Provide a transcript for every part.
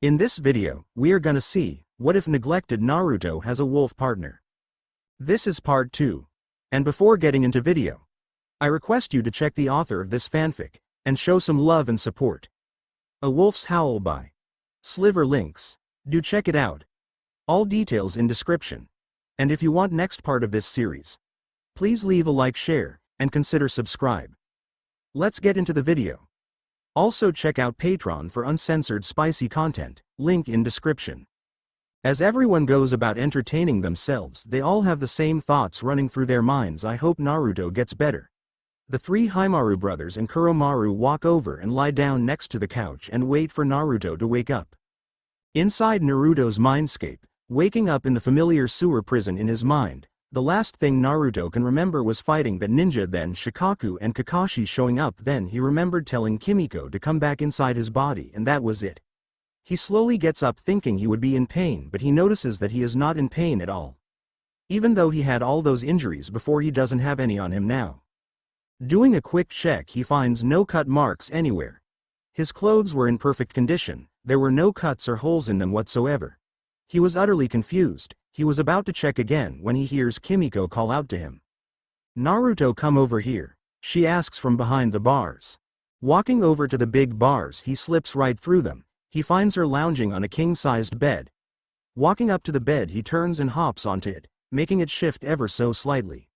In this video, we are gonna see, what if Neglected Naruto has a wolf partner? This is part 2. And before getting into video, I request you to check the author of this fanfic, and show some love and support. A Wolf's Howl by Sliver Links. Do check it out. All details in description. And if you want next part of this series, please leave a like, share, and consider subscribe. Let's get into the video. Also check out Patreon for uncensored spicy content, link in description. As everyone goes about entertaining themselves, they all have the same thoughts running through their minds. I hope Naruto gets better. The three Haimaru brothers and Kuromaru walk over and lie down next to the couch and wait for Naruto to wake up. Inside Naruto's mindscape, waking up in the familiar sewer prison in his mind, the last thing Naruto can remember was fighting that ninja, then Shikaku and Kakashi showing up. Then he remembered telling Kimiko to come back inside his body, and that was it. He slowly gets up thinking he would be in pain, but he notices that he is not in pain at all. Even though he had all those injuries before, he doesn't have any on him now. Doing a quick check, he finds no cut marks anywhere. His clothes were in perfect condition, there were no cuts or holes in them whatsoever. He was utterly confused. He was about to check again when he hears Kimiko call out to him. "Naruto, come over here," she asks from behind the bars. Walking over to the big bars, he slips right through them. He finds her lounging on a king-sized bed. Walking up to the bed, he turns and hops onto it, making it shift ever so slightly.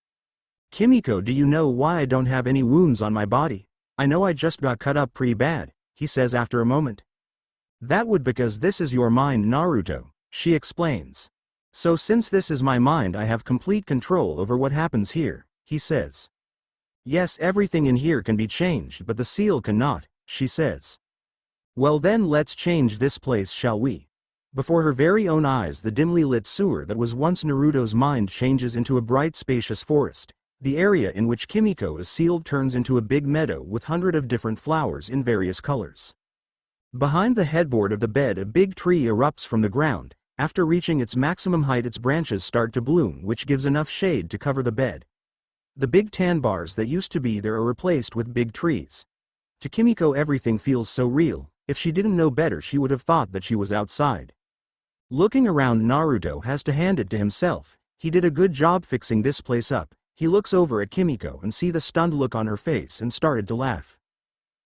"Kimiko, do you know why I don't have any wounds on my body? I know I just got cut up pretty bad," he says after a moment. "That would because this is your mind, Naruto," she explains. "So since this is my mind, I have complete control over what happens here," he says. "Yes, everything in here can be changed, but the seal cannot," she says. "Well then, let's change this place, shall we?" Before her very own eyes, the dimly lit sewer that was once Naruto's mind changes into a bright, spacious forest. The area in which Kimiko is sealed turns into a big meadow with hundreds of different flowers in various colors. Behind the headboard of the bed, a big tree erupts from the ground. After reaching its maximum height, its branches start to bloom, which gives enough shade to cover the bed. The big tan bars that used to be there are replaced with big trees. To Kimiko, everything feels so real. If she didn't know better, she would have thought that she was outside. Looking around, Naruto has to hand it to himself. He did a good job fixing this place up. He looks over at Kimiko and see the stunned look on her face and started to laugh.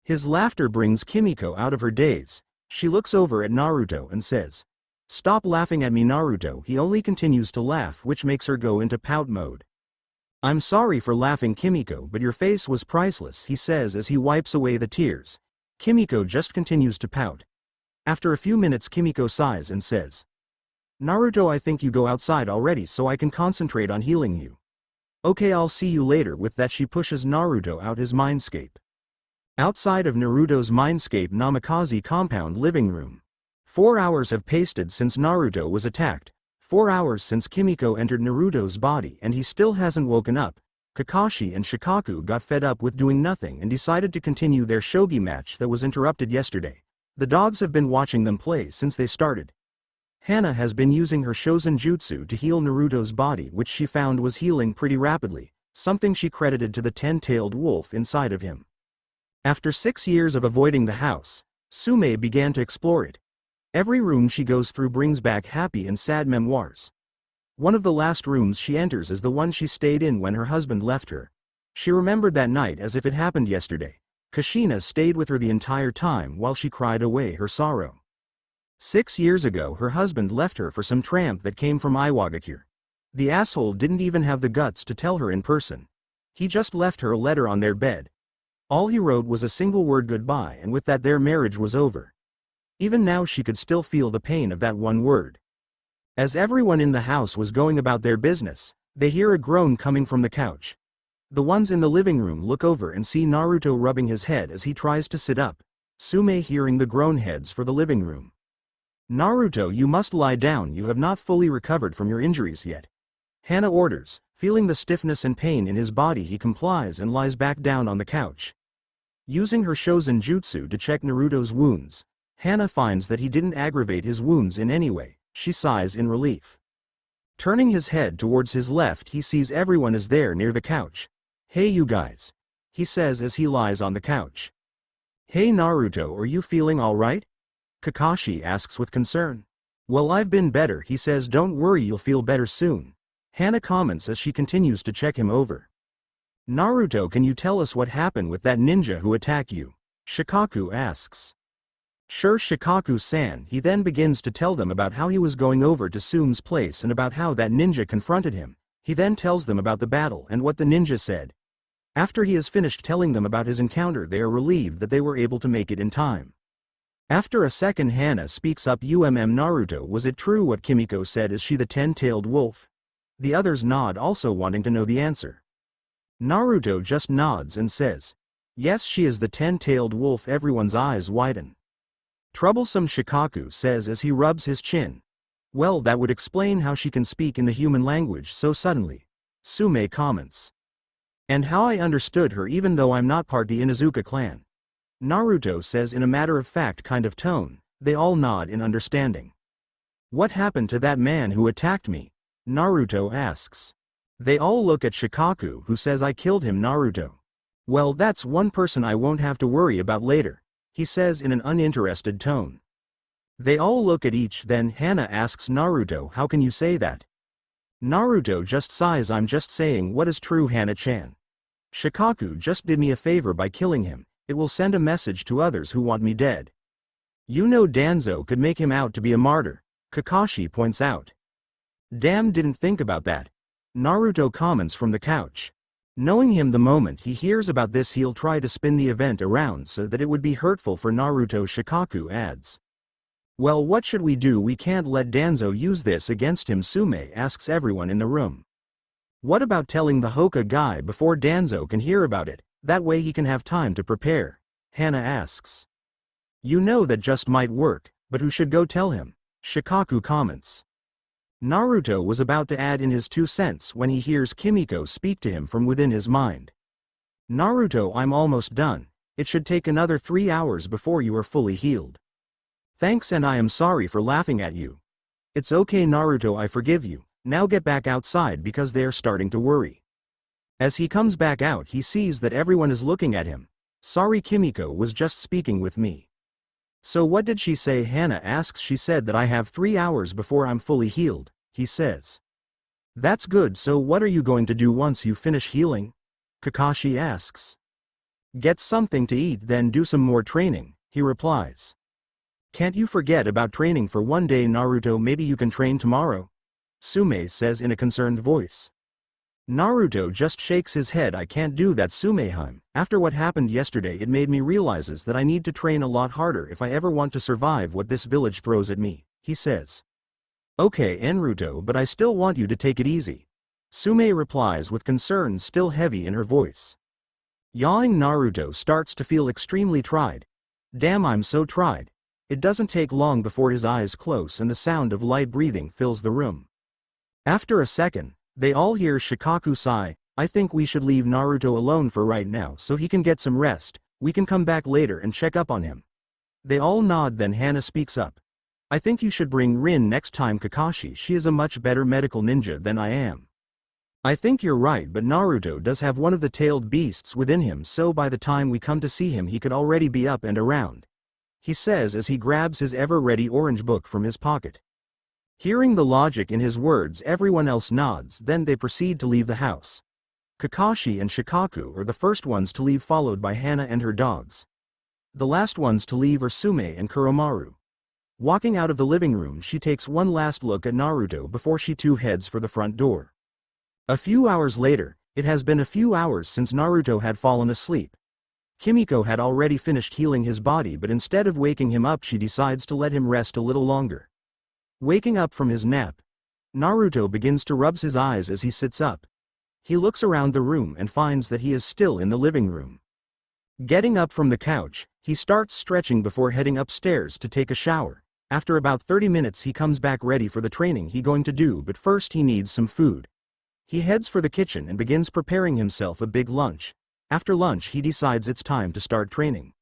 His laughter brings Kimiko out of her daze. She looks over at Naruto and says, "Stop laughing at me, Naruto." He only continues to laugh, which makes her go into pout mode. "I'm sorry for laughing, Kimiko, but your face was priceless," he says as he wipes away the tears. Kimiko just continues to pout. After a few minutes, Kimiko sighs and says, "Naruto, I think you go outside already so I can concentrate on healing you." "Okay, I'll see you later." With that, she pushes Naruto out his mindscape. Outside of Naruto's mindscape Namikaze compound living room. 4 hours have passed since Naruto was attacked. 4 hours since Kimiko entered Naruto's body, and he still hasn't woken up. Kakashi and Shikaku got fed up with doing nothing and decided to continue their shogi match that was interrupted yesterday. The dogs have been watching them play since they started. Hana has been using her Shozen Jutsu to heal Naruto's body, which she found was healing pretty rapidly, something she credited to the 10-tailed wolf inside of him. After 6 years of avoiding the house, Sume began to explore it. Every room she goes through brings back happy and sad memoirs. One of the last rooms she enters is the one she stayed in when her husband left her. She remembered that night as if it happened yesterday. Kushina stayed with her the entire time while she cried away her sorrow. 6 years ago, her husband left her for some tramp that came from Iwagakure. The asshole didn't even have the guts to tell her in person. He just left her a letter on their bed. All he wrote was a single word, goodbye, and with that their marriage was over. Even now she could still feel the pain of that one word. As everyone in the house was going about their business, they hear a groan coming from the couch. The ones in the living room look over and see Naruto rubbing his head as he tries to sit up. Sume, hearing the groan, heads for the living room. "Naruto, you must lie down, you have not fully recovered from your injuries yet," Hana orders. Feeling the stiffness and pain in his body, he complies and lies back down on the couch. Using her Shozen Jutsu to check Naruto's wounds, Hana finds that he didn't aggravate his wounds in any way. She sighs in relief. Turning his head towards his left, he sees everyone is there near the couch. "Hey you guys," he says as he lies on the couch. "Hey Naruto, are you feeling alright?" Kakashi asks with concern. Well, I've been better, he says. Don't worry, you'll feel better soon. Hana comments as she continues to check him over. Naruto, can you tell us what happened with that ninja who attacked you? Shikaku asks. Sure, Shikaku-san. He then begins to tell them about how he was going over to Sume's place and about how that ninja confronted him. He then tells them about the battle and what the ninja said. After he has finished telling them about his encounter, they are relieved that they were able to make it in time. After a second, Hana speaks up. Naruto, was it true what Kimiko said? Is she the 10-tailed wolf? The others nod, also wanting to know the answer. Naruto just nods and says, yes, she is the 10-tailed wolf. Everyone's eyes widen. Troublesome, Shikaku says as he rubs his chin. Well, that would explain how she can speak in the human language so suddenly. Sume comments. And how I understood her even though I'm not part the Inuzuka clan. Naruto says in a matter-of-fact kind of tone. They all nod in understanding. What happened to that man who attacked me? Naruto asks. They all look at Shikaku, who says, I killed him. Naruto. Well, that's one person I won't have to worry about later, he says in an uninterested tone. They all look at each. Then Hana asks Naruto, how can you say that? Naruto just sighs. I'm just saying what is true, Hana-chan. Shikaku just did me a favor by killing him. It will send a message to others who want me dead. You know, Danzo could make him out to be a martyr, Kakashi points out. Damn, didn't think about that. Naruto comments from the couch. Knowing him, the moment he hears about this, he'll try to spin the event around so that it would be hurtful for Naruto. Shikaku adds. Well, what should we do? We can't let Danzo use this against him. Sume asks everyone in the room. What about telling the Hokage guy before Danzo can hear about it? That way he can have time to prepare. Hana asks. You know, that just might work, but who should go tell him? Shikaku comments. Naruto was about to add in his 2 cents when he hears Kimiko speak to him from within his mind. Naruto, I'm almost done. It should take another 3 hours before you are fully healed. Thanks, and I am sorry for laughing at you. It's okay, Naruto, I forgive you. Now get back outside because they are starting to worry. As he comes back out, he sees that everyone is looking at him. Sorry, Kimiko was just speaking with me. So what did she say? Hana asks. She said that I have 3 hours before I'm fully healed, he says. That's good. So what are you going to do once you finish healing? Kakashi asks. Get something to eat, then do some more training, he replies. Can't you forget about training for one day, Naruto? Maybe you can train tomorrow? Sume says in a concerned voice. Naruto just shakes his head. I can't do that, Sumeheim. After what happened yesterday, it made me realizes that I need to train a lot harder if I ever want to survive what this village throws at me, he says. Okay, Naruto, but I still want you to take it easy. Sume replies with concern still heavy in her voice. Yawing, Naruto starts to feel extremely tried. Damn, I'm so tried. It doesn't take long before his eyes close and the sound of light breathing fills the room. After a second, they all hear Shikaku sigh. I think we should leave Naruto alone for right now so he can get some rest. We can come back later and check up on him. They all nod. Then Hana speaks up. I think you should bring Rin next time, Kakashi. She is a much better medical ninja than I am. I think you're right, but Naruto does have one of the tailed beasts within him, so by the time we come to see him he could already be up and around, he says as he grabs his ever-ready orange book from his pocket. Hearing the logic in his words, everyone else nods. Then they proceed to leave the house. Kakashi and Shikaku are the first ones to leave, followed by Hana and her dogs. The last ones to leave are Sume and Kuromaru. Walking out of the living room, she takes one last look at Naruto before she too heads for the front door. A few hours later, it has been a few hours since Naruto had fallen asleep. Kimiko had already finished healing his body, but instead of waking him up, she decides to let him rest a little longer. Waking up from his nap, Naruto begins to rub his eyes as he sits up. He looks around the room and finds that he is still in the living room. Getting up from the couch, he starts stretching before heading upstairs to take a shower. After about 30 minutes he comes back ready for the training he's going to do, but first he needs some food. He heads for the kitchen and begins preparing himself a big lunch. After lunch he decides it's time to start training.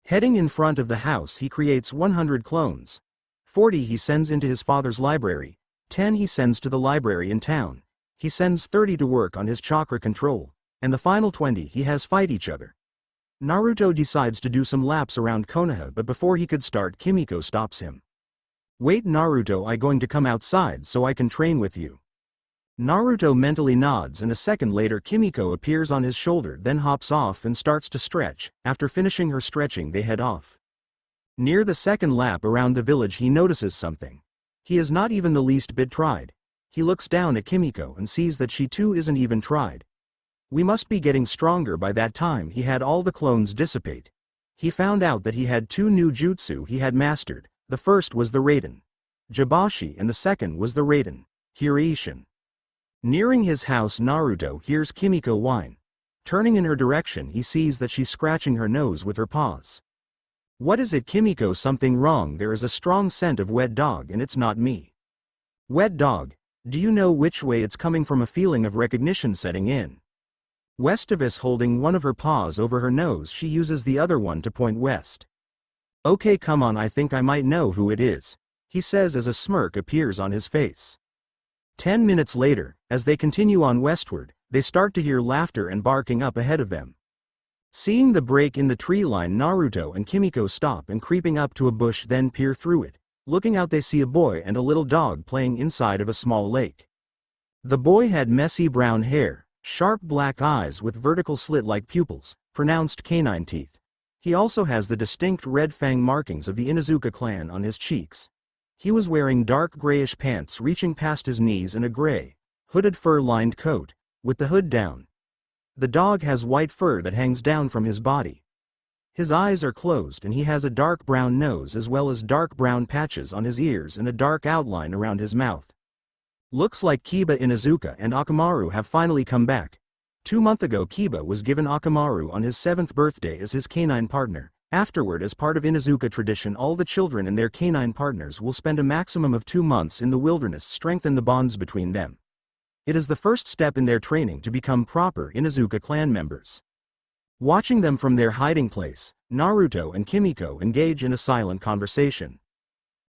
Heading in front of the house, he creates 100 clones. 40 he sends into his father's library, 10 he sends to the library in town. He sends 30 to work on his chakra control, and the final 20 he has fight each other. Naruto decides to do some laps around Konoha, but before he could start, Kimiko stops him. "Wait Naruto, I'm going to come outside so I can train with you." Naruto mentally nods, and a second later Kimiko appears on his shoulder, then hops off and starts to stretch. After finishing her stretching, they head off. Near the second lap around the village, he notices something. He is not even the least bit tried. He looks down at Kimiko and sees that she too isn't even tried. We must be getting stronger. By that time he had all the clones dissipate. He found out that he had two new jutsu he had mastered. The first was the Raiden Jibashi and the second was the Raiden Hireishin. Nearing his house, Naruto hears Kimiko whine. Turning in her direction, he sees that she's scratching her nose with her paws. "What is it, Kimiko? Something wrong? There is a strong scent of wet dog and it's not me." "Wet dog? Do you know which way it's coming from?" A feeling of recognition setting in. West of us, holding one of her paws over her nose, she uses the other one to point west. "Okay, come on, I think I might know who it is," he says as a smirk appears on his face. 10 minutes later, as they continue on westward, they start to hear laughter and barking up ahead of them. Seeing the break in the tree line, Naruto and Kimiko stop and, creeping up to a bush, then peer through it. Looking out, they see a boy and a little dog playing inside of a small lake. The boy had messy brown hair, sharp black eyes with vertical slit-like pupils, pronounced canine teeth. He also has the distinct red fang markings of the Inuzuka clan on his cheeks. He was wearing dark grayish pants reaching past his knees and a gray, hooded fur-lined coat, with the hood down. The dog has white fur that hangs down from his body. His eyes are closed and he has a dark brown nose as well as dark brown patches on his ears and a dark outline around his mouth. Looks like Kiba, Inuzuka and Akamaru have finally come back. 2 months ago Kiba was given Akamaru on his 7th birthday as his canine partner. Afterward, as part of Inuzuka tradition, all the children and their canine partners will spend a maximum of 2 months in the wilderness, strengthen the bonds between them. It is the first step in their training to become proper Inuzuka clan members. Watching them from their hiding place, Naruto and Kimiko engage in a silent conversation.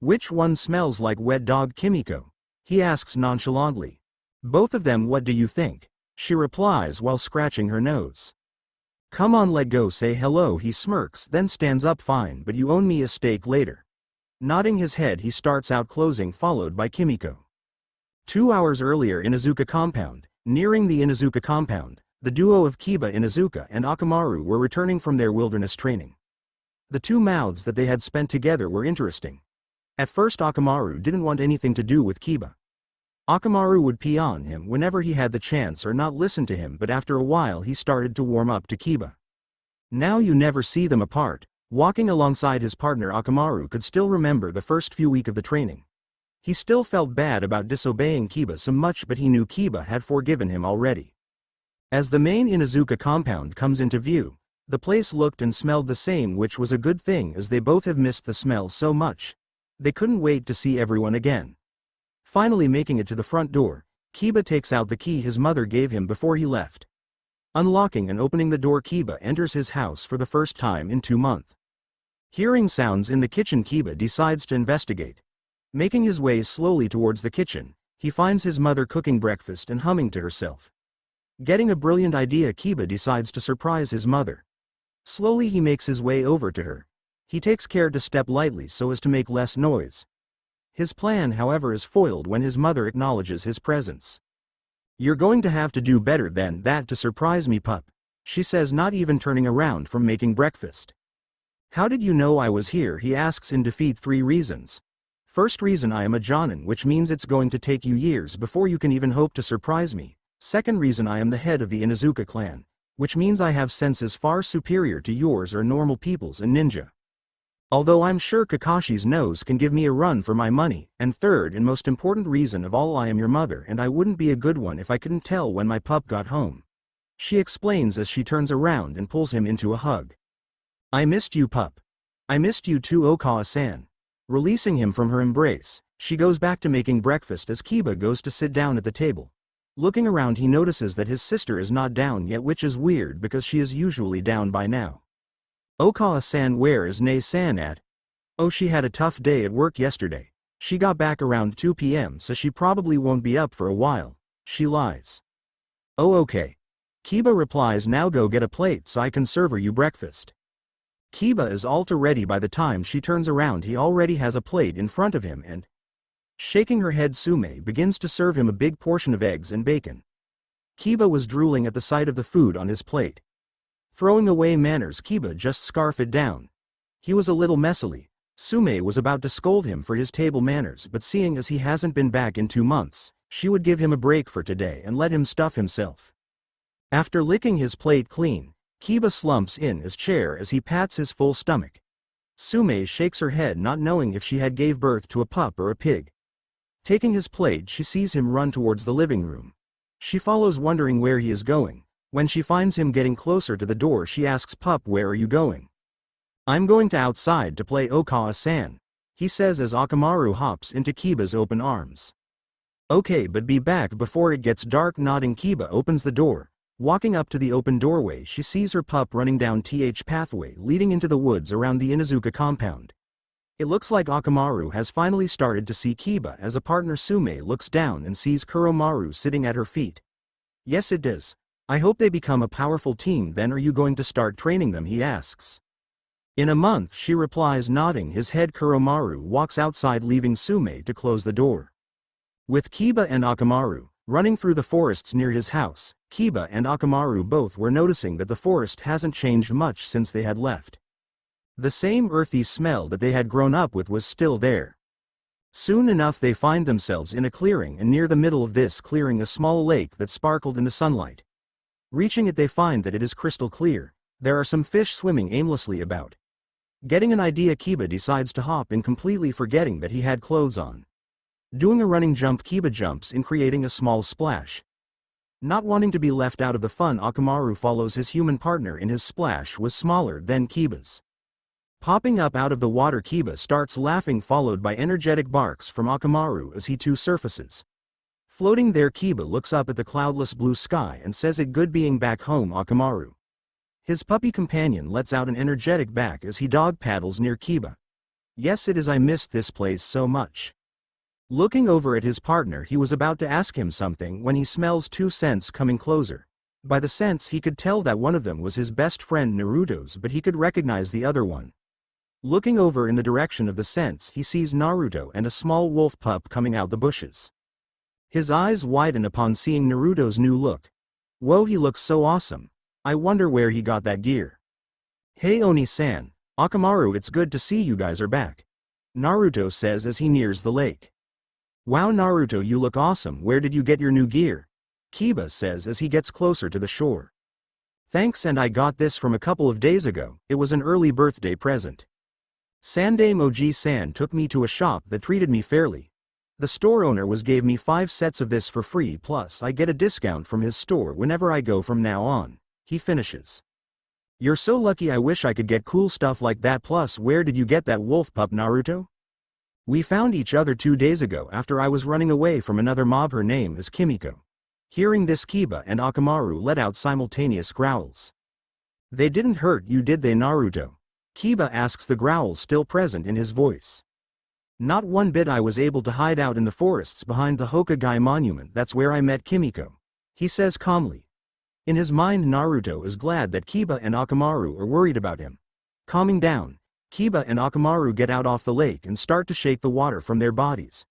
"Which one smells like wet dog, Kimiko?" he asks nonchalantly. "Both of them. What do you think?" she replies while scratching her nose. "Come on, let go, say hello," he smirks, then stands up. "Fine, but you owe me a steak later." Nodding his head, he starts out, closing, followed by Kimiko. 2 hours earlier, Inuzuka compound. Nearing the Inuzuka compound, the duo of Kiba, Inuzuka and Akamaru were returning from their wilderness training. The 2 mouths that they had spent together were interesting. At first Akamaru didn't want anything to do with Kiba. Akamaru would pee on him whenever he had the chance or not listen to him, but after a while he started to warm up to Kiba. Now you never see them apart. Walking alongside his partner, Akamaru could still remember the first few weeks of the training. He still felt bad about disobeying Kiba so much, but he knew Kiba had forgiven him already. As the main Inuzuka compound comes into view, the place looked and smelled the same, which was a good thing as they both have missed the smell so much. They couldn't wait to see everyone again. Finally making it to the front door, Kiba takes out the key his mother gave him before he left. Unlocking and opening the door, Kiba enters his house for the first time in 2 months. Hearing sounds in the kitchen, Kiba decides to investigate. Making his way slowly towards the kitchen, he finds his mother cooking breakfast and humming to herself. Getting a brilliant idea, Kiba decides to surprise his mother. Slowly he makes his way over to her. He takes care to step lightly so as to make less noise. His plan, however, is foiled when his mother acknowledges his presence. "You're going to have to do better than that to surprise me, pup," she says, not even turning around from making breakfast. "How did you know I was here?" he asks in defeat. 3 reasons. First reason, I am a Jonin, which means it's going to take you years before you can even hope to surprise me. Second reason, I am the head of the Inuzuka clan, which means I have senses far superior to yours or normal people's and ninja. Although I'm sure Kakashi's nose can give me a run for my money. And third and most important reason of all, I am your mother and I wouldn't be a good one if I couldn't tell when my pup got home," she explains as she turns around and pulls him into a hug. "I missed you, pup. I missed you too, Okawa-san." Releasing him from her embrace, she goes back to making breakfast as Kiba goes to sit down at the table. Looking around, he notices that his sister is not down yet, which is weird because she is usually down by now. "Okawa-san, where is Nei-san at?" "Oh, she had a tough day at work yesterday. She got back around 2 p.m. so she probably won't be up for a while," she lies. "Oh, okay. Kiba replies, now go get a plate so I can serve you breakfast. Kiba is all to ready by the time she turns around. He already has a plate in front of him and, shaking her head, Sume begins to serve him a big portion of eggs and bacon. Kiba was drooling at the sight of the food on his plate. Throwing away manners, Kiba just scarfed it down. He was a little messily. Sume was about to scold him for his table manners, but seeing as he hasn't been back in 2 months, she would give him a break for today and let him stuff himself. After licking his plate clean, Kiba slumps in his chair as he pats his full stomach. Sume shakes her head, not knowing if she had gave birth to a pup or a pig. Taking his plate, she sees him run towards the living room. She follows, wondering where he is going. When she finds him getting closer to the door, she asks, "Pup, where are you going?" "I'm going to outside to play Okawa-san," he says as Akamaru hops into Kiba's open arms. "Okay, but be back before it gets dark." Nodding, Kiba opens the door. Walking up to the open doorway, she sees her pup running down the pathway leading into the woods around the Inuzuka compound. It looks like Akamaru has finally started to see Kiba as a partner. Sume looks down and sees Kuromaru sitting at her feet. "Yes, it does. I hope they become a powerful team. Then are you going to start training them?" he asks. "In a month," she replies, nodding his head. Kuromaru walks outside, leaving Sume to close the door. With Kiba and Akamaru running through the forests near his house, Kiba and Akamaru both were noticing that the forest hasn't changed much since they had left. The same earthy smell that they had grown up with was still there. Soon enough they find themselves in a clearing, and near the middle of this clearing a small lake that sparkled in the sunlight. Reaching it, they find that it is crystal clear. There are some fish swimming aimlessly about. Getting an idea, Kiba decides to hop in, completely forgetting that he had clothes on. Doing a running jump, Kiba jumps in, creating a small splash. Not wanting to be left out of the fun, Akamaru follows his human partner, and his splash was smaller than Kiba's. Popping up out of the water, Kiba starts laughing, followed by energetic barks from Akamaru as he too surfaces. Floating there, Kiba looks up at the cloudless blue sky and says, "It good being back home, Akamaru." His puppy companion lets out an energetic back as he dog paddles near Kiba. "Yes, it is. I missed this place so much." Looking over at his partner, he was about to ask him something when he smells 2 scents coming closer. By the scents he could tell that one of them was his best friend Naruto's, but he could recognize the other one. Looking over in the direction of the scents, he sees Naruto and a small wolf pup coming out the bushes. His eyes widen upon seeing Naruto's new look. "Whoa, he looks so awesome. I wonder where he got that gear." "Hey Oni-san, Akamaru, it's good to see you guys are back," Naruto says as he nears the lake. "Wow Naruto, you look awesome. Where did you get your new gear?" Kiba says as he gets closer to the shore. "Thanks, and I got this from a couple of days ago. It was an early birthday present. Sandai Moji-san took me to a shop that treated me fairly. The store owner gave me 5 sets of this for free, plus I get a discount from his store whenever I go from now on," he finishes. "You're so lucky. I wish I could get cool stuff like that. Plus, where did you get that wolf pup, Naruto?" "We found each other 2 days ago after I was running away from another mob. Her name is Kimiko." Hearing this, Kiba and Akamaru let out simultaneous growls. "They didn't hurt you, did they, Naruto?" Kiba asks, the growl still present in his voice. "Not one bit. I was able to hide out in the forests behind the Hokage monument. That's where I met Kimiko," he says calmly. In his mind, Naruto is glad that Kiba and Akamaru are worried about him. Calming down, Kiba and Akamaru get out off the lake and start to shake the water from their bodies.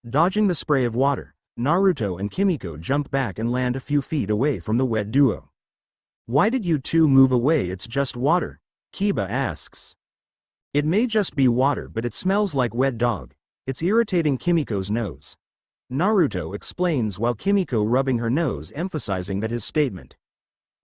Dodging the spray of water, Naruto and Kimiko jump back and land a few feet away from the wet duo. "Why did you two move away? It's just water," Kiba asks. "It may just be water, but it smells like wet dog. It's irritating Kimiko's nose," Naruto explains while Kimiko rubbing her nose, emphasizing that his statement.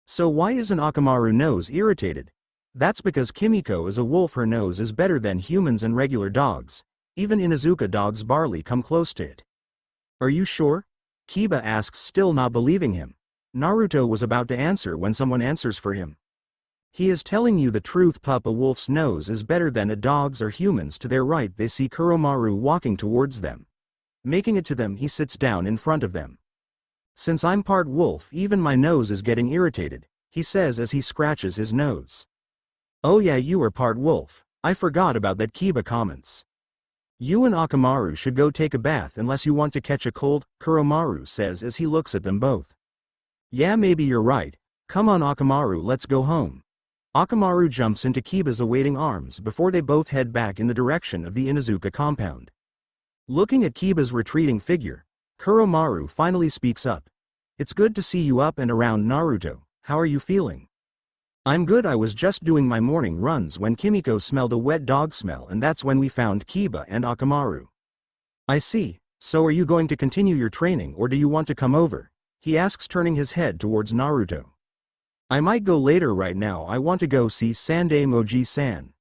"So why isn't Akamaru's nose irritated?" "That's because Kimiko is a wolf. Her nose is better than humans and regular dogs. Even Inuzuka dogs barely come close to it." "Are you sure?" Kiba asks, still not believing him. Naruto was about to answer when someone answers for him. "He is telling you the truth, pup. A wolf's nose is better than a dog's or humans." To their right, they see Kuromaru walking towards them. Making it to them, he sits down in front of them. "Since I'm part wolf, even my nose is getting irritated," he says as he scratches his nose. "Oh yeah, you are part wolf. I forgot about that," Kiba comments. "You and Akamaru should go take a bath unless you want to catch a cold," Kuromaru says as he looks at them both. "Yeah, maybe you're right. Come on Akamaru, let's go home. Akamaru jumps into Kiba's awaiting arms before they both head back in the direction of the Inuzuka compound. Looking at Kiba's retreating figure, Kuromaru finally speaks up. It's good to see you up and around Naruto, how are you feeling? I'm good, I was just doing my morning runs when Kimiko smelled a wet dog smell and that's when we found Kiba and Akamaru. I see, so are you going to continue your training or do you want to come over? He asks turning his head towards Naruto. I might go later right now, I want to go see Sandai Moji-san.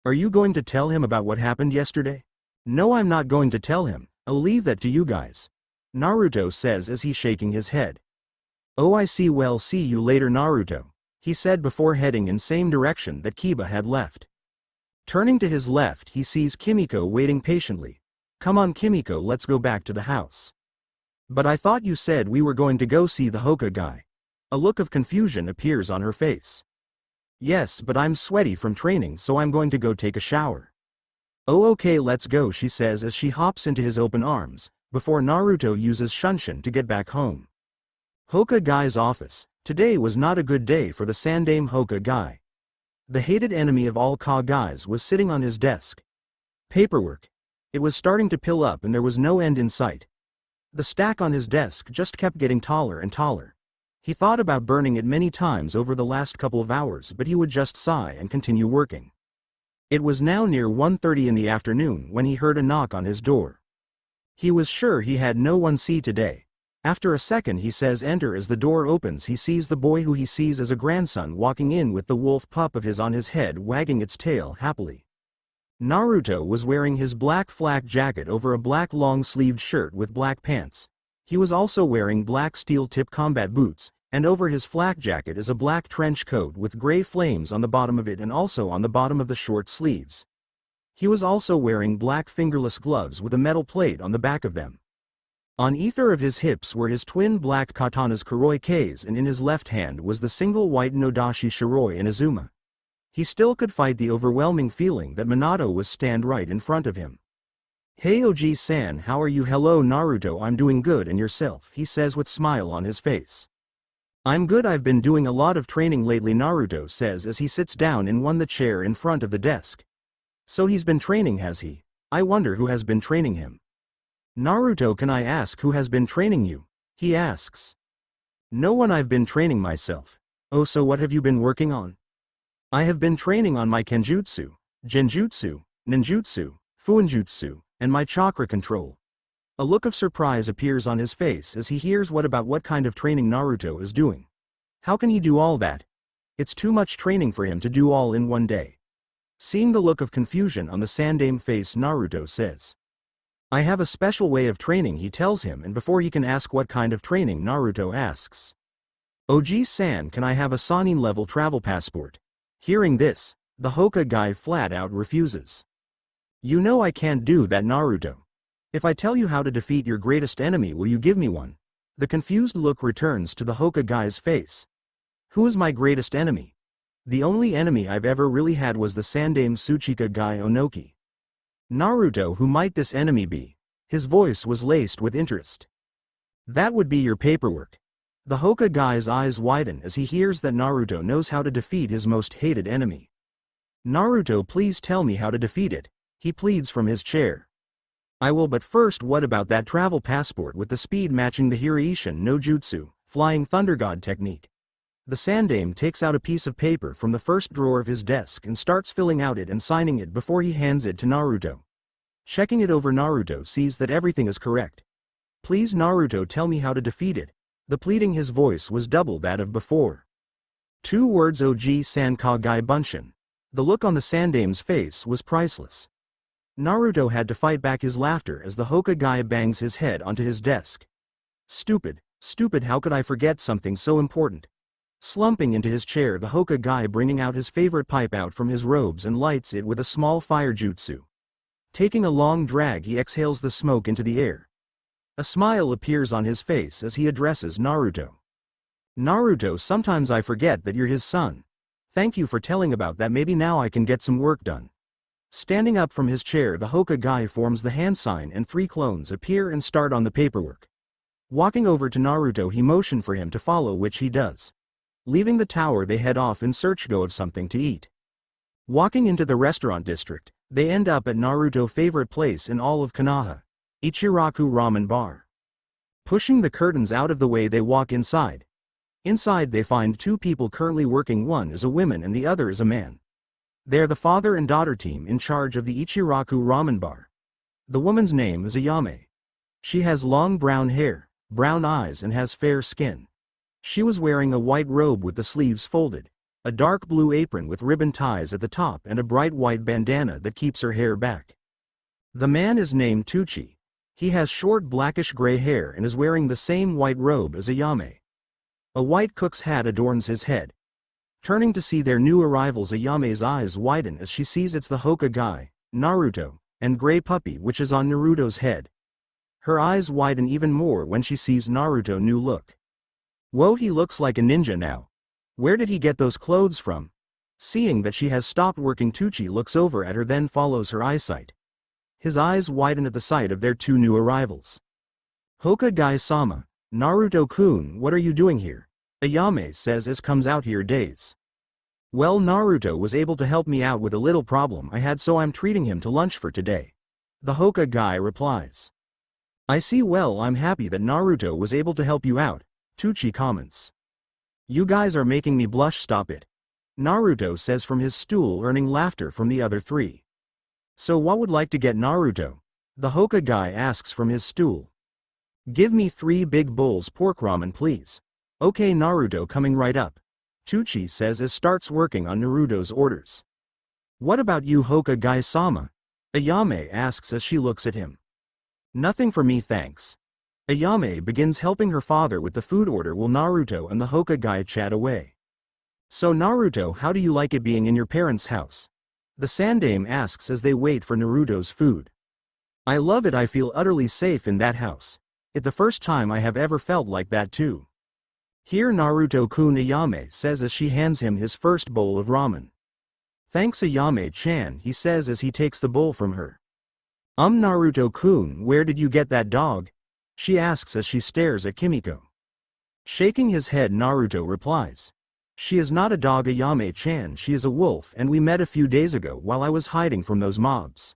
Are you going to tell him about what happened yesterday? No, I'm not going to tell him, I'll leave that to you guys. Naruto says as he's shaking his head. Oh I see, well see you later Naruto, he said before heading in same direction that Kiba had left. Turning to his left he sees Kimiko waiting patiently. Come on Kimiko, let's go back to the house. But I thought you said we were going to go see the Hokage. A look of confusion appears on her face. Yes, but I'm sweaty from training so I'm going to go take a shower. Oh okay, let's go, she says as she hops into his open arms, before Naruto uses Shunshin to get back home. Hokage's office. Today was not a good day for the Sandaime Hokage. The hated enemy of all Kages was sitting on his desk. Paperwork. It was starting to pile up and there was no end in sight. The stack on his desk just kept getting taller and taller. He thought about burning it many times over the last couple of hours, but he would just sigh and continue working. It was now near 1:30 in the afternoon when he heard a knock on his door. He was sure he had no one see today. After a second he says enter. As the door opens he sees the boy who he sees as a grandson walking in with the wolf pup of his on his head wagging its tail happily. Naruto was wearing his black flak jacket over a black long-sleeved shirt with black pants. He was also wearing black steel-tip combat boots, and over his flak jacket is a black trench coat with gray flames on the bottom of it and also on the bottom of the short sleeves. He was also wearing black fingerless gloves with a metal plate on the back of them. On either of his hips were his twin black katanas Kuroi K's and in his left hand was the single white Nodashi Shiroi Inazuma. He still could fight the overwhelming feeling that Minato was stand right in front of him. Hey Oji-san, how are you? Hello Naruto, I'm doing good, and yourself? He says with smile on his face. I'm good, I've been doing a lot of training lately, Naruto says as he sits down in the chair in front of the desk. So he's been training, has he? I wonder who has been training him. Naruto, can I ask who has been training you? He asks. No one, I've been training myself. Oh, so what have you been working on? I have been training on my kenjutsu, genjutsu, ninjutsu, fuinjutsu, and my chakra control. A look of surprise appears on his face as he hears what kind of training Naruto is doing. How can he do all that? It's too much training for him to do all in one day. Seeing the look of confusion on the Sandaime face, Naruto says. I have a special way of training, he tells him, and before he can ask what kind of training, Naruto asks. Oji-san, can I have a Sannin level travel passport? Hearing this, the Hokage flat out refuses. You know I can't do that, Naruto. If I tell you how to defeat your greatest enemy, will you give me one? The confused look returns to the Hokage's face. Who is my greatest enemy? The only enemy I've ever really had was the Sandaime Tsuchikage Onoki. Naruto, who might this enemy be? His voice was laced with interest. That would be your paperwork. The Hokage's eyes widen as he hears that Naruto knows how to defeat his most hated enemy. Naruto, please tell me how to defeat it, he pleads from his chair. I will, but first, what about that travel passport with the speed matching the Hiraishin no Jutsu, Flying Thunder God technique? The Sandaime takes out a piece of paper from the first drawer of his desk and starts filling out it and signing it before he hands it to Naruto. Checking it over, Naruto sees that everything is correct. Please Naruto, tell me how to defeat it. The pleading his voice was double that of before. 2 words, Oji-san Kage Bunshin. The look on the Sandaime's face was priceless. Naruto had to fight back his laughter as the Hokage bangs his head onto his desk. Stupid, stupid, how could I forget something so important? Slumping into his chair, the Hokage bringing out his favorite pipe out from his robes and lights it with a small fire jutsu. Taking a long drag, he exhales the smoke into the air. A smile appears on his face as he addresses Naruto. Naruto, sometimes I forget that you're his son. Thank you for telling about that, maybe now I can get some work done. Standing up from his chair, the Hokage forms the hand sign and 3 clones appear and start on the paperwork. Walking over to Naruto, he motioned for him to follow, which he does. Leaving the tower, they head off in search of something to eat. Walking into the restaurant district, they end up at Naruto's favorite place in all of Konoha, Ichiraku Ramen Bar. Pushing the curtains out of the way, they walk inside. Inside they find two people currently working. One is a woman and the other is a man. They're the father and daughter team in charge of the Ichiraku Ramen Bar. The woman's name is Ayame. She has long brown hair, brown eyes and has fair skin. She was wearing a white robe with the sleeves folded, a dark blue apron with ribbon ties at the top and a bright white bandana that keeps her hair back. The man is named Tucci. He has short blackish gray hair and is wearing the same white robe as Ayame. A white cook's hat adorns his head. Turning to see their new arrivals, Ayame's eyes widen as she sees it's the Hokage, Naruto, and Gray Puppy which is on Naruto's head. Her eyes widen even more when she sees Naruto's new look. Whoa, he looks like a ninja now. Where did he get those clothes from? Seeing that she has stopped working, Tucci looks over at her then follows her eyesight. His eyes widen at the sight of their two new arrivals. Hokage-sama, Naruto-kun, what are you doing here? Ayame says as comes out here days. Well, Naruto was able to help me out with a little problem I had, so I'm treating him to lunch for today. The Hokage replies. I see, well, I'm happy that Naruto was able to help you out, Tucci comments. You guys are making me blush, stop it. Naruto says from his stool, earning laughter from the other three. So what would like to get, Naruto? The Hokage asks from his stool. Give me 3 big bowls pork ramen please. Okay, Naruto, coming right up. Tucci says as starts working on Naruto's orders. What about you, Hokage-sama? Ayame asks as she looks at him. Nothing for me, thanks. Ayame begins helping her father with the food order while Naruto and the Hokage chat away. So Naruto, how do you like it being in your parents' house? The Sandaime asks as they wait for Naruto's food. I love it, I feel utterly safe in that house. It's the first time I have ever felt like that too. Here Naruto-kun, Ayame says as she hands him his first bowl of ramen. Thanks Ayame-chan, he says as he takes the bowl from her. Naruto-kun, where did you get that dog? She asks as she stares at Kimiko. Shaking his head, Naruto replies. She is not a dog, Ayame-chan, she is a wolf, and we met a few days ago while I was hiding from those mobs.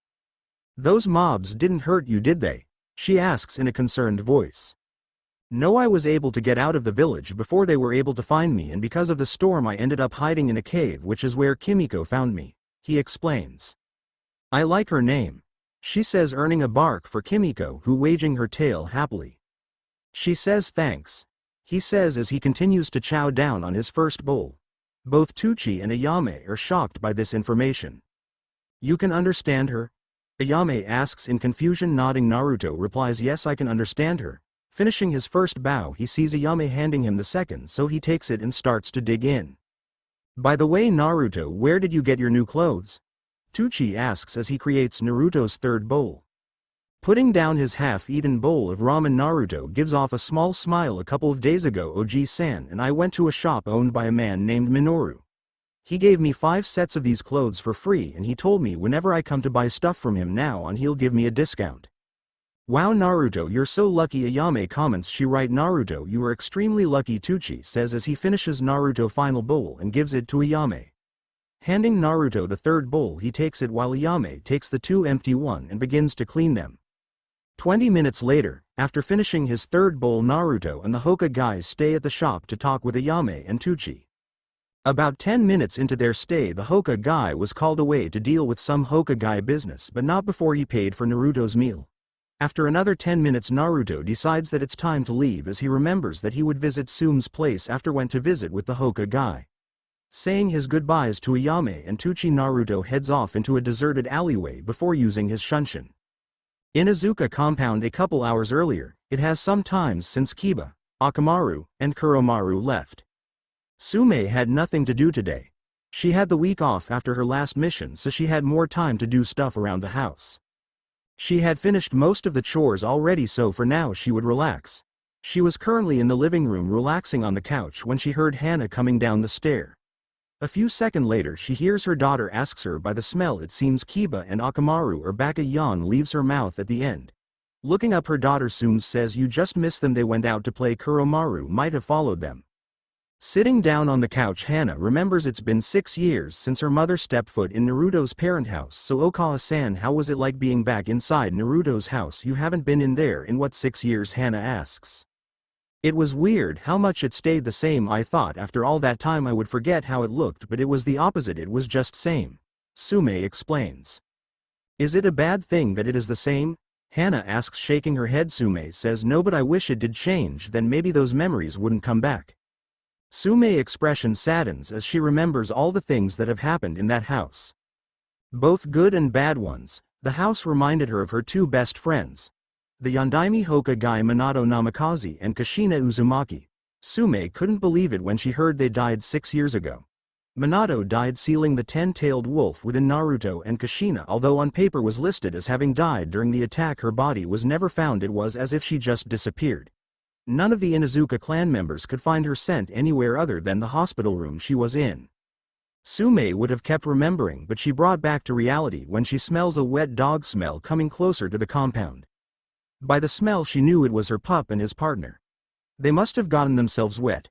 Those mobs didn't hurt you, did they? She asks in a concerned voice. No, I was able to get out of the village before they were able to find me, and because of the storm I ended up hiding in a cave, which is where Kimiko found me, he explains. I like her name. She says, earning a bark for Kimiko, who waging her tail happily. She says thanks. He says as he continues to chow down on his first bowl. Both Tucci and Ayame are shocked by this information. You can understand her? Ayame asks in confusion, nodding. Naruto replies, yes, I can understand her. Finishing his first bow, he sees Ayame handing him the second, so he takes it and starts to dig in. By the way, Naruto, where did you get your new clothes? Tucci asks as he creates Naruto's third bowl. Putting down his half-eaten bowl of ramen, Naruto gives off a small smile. A couple of days ago, Oji-san and I went to a shop owned by a man named Minoru. He gave me 5 sets of these clothes for free, and he told me whenever I come to buy stuff from him now on, he'll give me a discount. Wow, Naruto, you're so lucky, Ayame comments. She right, Naruto, you are extremely lucky, Tucci says as he finishes Naruto's final bowl and gives it to Ayame. Handing Naruto the third bowl, he takes it while Ayame takes the 2 empty one and begins to clean them. 20 minutes later, after finishing his third bowl, Naruto and the Hokage stay at the shop to talk with Ayame and Tucci. About 10 minutes into their stay, the Hokage was called away to deal with some Hokage business, but not before he paid for Naruto's meal. After another 10 minutes, Naruto decides that it's time to leave as he remembers that he would visit Tsume's place after went to visit with the Hokage. Saying his goodbyes to Ayame and Tucci, Naruto heads off into a deserted alleyway before using his shunshin. Inuzuka compound. A couple hours earlier, it has some time since Kiba, Akamaru, and Kuromaru left. Tsume had nothing to do today. She had the week off after her last mission, so she had more time to do stuff around the house. She had finished most of the chores already, so for now she would relax. She was currently in the living room relaxing on the couch when she heard Hana coming down the stair. A few seconds later, she hears her daughter asks her by the smell. It seems Kiba and Akamaru are back. A yawn leaves her mouth at the end. Looking up, her daughter Tsume says, you just missed them, they went out to play, Kuromaru might have followed them. Sitting down on the couch, Hana remembers it's been 6 years since her mother stepped foot in Naruto's parent house. So Okawa-san, how was it like being back inside Naruto's house? You haven't been in there in what, 6 years? Hana asks. It was weird how much it stayed the same. I thought after all that time I would forget how it looked, but it was the opposite, it was just same. Sume explains. Is it a bad thing that it is the same? Hana asks, shaking her head. Sume says no, but I wish it did change, then maybe those memories wouldn't come back. Sume's expression saddens as she remembers all the things that have happened in that house. Both good and bad ones. The house reminded her of her two best friends, the Yondaime Hokage Minato Namikaze and Kushina Uzumaki. Sume couldn't believe it when she heard they died 6 years ago. Minato died sealing the 10-tailed wolf within Naruto, and Kushina, although on paper was listed as having died during the attack, her body was never found. It was as if she just disappeared. None of the Inuzuka clan members could find her scent anywhere other than the hospital room she was in. Sume would have kept remembering, but she brought back to reality when she smells a wet dog smell coming closer to the compound. By the smell she knew it was her pup and his partner. They must have gotten themselves wet.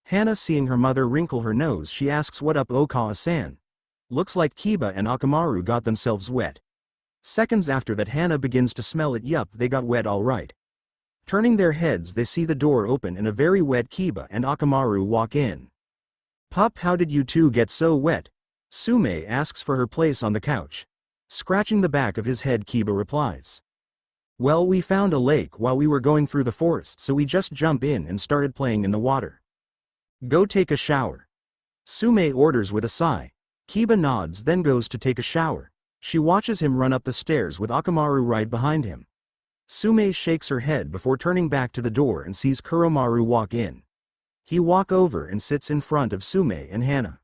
Hana, seeing her mother wrinkle her nose, she asks, what up, Okawa-san? Looks like Kiba and Akamaru got themselves wet. Seconds after that, Hana begins to smell it. Yup, they got wet all right. Turning their heads, they see the door open and a very wet Kiba and Akamaru walk in. Pup, how did you two get so wet? Sume asks for her place on the couch. Scratching the back of his head, Kiba replies. Well, we found a lake while we were going through the forest, so we just jumped in and started playing in the water. Go take a shower. Sume orders with a sigh. Kiba nods, then goes to take a shower. She watches him run up the stairs with Akamaru right behind him. Sume shakes her head before turning back to the door and sees Kuromaru walk in. He walks over and sits in front of Sume and Hana.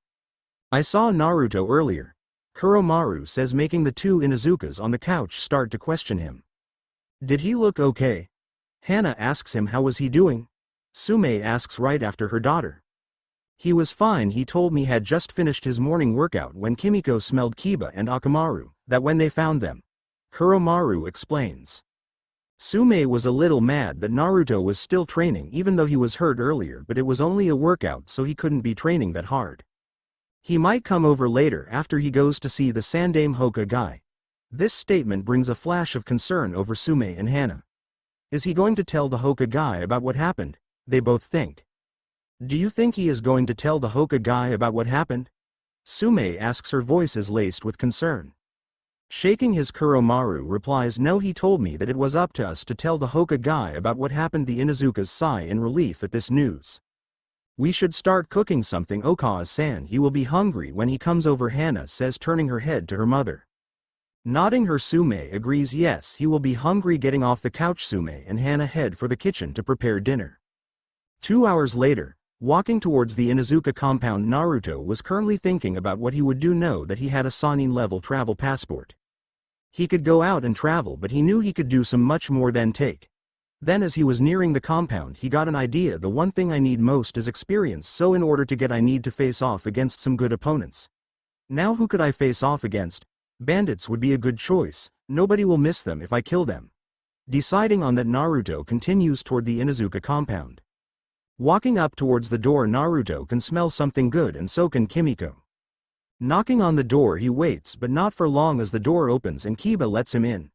I saw Naruto earlier, Kuromaru says, making the two Inuzukas on the couch start to question him. Did he look okay? Hana asks him how was he doing. Sume asks right after her daughter. He was fine, he told me had just finished his morning workout when Kimiko smelled Kiba and Akamaru, that when they found them. Kuromaru explains. Sume was a little mad that Naruto was still training even though he was hurt earlier, but it was only a workout so he couldn't be training that hard. He might come over later after he goes to see the Sandaime Hokage. This statement brings a flash of concern over Sume and Hana. Is he going to tell the Hokage about what happened? They both think. Do you think he is going to tell the Hokage about what happened? Sume asks, her voice is laced with concern. Shaking his, Kuromaru replies, no, he told me that it was up to us to tell the Hokage about what happened. The Inuzukas sigh in relief at this news. We should start cooking something, Okawa-san, he will be hungry when he comes over, Hana says, turning her head to her mother. Nodding her, Sume agrees, yes, he will be hungry. Getting off the couch, Sume and Hana head for the kitchen to prepare dinner. 2 hours later, walking towards the Inuzuka compound, Naruto was currently thinking about what he would do now that he had a Sannin-level travel passport. He could go out and travel, but he knew he could do some much more than take. Then as he was nearing the compound, he got an idea. The one thing I need most is experience, so in order to get I need to face off against some good opponents. Now who could I face off against? Bandits would be a good choice, nobody will miss them if I kill them. Deciding on that, Naruto continues toward the Inuzuka compound. Walking up towards the door, Naruto can smell something good and so can Kimiko. Knocking on the door, he waits, but not for long as the door opens and Kiba lets him in.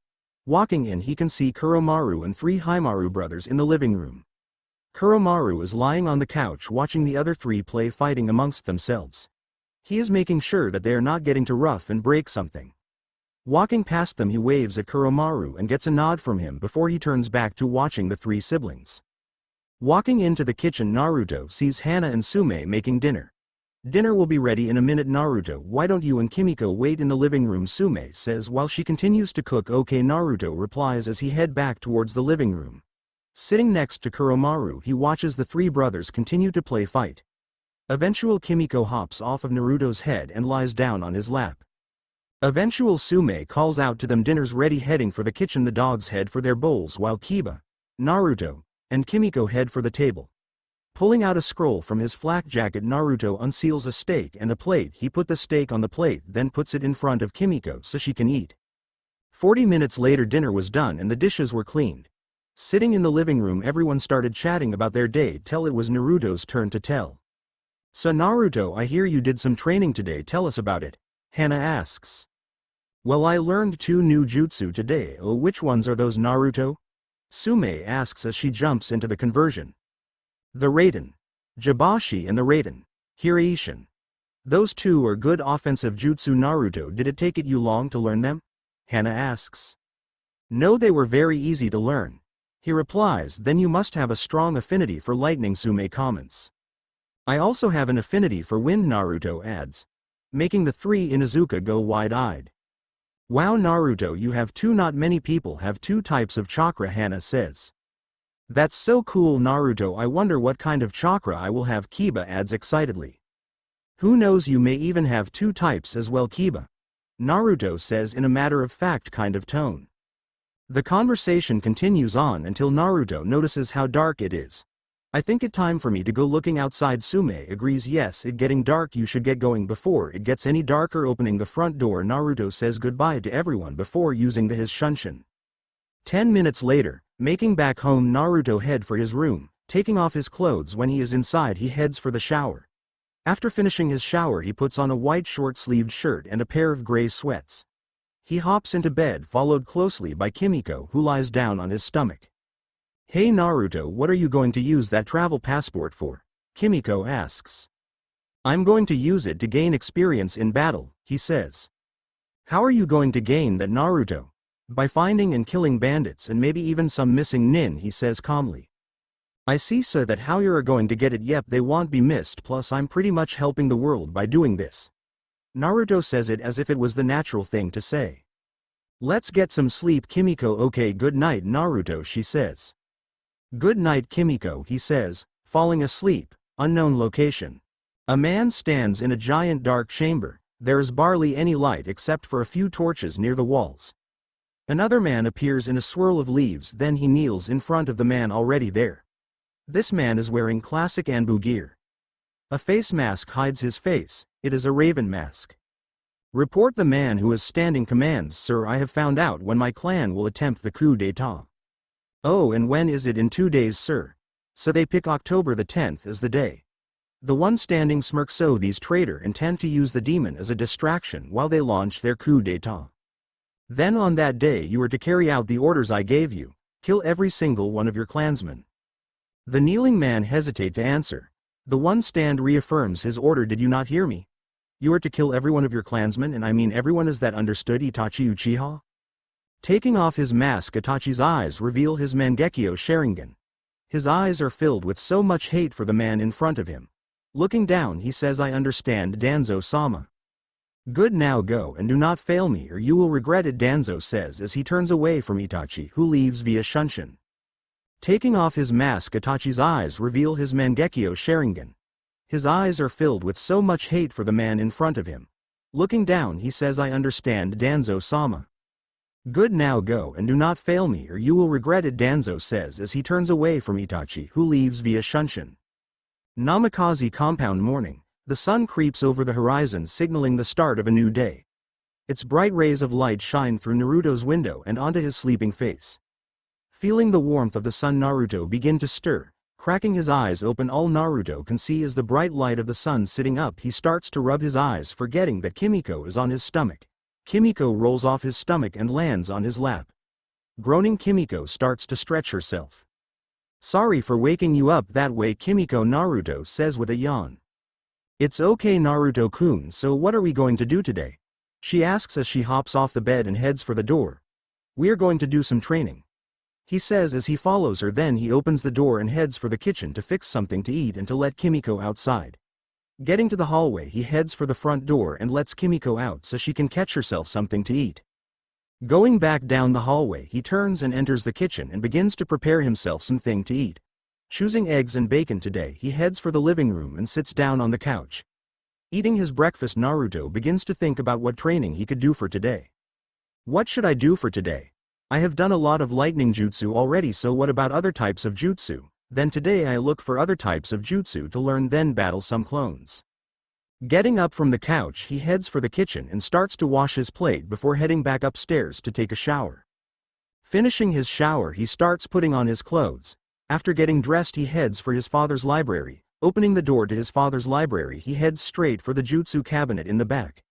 Walking in, he can see Kuromaru and 3 Haimaru brothers in the living room. Kuromaru is lying on the couch watching the other 3 play, fighting amongst themselves. He is making sure that they are not getting too rough and break something. Walking past them, he waves at Kuromaru and gets a nod from him before he turns back to watching the 3 siblings. Walking into the kitchen, Naruto sees Hana and Sume making dinner. Dinner will be ready in a minute, Naruto. Why don't you and Kimiko wait in the living room? Sume says while she continues to cook. Okay, Naruto replies as he head back towards the living room. Sitting next to Kuromaru, he watches the 3 brothers continue to play fight. Eventual Kimiko hops off of Naruto's head and lies down on his lap. Eventual Sume calls out to them, dinner's ready. Heading for the kitchen, the dogs head for their bowls while Kiba, Naruto, and Kimiko head for the table. Pulling out a scroll from his flak jacket, Naruto unseals a steak and a plate. He put the steak on the plate, then puts it in front of Kimiko so she can eat. 40 minutes later, dinner was done and the dishes were cleaned. Sitting in the living room, everyone started chatting about their day till it was Naruto's turn to tell. So Naruto, I hear you did some training today, tell us about it, Hana asks. Well, I learned 2 new jutsu today. Oh, which ones are those, Naruto? Sume asks as she jumps into the conversion. The Raiden. Jibashi and the Raiden. Hiraishin. Those 2 are good offensive jutsu, Naruto. Did it take you long to learn them? Hana asks. No, they were very easy to learn. He replies, then you must have a strong affinity for lightning, Sume comments. I also have an affinity for wind, Naruto adds, making the 3 Inuzuka go wide-eyed. Wow, Naruto, you have 2. Not many people have 2 types of chakra, Hana says. That's so cool, Naruto. I wonder what kind of chakra I will have, Kiba adds excitedly. Who knows, you may even have 2 types as well, Kiba, Naruto says in a matter-of-fact kind of tone. The conversation continues on until Naruto notices how dark it is. I think it time for me to go looking outside. Sume agrees. Yes, it getting dark, you should get going before it gets any darker. Opening the front door, Naruto says goodbye to everyone before using his shunshin. 10 minutes later, making back home, Naruto head for his room, taking off his clothes. When he is inside, he heads for the shower. After finishing his shower, he puts on a white short-sleeved shirt and a pair of gray sweats. He hops into bed, followed closely by Kimiko, who lies down on his stomach. Hey Naruto, what are you going to use that travel passport for? Kimiko asks. I'm going to use it to gain experience in battle, he says. How are you going to gain that, Naruto? By finding and killing bandits and maybe even some missing nin, he says calmly. I see, so that how you're going to get it. Yep, they won't be missed, plus I'm pretty much helping the world by doing this. Naruto says it as if it was the natural thing to say. Let's get some sleep, Kimiko. Okay, good night, Naruto, she says. Good night, Kimiko, he says, falling asleep. Unknown location. A man stands in a giant dark chamber. There is barely any light except for a few torches near the walls. Another man appears in a swirl of leaves, then he kneels in front of the man already there. This man is wearing classic Anbu gear. A face mask hides his face. It is a raven mask. Report, the man who is standing commands. Sir, I have found out when my clan will attempt the coup d'état. Oh, and when is it? In 2 days, sir. So they pick October the 10th as the day. The one standing smirks. So these traitors intend to use the demon as a distraction while they launch their coup d'état. Then on that day you are to carry out the orders I gave you. Kill every single one of your clansmen. The kneeling man hesitates to answer. The one stand reaffirms his order. Did you not hear me? You are to kill every one of your clansmen, and I mean everyone. Is that understood, Itachi Uchiha? Taking off his mask, Itachi's eyes reveal his Mangekyo Sharingan. His eyes are filled with so much hate for the man in front of him. Looking down, he says, I understand, Danzo-sama. Good, now go and do not fail me or you will regret it, Danzo says as he turns away from Itachi, who leaves via shunshin. Taking off his mask, Itachi's eyes reveal his Mangekyo Sharingan. His eyes are filled with so much hate for the man in front of him. Looking down, he says, I understand, Danzo-sama. Good, now go and do not fail me or you will regret it, Danzo says as he turns away from Itachi, who leaves via shunshin. Namikaze compound. Morning. The sun creeps over the horizon, signaling the start of a new day. Its bright rays of light shine through Naruto's window and onto his sleeping face. Feeling the warmth of the sun, Naruto begin to stir. Cracking his eyes open, all Naruto can see is the bright light of the sun. Sitting up, he starts to rub his eyes, forgetting that Kimiko is on his stomach. Kimiko rolls off his stomach and lands on his lap. Groaning, Kimiko starts to stretch herself. Sorry for waking you up that way, Kimiko, Naruto says with a yawn. It's okay, Naruto-kun, so what are we going to do today? She asks as she hops off the bed and heads for the door. We're going to do some training, he says as he follows her. Then he opens the door and heads for the kitchen to fix something to eat and to let Kimiko outside. Getting to the hallway, he heads for the front door and lets Kimiko out so she can catch herself something to eat. Going back down the hallway, he turns and enters the kitchen and begins to prepare himself something to eat. Choosing eggs and bacon today, he heads for the living room and sits down on the couch. Eating his breakfast, Naruto begins to think about what training he could do for today. What should I do for today? I have done a lot of lightning jutsu already, so what about other types of jutsu? Then today I look for other types of jutsu to learn, then battle some clones. Getting up from the couch, he heads for the kitchen and starts to wash his plate before heading back upstairs to take a shower. Finishing his shower, he starts putting on his clothes. After getting dressed, he heads for his father's library, Opening the door to his father's library, he heads straight for the jutsu cabinet in the back.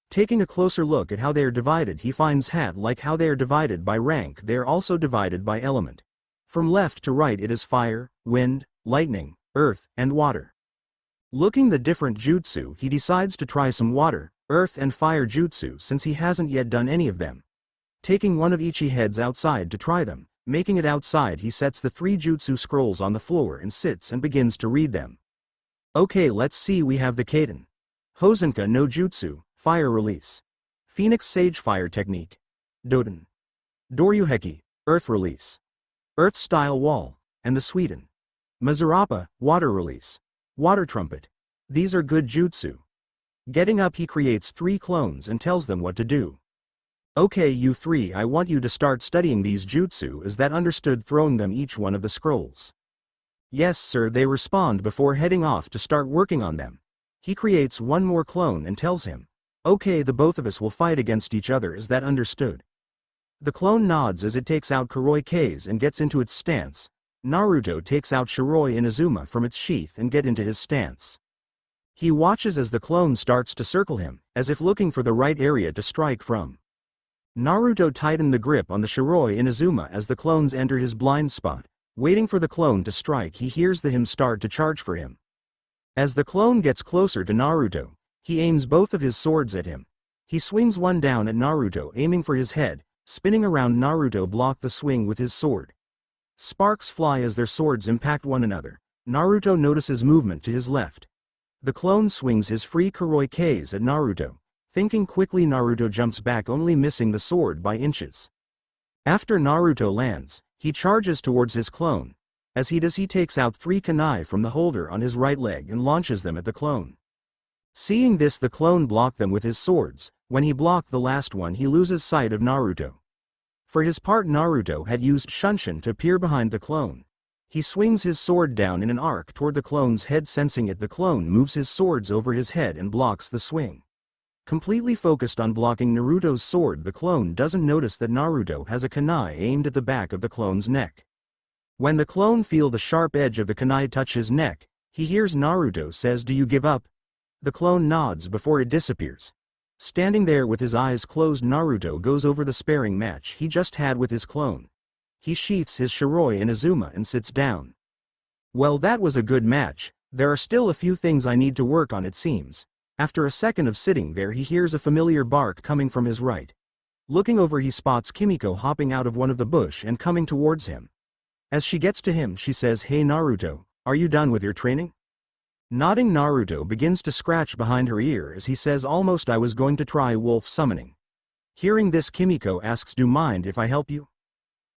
Taking a closer look at how they are divided, he finds like how they are divided by rank, they are also divided by element. From left to right it is fire, wind, lightning, earth, and water. Looking the different jutsu, he decides to try some water, earth and fire jutsu since he hasn't yet done any of them. Taking one of each, he heads outside to try them. Making it outside, he sets the 3 jutsu scrolls on the floor and sits and begins to read them. Okay, let's see, we have the Kaden. Hosenka no Jutsu, Fire Release. Phoenix Sage Fire Technique. Doden. Doryuheki, Earth Release. Earth Style Wall, and the Sweden. Mazurappa, Water Release. Water Trumpet. These are good jutsu. Getting up, he creates 3 clones and tells them what to do. Okay, you 3, I want you to start studying these jutsu. Is that understood? Throwing them each one of the scrolls. Yes sir, they respond before heading off to start working on them. He creates one more clone and tells him, okay, the both of us will fight against each other. Is that understood? The clone nods as it takes out Kuroi K's and gets into its stance. Naruto takes out Shiroi Inazuma from its sheath and get into his stance. He watches as the clone starts to circle him, as if looking for the right area to strike from. Naruto tightened the grip on the Shiroi Inazuma as the clones enter his blind spot. Waiting for the clone to strike, he hears him start to charge for him. As the clone gets closer to Naruto, he aims both of his swords at him. He swings one down at Naruto, aiming for his head. Spinning around, Naruto blocked the swing with his sword. Sparks fly as their swords impact one another. Naruto notices movement to his left. The clone swings his free Kuroi K's at Naruto. Thinking quickly, Naruto jumps back, only missing the sword by inches. After Naruto lands, he charges towards his clone. As he does, he takes out 3 kunai from the holder on his right leg and launches them at the clone. Seeing this, the clone blocked them with his swords. When he blocked the last one, he loses sight of Naruto. For his part, Naruto had used Shunshin to peer behind the clone. He swings his sword down in an arc toward the clone's head. Sensing it, the clone moves his swords over his head and blocks the swing. Completely focused on blocking Naruto's sword, the clone doesn't notice that Naruto has a kunai aimed at the back of the clone's neck. When the clone feels the sharp edge of the kunai touch his neck, he hears Naruto says, "Do you give up?" The clone nods before it disappears. Standing there with his eyes closed, Naruto goes over the sparring match he just had with his clone. He sheaths his Shiroi Inazuma and sits down. Well, that was a good match. There are still a few things I need to work on, it seems. After a second of sitting there, he hears a familiar bark coming from his right. Looking over, he spots Kimiko hopping out of one of the bush and coming towards him. As she gets to him, she says, "Hey Naruto, are you done with your training?" Nodding, Naruto begins to scratch behind her ear as he says, "Almost. I was going to try wolf summoning." Hearing this, Kimiko asks, "Do mind if I help you?"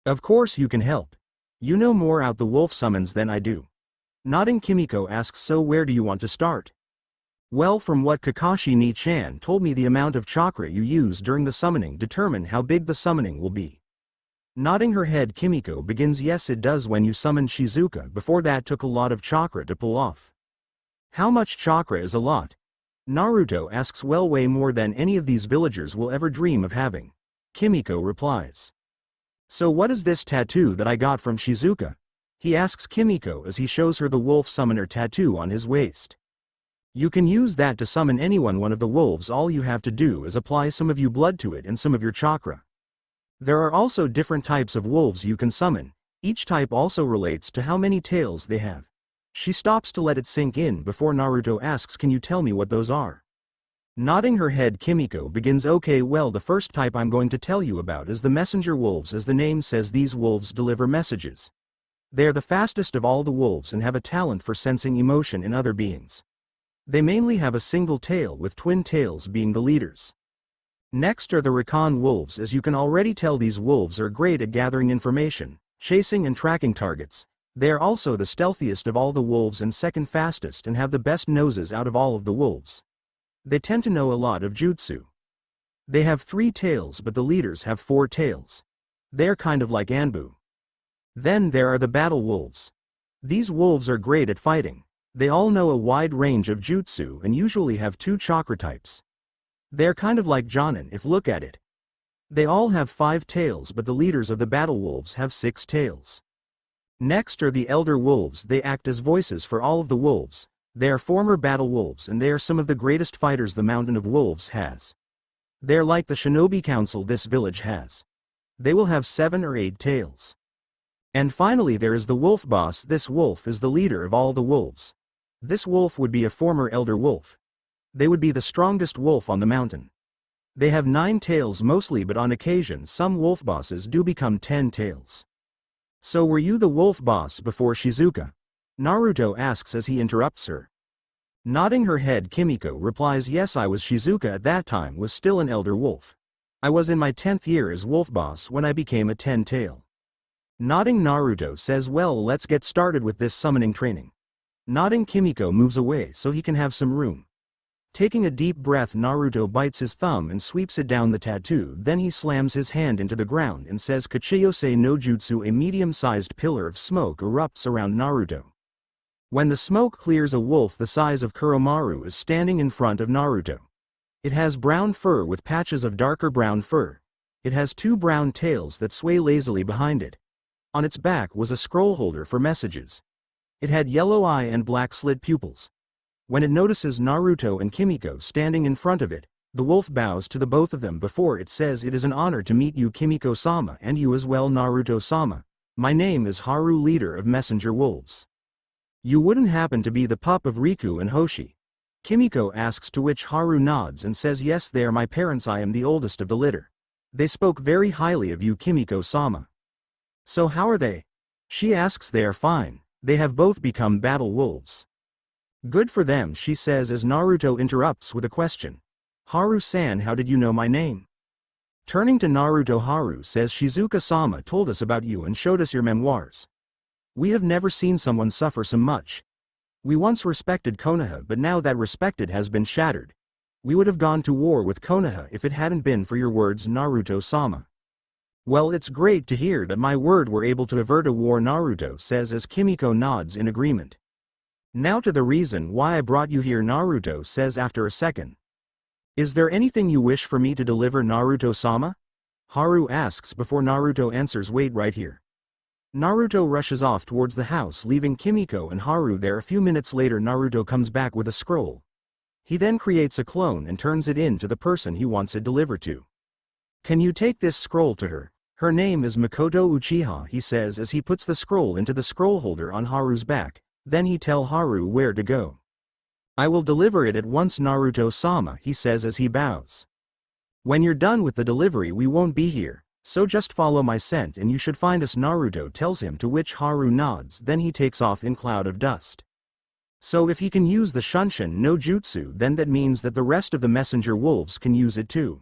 "Of course you can help. You know more about the wolf summons than I do." Nodding, Kimiko asks, "So where do you want to start?" "Well, from what Kakashi Ni-chan told me, the amount of chakra you use during the summoning determine how big the summoning will be." Nodding her head, Kimiko begins, "Yes, it does. When you summoned Shizuka before, that took a lot of chakra to pull off." "How much chakra is a lot?" Naruto asks. "Well, way more than any of these villagers will ever dream of having." Kimiko replies. "So what is this tattoo that I got from Shizuka?" he asks Kimiko as he shows her the wolf summoner tattoo on his waist. "You can use that to summon anyone, one of the wolves. All you have to do is apply some of your blood to it and some of your chakra. There are also different types of wolves you can summon. Each type also relates to how many tails they have." She stops to let it sink in before Naruto asks, "Can you tell me what those are?" Nodding her head, Kimiko begins, "Okay, well, the first type I'm going to tell you about is the messenger wolves. As the name says, these wolves deliver messages. They are the fastest of all the wolves and have a talent for sensing emotion in other beings. They mainly have a single tail, with twin tails being the leaders. Next are the recon wolves. As you can already tell, these wolves are great at gathering information, chasing and tracking targets. They are also the stealthiest of all the wolves and second fastest, and have the best noses out of all of the wolves. They tend to know a lot of jutsu. They have 3 tails, but the leaders have 4 tails. They're kind of like Anbu. Then there are the battle wolves. These wolves are great at fighting. They all know a wide range of jutsu and usually have 2 chakra types. They're kind of like Jonin if look at it. They all have 5 tails, but the leaders of the battle wolves have 6 tails. Next are the Elder Wolves. They act as voices for all of the wolves. They are former battle wolves and they are some of the greatest fighters the Mountain of Wolves has. They're like the Shinobi Council this village has. They will have 7 or 8 tails. And finally there is the Wolf Boss. This wolf is the leader of all the wolves. This wolf would be a former Elder Wolf. They would be the strongest wolf on the mountain. They have 9 tails mostly, but on occasion some wolf bosses do become 10 tails. So were you the wolf boss before Shizuka? Naruto asks as he interrupts her. Nodding her head, Kimiko replies, yes, I was. Shizuka at that time was still an elder wolf. I was in my 10th year as wolf boss when I became a 10-tail. Nodding, Naruto says, well, let's get started with this summoning training. Nodding, Kimiko moves away so he can have some room. Taking a deep breath, Naruto bites his thumb and sweeps it down the tattoo. Then he slams his hand into the ground and says, Kachiyose no Jutsu. A medium-sized pillar of smoke erupts around Naruto. When the smoke clears, a wolf the size of Kuromaru is standing in front of Naruto. It has brown fur with patches of darker brown fur. It has 2 brown tails that sway lazily behind it. On its back was a scroll holder for messages. It had yellow eye and black slit pupils. When it notices Naruto and Kimiko standing in front of it, the wolf bows to the both of them before it says, it is an honor to meet you, Kimiko-sama, and you as well, Naruto-sama. My name is Haru, leader of messenger wolves. You wouldn't happen to be the pup of Riku and Hoshi? Kimiko asks, to which Haru nods and says, yes, they are my parents. I am the oldest of the litter. They spoke very highly of you, Kimiko-sama. So how are they? She asks. They are fine. They have both become battle wolves. Good for them, she says as Naruto interrupts with a question. Haru-san, how did you know my name? Turning to Naruto, Haru says, Shizuka-sama told us about you and showed us your memoirs. We have never seen someone suffer so much. We once respected Konoha, but now that respect has been shattered. We would have gone to war with Konoha if it hadn't been for your words, Naruto-sama. Well, it's great to hear that my word were able to avert a war, Naruto says as Kimiko nods in agreement. Now to the reason why I brought you here, Naruto says after a second. Is there anything you wish for me to deliver, Naruto-sama? Haru asks before Naruto answers, wait right here. Naruto rushes off towards the house, leaving Kimiko and Haru there. A few minutes later, Naruto comes back with a scroll. He then creates a clone and turns it in to the person he wants it delivered to. Can you take this scroll to her? Her name is Makoto Uchiha, he says as he puts the scroll into the scroll holder on Haru's back. Then he tells Haru where to go. I will deliver it at once, Naruto-sama, he says as he bows. When you're done with the delivery, we won't be here, so just follow my scent and you should find us, Naruto tells him, to which Haru nods. Then he takes off in cloud of dust. So if he can use the Shunshin no Jutsu, then that means that the rest of the messenger wolves can use it too.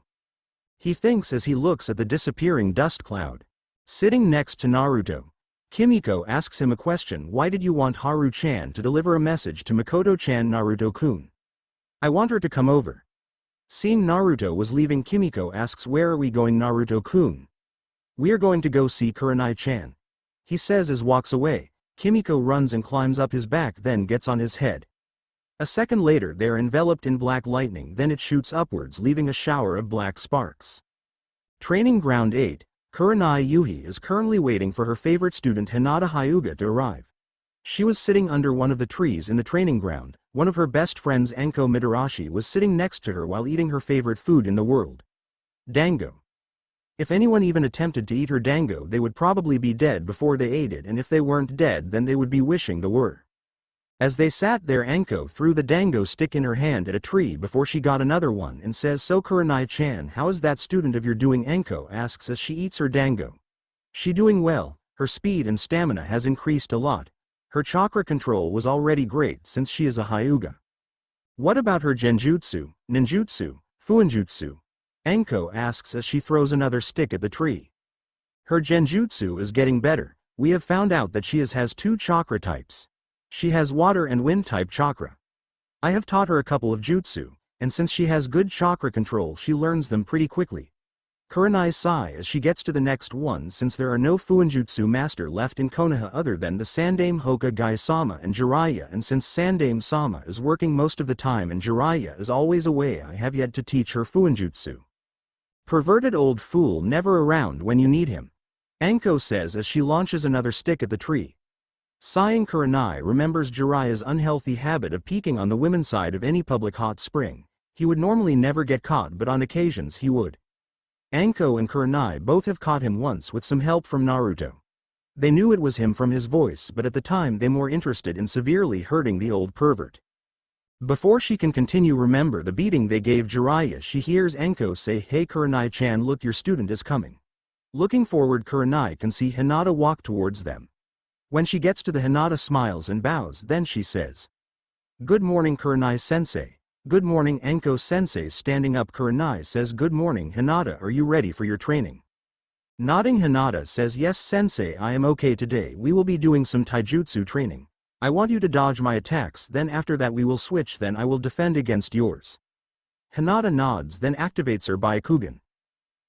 He thinks as he looks at the disappearing dust cloud. Sitting next to Naruto, Kimiko asks him a question. Why did you want Haru-chan to deliver a message to Makoto-chan, Naruto-kun? I want her to come over. Seeing Naruto was leaving, Kimiko asks, where are we going, Naruto-kun? We are going to go see Kurenai-chan. He says as walks away. Kimiko runs and climbs up his back, then gets on his head. A second later they are enveloped in black lightning, then it shoots upwards leaving a shower of black sparks. Training Ground 8. Kurenai Yuhi is currently waiting for her favorite student Hinata Hyuga to arrive. She was sitting under one of the trees in the training ground. One of her best friends, Enko Mitarashi, was sitting next to her while eating her favorite food in the world. Dango. If anyone even attempted to eat her dango, they would probably be dead before they ate it, and if they weren't dead then they would be wishing they were. As they sat there, Enko threw the dango stick in her hand at a tree before she got another one and says, so Kurenai-chan, how is that student of yours doing? Enko asks as she eats her dango. She doing well. Her speed and stamina has increased a lot. Her chakra control was already great since she is a Hyuga. What about her genjutsu, ninjutsu, fuinjutsu? Enko asks as she throws another stick at the tree. Her genjutsu is getting better. We have found out that she has 2 chakra types. She has water and wind type chakra. I have taught her a couple of jutsu, and since she has good chakra control she learns them pretty quickly. Kurenai sigh as she gets to the next one, since there are no fuinjutsu master left in Konoha other than the Sandaime Hokage-sama and Jiraiya, and since Sandaime-sama is working most of the time and Jiraiya is always away, I have yet to teach her fuinjutsu. Perverted old fool, never around when you need him. Enko says as she launches another stick at the tree. Sighing, Kurenai remembers Jiraiya's unhealthy habit of peeking on the women's side of any public hot spring. He would normally never get caught, but on occasions he would. Anko and Kurenai both have caught him once with some help from Naruto. They knew it was him from his voice, but at the time they more interested in severely hurting the old pervert. Before she can continue remember the beating they gave Jiraiya, she hears Anko say, "Hey Kurenai-chan, look, your student is coming." Looking forward, Kurenai can see Hinata walk towards them. When she gets to the Hinata smiles and bows, then she says, "Good morning Kurenai-sensei." "Good morning Anko-sensei." Standing up, Kurenai says, "Good morning Hinata, are you ready for your training?" Nodding, Hinata says, "Yes sensei, I am okay today. We will be doing some taijutsu training. I want you to dodge my attacks, then after that we will switch, then I will defend against yours." Hinata nods, then activates her Byakugan.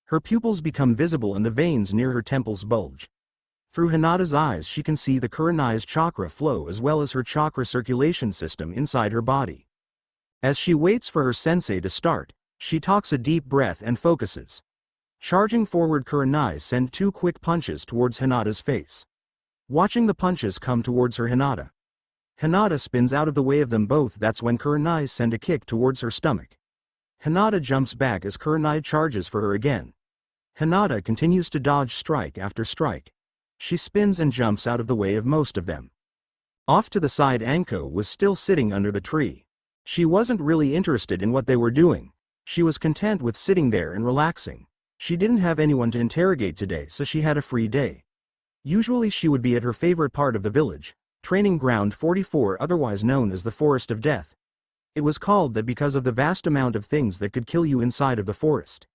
Her pupils become visible and the veins near her temples bulge. Through Hinata's eyes she can see the Kurenai's chakra flow as well as her chakra circulation system inside her body. As she waits for her sensei to start, she takes a deep breath and focuses. Charging forward, Kurenai sends 2 quick punches towards Hinata's face. Watching the punches come towards her, Hinata spins out of the way of them both. That's when Kurenai sends a kick towards her stomach. Hinata jumps back as Kurenai charges for her again. Hinata continues to dodge strike after strike. She spins and jumps out of the way of most of them. Off to the side, Anko was still sitting under the tree. She wasn't really interested in what they were doing. She was content with sitting there and relaxing. She didn't have anyone to interrogate today, so she had a free day. Usually she would be at her favorite part of the village, Training Ground 44, otherwise known as the Forest of Death. It was called that because of the vast amount of things that could kill you inside of the forest.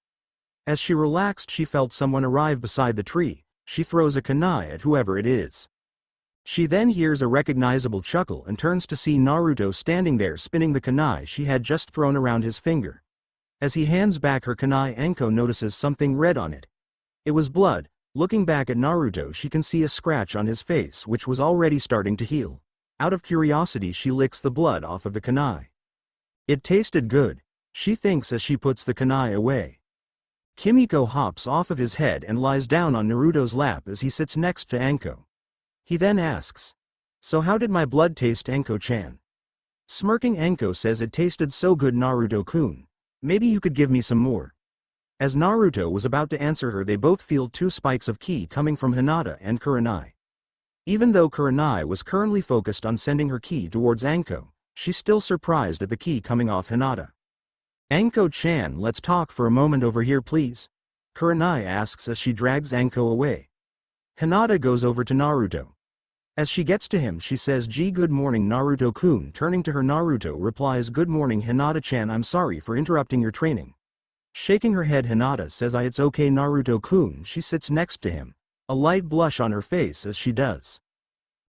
As she relaxed, she felt someone arrive beside the tree. She throws a kunai at whoever it is. She then hears a recognizable chuckle and turns to see Naruto standing there spinning the kunai she had just thrown around his finger. As he hands back her kunai, Anko notices something red on it. It was blood. Looking back at Naruto, she can see a scratch on his face which was already starting to heal. Out of curiosity, she licks the blood off of the kunai. It tasted good, she thinks as she puts the kunai away. Kimiko hops off of his head and lies down on Naruto's lap as he sits next to Anko. He then asks, "So how did my blood taste, Anko-chan?" Smirking, Anko says, "It tasted so good, Naruto-kun. Maybe you could give me some more." As Naruto was about to answer her, they both feel 2 spikes of ki coming from Hinata and Kurenai. Even though Kurenai was currently focused on sending her ki towards Anko, she's still surprised at the ki coming off Hinata. "Anko-chan, let's talk for a moment over here please," Kurenai asks as she drags Anko away. Hinata goes over to Naruto. As she gets to him, she says, "Gee, good morning Naruto-kun." Turning to her, Naruto replies, "Good morning Hinata-chan, I'm sorry for interrupting your training." Shaking her head, Hinata says, "It's okay Naruto-kun." She sits next to him, a light blush on her face as she does.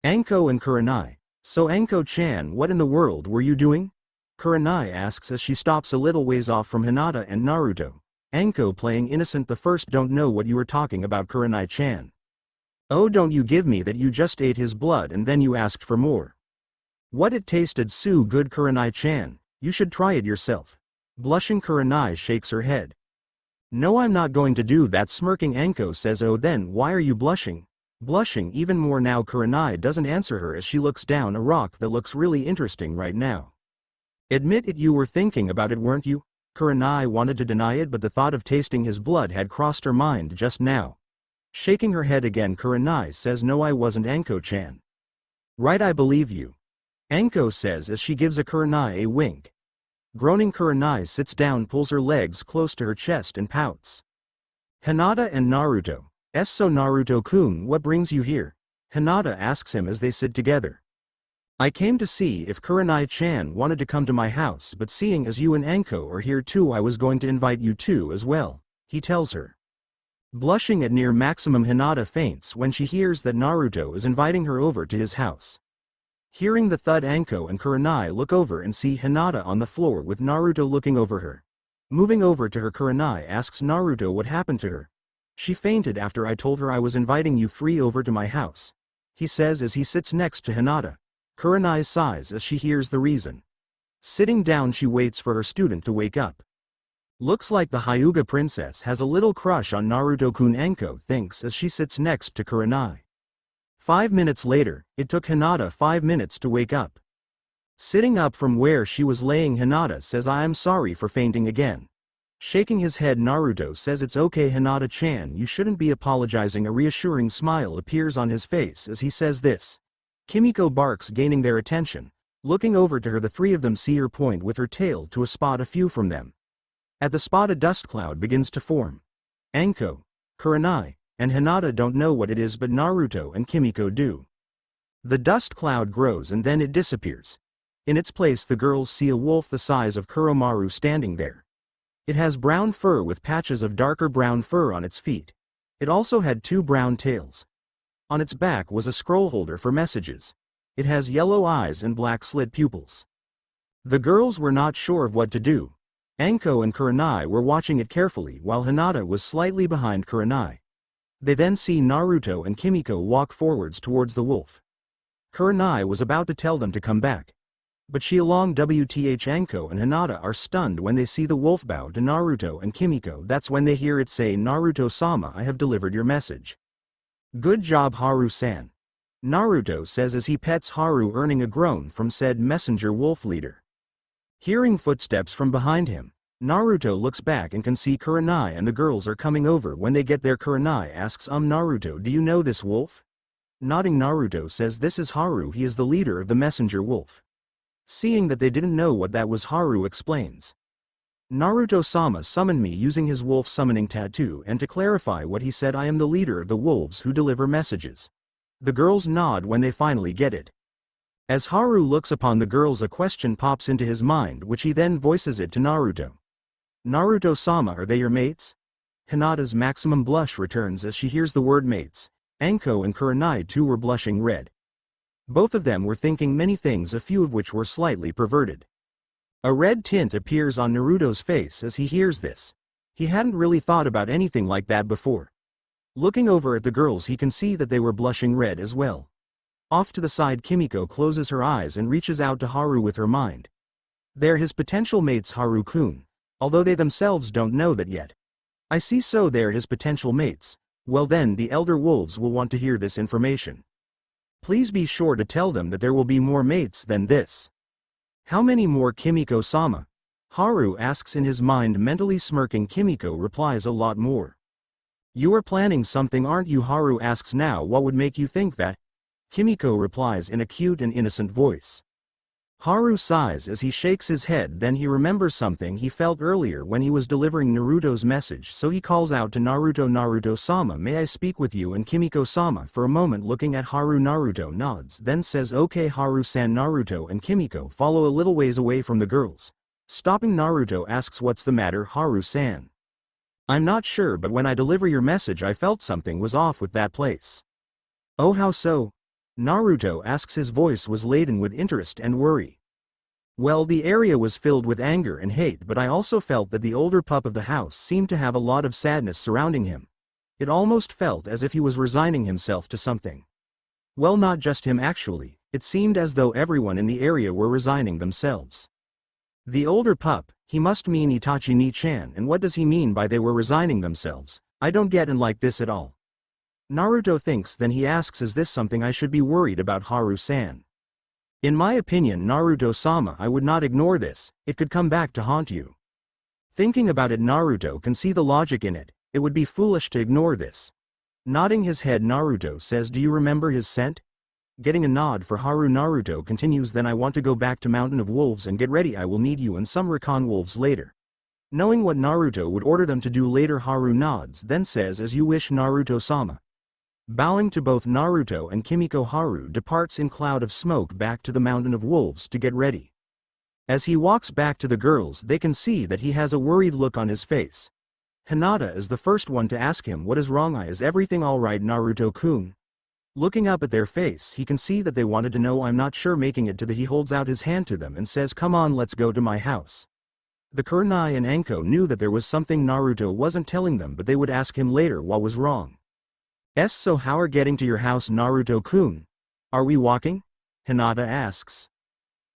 Anko and Kurenai, "So Anko-chan, what in the world were you doing?" Kurenai asks as she stops a little ways off from Hinata and Naruto. Anko, playing innocent, "The first, don't know what you were talking about Kurenai-chan." "Oh, don't you give me that you just ate his blood and then you asked for more." "What, it tasted so good Kurenai-chan, you should try it yourself." Blushing, Kurenai shakes her head. "No, I'm not going to do that." Smirking, Anko says, "Oh, then why are you blushing?" Blushing even more now, Kurenai doesn't answer her as she looks down a rock that looks really interesting right now. "Admit it, you were thinking about it, weren't you?" Kurenai wanted to deny it, but the thought of tasting his blood had crossed her mind just now. Shaking her head again, Kurenai says, "No, I wasn't Anko-chan." "Right, I believe you," Anko says as she gives a Kurenai a wink. Groaning, Kurenai sits down, pulls her legs close to her chest and pouts. Hinata and Naruto, "So Naruto-kun, what brings you here?" Hinata asks him as they sit together. "I came to see if Kurenai-chan wanted to come to my house, but seeing as you and Anko are here too, I was going to invite you too as well," he tells her. Blushing at near maximum, Hinata faints when she hears that Naruto is inviting her over to his house. Hearing the thud, Anko and Kurenai look over and see Hinata on the floor with Naruto looking over her. Moving over to her, Kurenai asks Naruto what happened to her. "She fainted after I told her I was inviting you 3 over to my house," he says as he sits next to Hinata. Kurenai sighs as she hears the reason. Sitting down, she waits for her student to wake up. Looks like the Hyuga princess has a little crush on Naruto-kun, Anko thinks as she sits next to Kurenai. 5 minutes later, it took Hinata 5 minutes to wake up. Sitting up from where she was laying, Hinata says, I am sorry for fainting again. Shaking his head, Naruto says, it's okay Hinata-chan, you shouldn't be apologizing. A reassuring smile appears on his face as he says this. Kimiko barks, gaining their attention. Looking over to her, the three of them see her point with her tail to a spot a few from them. At the spot, a dust cloud begins to form. Anko, Kurenai, and Hinata don't know what it is, but Naruto and Kimiko do. The dust cloud grows and then it disappears. In its place, the girls see a wolf the size of Kuromaru standing there. It has brown fur with patches of darker brown fur on its feet. It also had 2 brown tails. On its back was a scroll holder for messages. It has yellow eyes and black slit pupils. The girls were not sure of what to do. Anko and Kurenai were watching it carefully while Hinata was slightly behind Kurenai. They then see Naruto and Kimiko walk forwards towards the wolf. Kurenai was about to tell them to come back. But she along WTH Anko and Hinata are stunned when they see the wolf bow to Naruto and Kimiko. That's when they hear it say, Naruto-sama, I have delivered your message. Good job Haru-san. Naruto says as he pets Haru, earning a groan from said messenger wolf leader. Hearing footsteps from behind him, Naruto looks back and can see Kurenai and the girls are coming over. When they get there, Kurenai asks, Naruto, do you know this wolf? Nodding, Naruto says, this is Haru, he is the leader of the messenger wolf. Seeing that they didn't know what that was, Haru explains. Naruto-sama summoned me using his wolf summoning tattoo, and to clarify what he said, I am the leader of the wolves who deliver messages. The girls nod when they finally get it. As Haru looks upon the girls, a question pops into his mind, which he then voices it to Naruto. Naruto-sama, are they your mates? Hinata's maximum blush returns as she hears the word mates. Anko and Kurenai too were blushing red. Both of them were thinking many things, a few of which were slightly perverted. A red tint appears on Naruto's face as he hears this. He hadn't really thought about anything like that before. Looking over at the girls, he can see that they were blushing red as well. Off to the side, Kimiko closes her eyes and reaches out to Haru with her mind. They're his potential mates, Haru-kun, although they themselves don't know that yet. I see, so they're his potential mates. Well then, the elder wolves will want to hear this information. Please be sure to tell them that there will be more mates than this. How many more, Kimiko-sama? Haru asks in his mind, mentally smirking. Kimiko replies, a lot more. You are planning something, aren't you? Haru asks. Now what would make you think that? Kimiko replies in a cute and innocent voice. Haru sighs as he shakes his head, then he remembers something he felt earlier when he was delivering Naruto's message, so he calls out to Naruto, Naruto-sama, may I speak with you? And Kimiko-sama, for a moment looking at Haru, Naruto nods, then says, okay Haru-san. Naruto and Kimiko follow a little ways away from the girls. Stopping, Naruto asks, what's the matter, Haru-san? I'm not sure, but when I deliver your message I felt something was off with that place. Oh, how so? Naruto asks. His voice was laden with interest and worry. Well, the area was filled with anger and hate, but I also felt that the older pup of the house seemed to have a lot of sadness surrounding him. It almost felt as if he was resigning himself to something. Well, not just him actually, it seemed as though everyone in the area were resigning themselves. The older pup, he must mean Itachi Ni-chan, and what does he mean by they were resigning themselves? I don't get in like this at all. Naruto thinks, then he asks, is this something I should be worried about, Haru-san? In my opinion, Naruto-sama, I would not ignore this, it could come back to haunt you. Thinking about it, Naruto can see the logic in it, it would be foolish to ignore this. Nodding his head, Naruto says, do you remember his scent? Getting a nod for Haru, Naruto continues, then I want to go back to Mountain of Wolves and get ready, I will need you and some recon wolves later. Knowing what Naruto would order them to do later, Haru nods, then says, as you wish, Naruto-sama. Bowing to both Naruto and Kimiko, Haru departs in cloud of smoke back to the Mountain of Wolves to get ready. As he walks back to the girls, they can see that he has a worried look on his face. Hinata is the first one to ask him, what is wrong? Is everything alright, Naruto-kun? Looking up at their face, he can see that they wanted to know. I'm not sure, making it to the he holds out his hand to them and says, come on, let's go to my house. The Kurenai and Anko knew that there was something Naruto wasn't telling them, but they would ask him later what was wrong. So how are getting to your house, Naruto-kun? Are we walking? Hinata asks.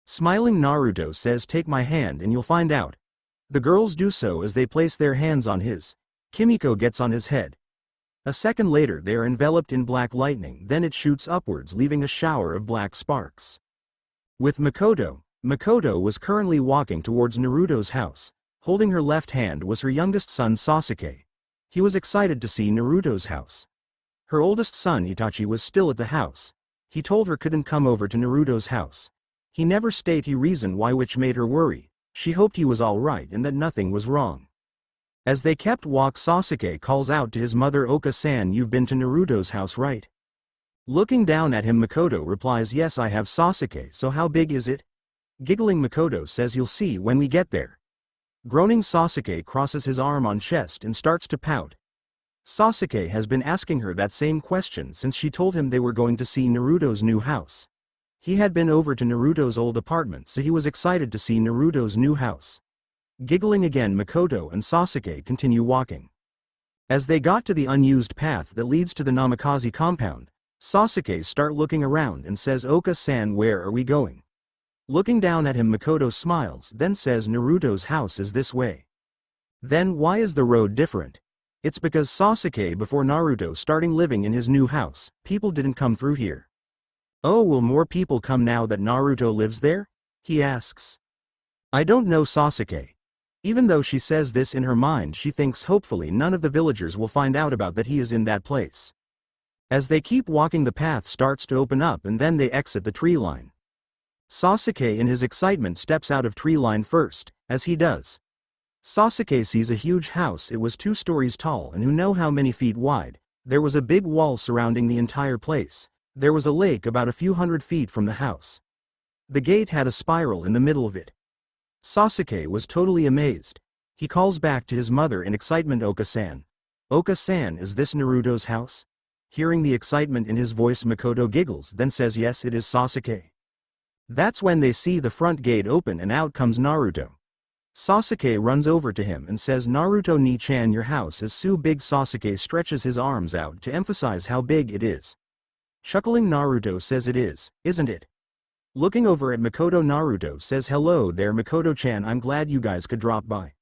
Smiling, Naruto says, take my hand and you'll find out. The girls do so as they place their hands on his. Kimiko gets on his head. A second later they are enveloped in black lightning, then it shoots upwards leaving a shower of black sparks. With Makoto, Makoto was currently walking towards Naruto's house. Holding her left hand was her youngest son Sasuke. He was excited to see Naruto's house. Her oldest son Itachi was still at the house. He told her couldn't come over to Naruto's house. He never stated the reason why, which made her worry. She hoped he was alright and that nothing was wrong. As they kept walk, Sasuke calls out to his mother, Oka-san, you've been to Naruto's house, right? Looking down at him, Makoto replies, yes I have. Sasuke, so how big is it? Giggling, Makoto says, you'll see when we get there. Groaning, Sasuke crosses his arm on chest and starts to pout. Sasuke has been asking her that same question since she told him they were going to see Naruto's new house. He had been over to Naruto's old apartment, so he was excited to see Naruto's new house. Giggling again, Makoto and Sasuke continue walking. As they got to the unused path that leads to the Namikaze compound, Sasuke starts looking around and says, Oka-san, where are we going? Looking down at him, Makoto smiles, then says, Naruto's house is this way. Then why is the road different? It's because Sasuke, before Naruto starting living in his new house, people didn't come through here. Oh, will more people come now that Naruto lives there? He asks. I don't know, Sasuke. Even though she says this in her mind, she thinks hopefully none of the villagers will find out about that he is in that place. As they keep walking, the path starts to open up and then they exit the tree line. Sasuke in his excitement steps out of tree line first. As he does, Sasuke sees a huge house. It was 2 stories tall and who know how many feet wide. There was a big wall surrounding the entire place. There was a lake about a few hundred feet from the house. The gate had a spiral in the middle of it. Sasuke was totally amazed. He calls back to his mother in excitement, Oka-san. Oka-san, is this Naruto's house? Hearing the excitement in his voice, Makoto giggles, then says, yes it is, Sasuke. That's when they see the front gate open and out comes Naruto. Sasuke runs over to him and says, Naruto ni-chan, your house is so big. Sasuke stretches his arms out to emphasize how big it is. Chuckling, Naruto says, it is, isn't it? Looking over at Makoto, Naruto says, hello there Makoto-chan, I'm glad you guys could drop by.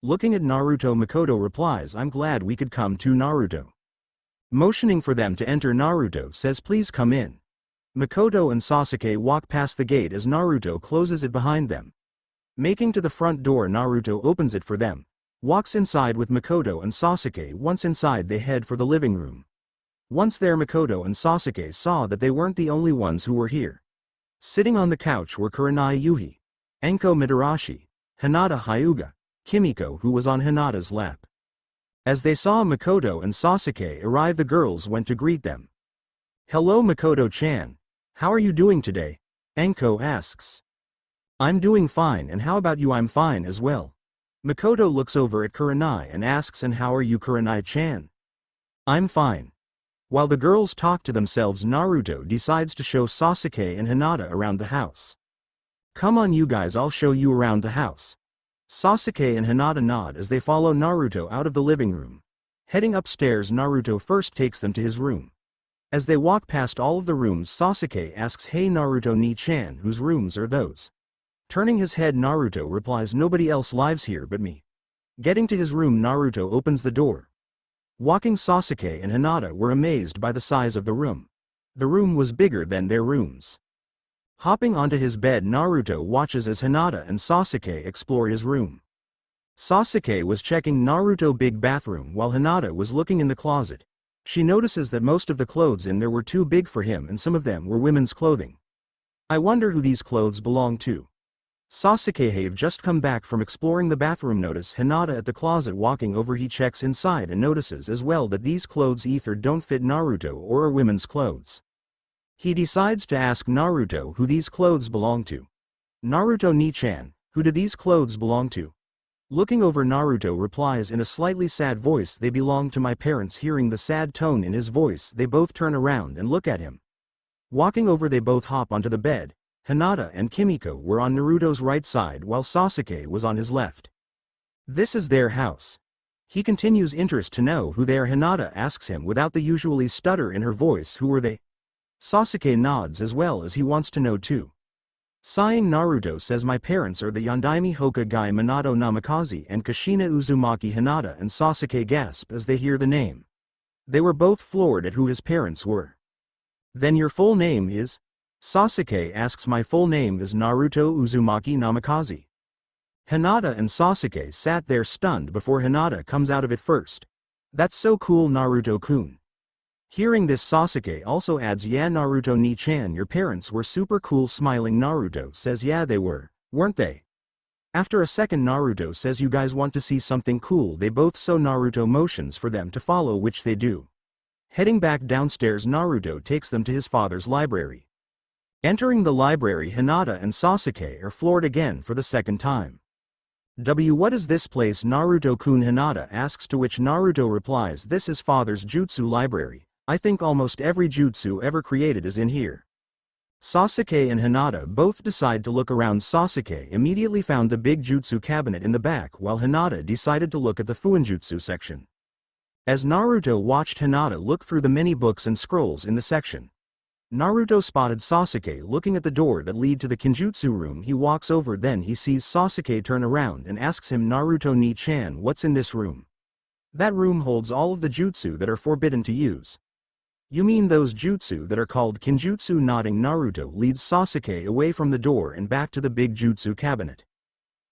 Looking at Naruto, Makoto replies, I'm glad we could come too. Naruto, motioning for them to enter, Naruto says, please come in. Makoto and Sasuke walk past the gate as Naruto closes it behind them. Making to the front door, Naruto opens it for them. Walks inside with Makoto and Sasuke. Once inside they head for the living room. Once there, Makoto and Sasuke saw that they weren't the only ones who were here. Sitting on the couch were Kurenai Yuhi, Enko Mitarashi, Hinata Hyuga, Kimiko, who was on Hinata's lap. As they saw Makoto and Sasuke arrive, the girls went to greet them. Hello Makoto-chan. How are you doing today? Enko asks. I'm doing fine, and how about you? I'm fine as well. Makoto looks over at Kurenai and asks, and how are you, Kurenai-chan? I'm fine. While the girls talk to themselves, Naruto decides to show Sasuke and Hinata around the house. Come on you guys, I'll show you around the house. Sasuke and Hinata nod as they follow Naruto out of the living room. Heading upstairs, Naruto first takes them to his room. As they walk past all of the rooms, Sasuke asks, hey Naruto ni-chan, whose rooms are those? Turning his head, Naruto replies, nobody else lives here but me. Getting to his room, Naruto opens the door. Walking, Sasuke and Hinata were amazed by the size of the room. The room was bigger than their rooms. Hopping onto his bed, Naruto watches as Hinata and Sasuke explore his room. Sasuke was checking Naruto's big bathroom while Hinata was looking in the closet. She notices that most of the clothes in there were too big for him and some of them were women's clothing. I wonder who these clothes belong to. Sasuke have just come back from exploring the bathroom. Notice Hinata at the closet. Walking over, he checks inside and notices as well that these clothes either don't fit Naruto or are women's clothes. He decides to ask Naruto who these clothes belong to. Naruto ni-chan, who do these clothes belong to? Looking over, Naruto replies in a slightly sad voice, they belong to my parents. Hearing the sad tone in his voice, they both turn around and look at him. Walking over, they both hop onto the bed. Hinata and Kimiko were on Naruto's right side while Sasuke was on his left. This is their house. He continues interest to know who they are. Hinata asks him without the usually stutter in her voice, who are they? Sasuke nods as well as he wants to know too. Sighing, Naruto says, my parents are the Yondaime Hokage Minato Namikaze and Kushina Uzumaki. Hinata and Sasuke gasp as they hear the name. They were both floored at who his parents were. "Then your full name is?" Sasuke asks. "My full name is Naruto Uzumaki Namikaze." Hinata and Sasuke sat there stunned before Hinata comes out of it first. "That's so cool, Naruto-kun." Hearing this, Sasuke also adds, "Yeah, Naruto ni-chan, your parents were super cool." Smiling, Naruto says, "Yeah, they were, weren't they?" After a second, Naruto says, "You guys want to see something cool?" They both, so Naruto motions for them to follow, which they do. Heading back downstairs, Naruto takes them to his father's library. Entering the library, Hinata and Sasuke are floored again for the second time. What is this place, Naruto-kun?" Hinata asks, to which Naruto replies, "This is father's jutsu library. I think almost every jutsu ever created is in here." Sasuke and Hinata both decide to look around. Sasuke immediately found the big jutsu cabinet in the back, while Hinata decided to look at the fuinjutsu section. As Naruto watched Hinata look through the many books and scrolls in the section, Naruto spotted Sasuke looking at the door that lead to the Kinjutsu room. He walks over, then he sees Sasuke turn around and asks him, "Naruto ni-chan, what's in this room?" "That room holds all of the jutsu that are forbidden to use." "You mean those jutsu that are called Kinjutsu?" Nodding, Naruto leads Sasuke away from the door and back to the big jutsu cabinet.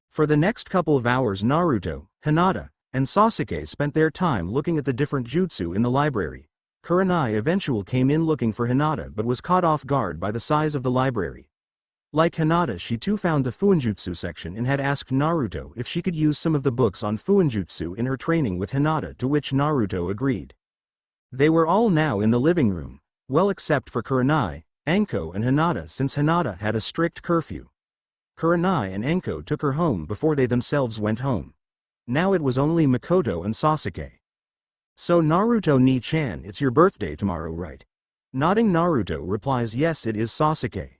For the next couple of hours, Naruto, Hinata, and Sasuke spent their time looking at the different jutsu in the library. Kurenai eventually came in looking for Hinata but was caught off guard by the size of the library. Like Hinata, she too found the fuinjutsu section and had asked Naruto if she could use some of the books on fuinjutsu in her training with Hinata, to which Naruto agreed. They were all now in the living room, well except for Kurenai, Anko and Hinata, since Hinata had a strict curfew. Kurenai and Anko took her home before they themselves went home. Now it was only Makoto and Sasuke. "So Naruto ni-chan, it's your birthday tomorrow, right?" Nodding, Naruto replies, "Yes, it is." Sasuke: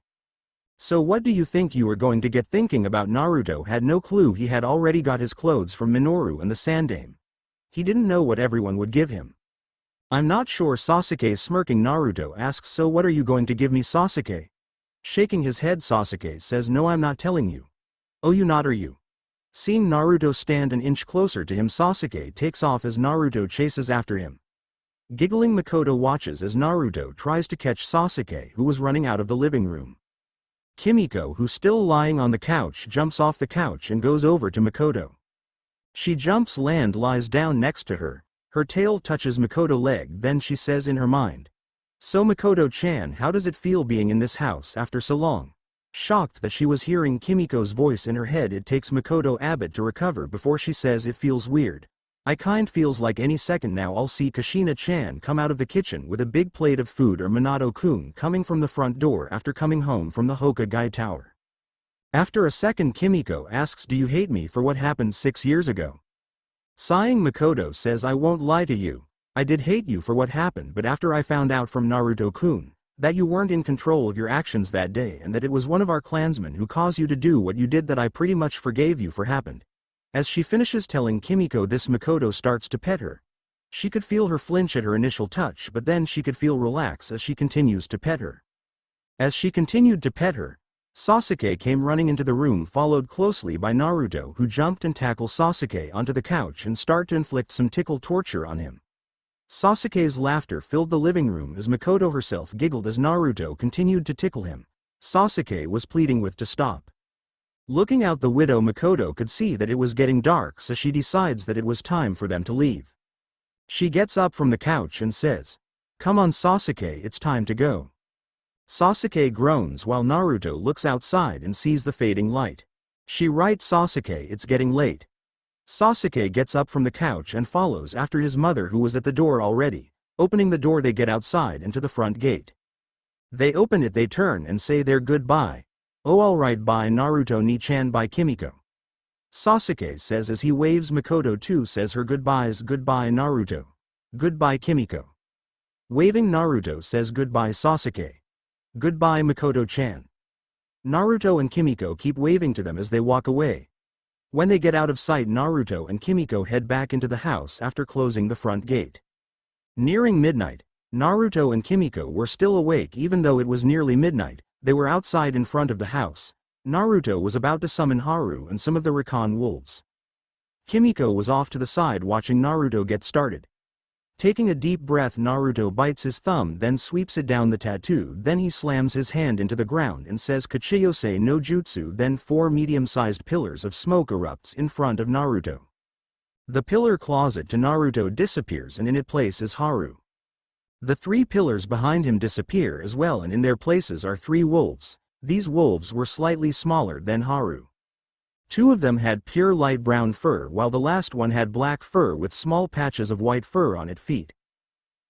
"So what do you think you are going to get?" Thinking about Naruto had no clue he had already got his clothes from Minoru and the Sandame. He didn't know what everyone would give him. "I'm not sure." Sasuke smirking, Naruto asks, "So what are you going to give me?" Sasuke shaking his head, Sasuke says, "No, I'm not telling you." "Oh, you not, are you?" Seeing Naruto stand an inch closer to him, Sasuke takes off as Naruto chases after him. Giggling, Makoto watches as Naruto tries to catch Sasuke, who was running out of the living room. Kimiko, who's still lying on the couch, jumps off the couch and goes over to Makoto. She jumps, lies down next to her. Her tail touches Makoto's leg, then she says in her mind, "So Makoto-chan, how does it feel being in this house after so long?" Shocked that she was hearing Kimiko's voice in her head, it takes Makoto a bit to recover before she says, "It feels weird. I kind feels like any second now I'll see Kushina-chan come out of the kitchen with a big plate of food, or Minato-kun coming from the front door after coming home from the Hokage tower." After a second, Kimiko asks, "Do you hate me for what happened 6 years ago?" Sighing, Makoto says, "I won't lie to you. I did hate you for what happened, but after I found out from Naruto-kun that you weren't in control of your actions that day and that it was one of our clansmen who caused you to do what you did, that I pretty much forgave you for happened." As she finishes telling Kimiko this, Makoto starts to pet her. She could feel her flinch at her initial touch, but then she could feel relax as she continues to pet her. As she continued to pet her, Sasuke came running into the room, followed closely by Naruto, who jumped and tackled Sasuke onto the couch and started to inflict some tickle torture on him. Sasuke's laughter filled the living room as Makoto herself giggled as Naruto continued to tickle him. Sasuke was pleading with to stop. Looking out the window, Makoto could see that it was getting dark, so she decides that it was time for them to leave. She gets up from the couch and says, "Come on Sasuke, it's time to go." Sasuke groans while Naruto looks outside and sees the fading light. She writes, "Sasuke, it's getting late." Sasuke gets up from the couch and follows after his mother, who was at the door already. Opening the door, they get outside and to the front gate. They open it, they turn and say their goodbye. "Oh, alright, bye Naruto ni-chan, bye Kimiko." Sasuke says as he waves. Makoto too says her goodbyes. "Goodbye Naruto." "Goodbye Kimiko." Waving, Naruto says goodbye Sasuke. "Goodbye Makoto-chan." Naruto and Kimiko keep waving to them as they walk away. When they get out of sight, Naruto and Kimiko head back into the house after closing the front gate. Nearing midnight, Naruto and Kimiko were still awake even though it was nearly midnight. They were outside in front of the house. Naruto was about to summon Haru and some of the Recon wolves. Kimiko was off to the side watching Naruto get started. Taking a deep breath, Naruto bites his thumb, then sweeps it down the tattoo, then he slams his hand into the ground and says Kachiyose no Jutsu. Then 4 medium-sized pillars of smoke erupts in front of Naruto. The pillar closet to Naruto disappears and in its place is Haru. The 3 pillars behind him disappear as well, and in their places are 3 wolves. These wolves were slightly smaller than Haru. 2 of them had pure light brown fur, while the last one had black fur with small patches of white fur on its feet.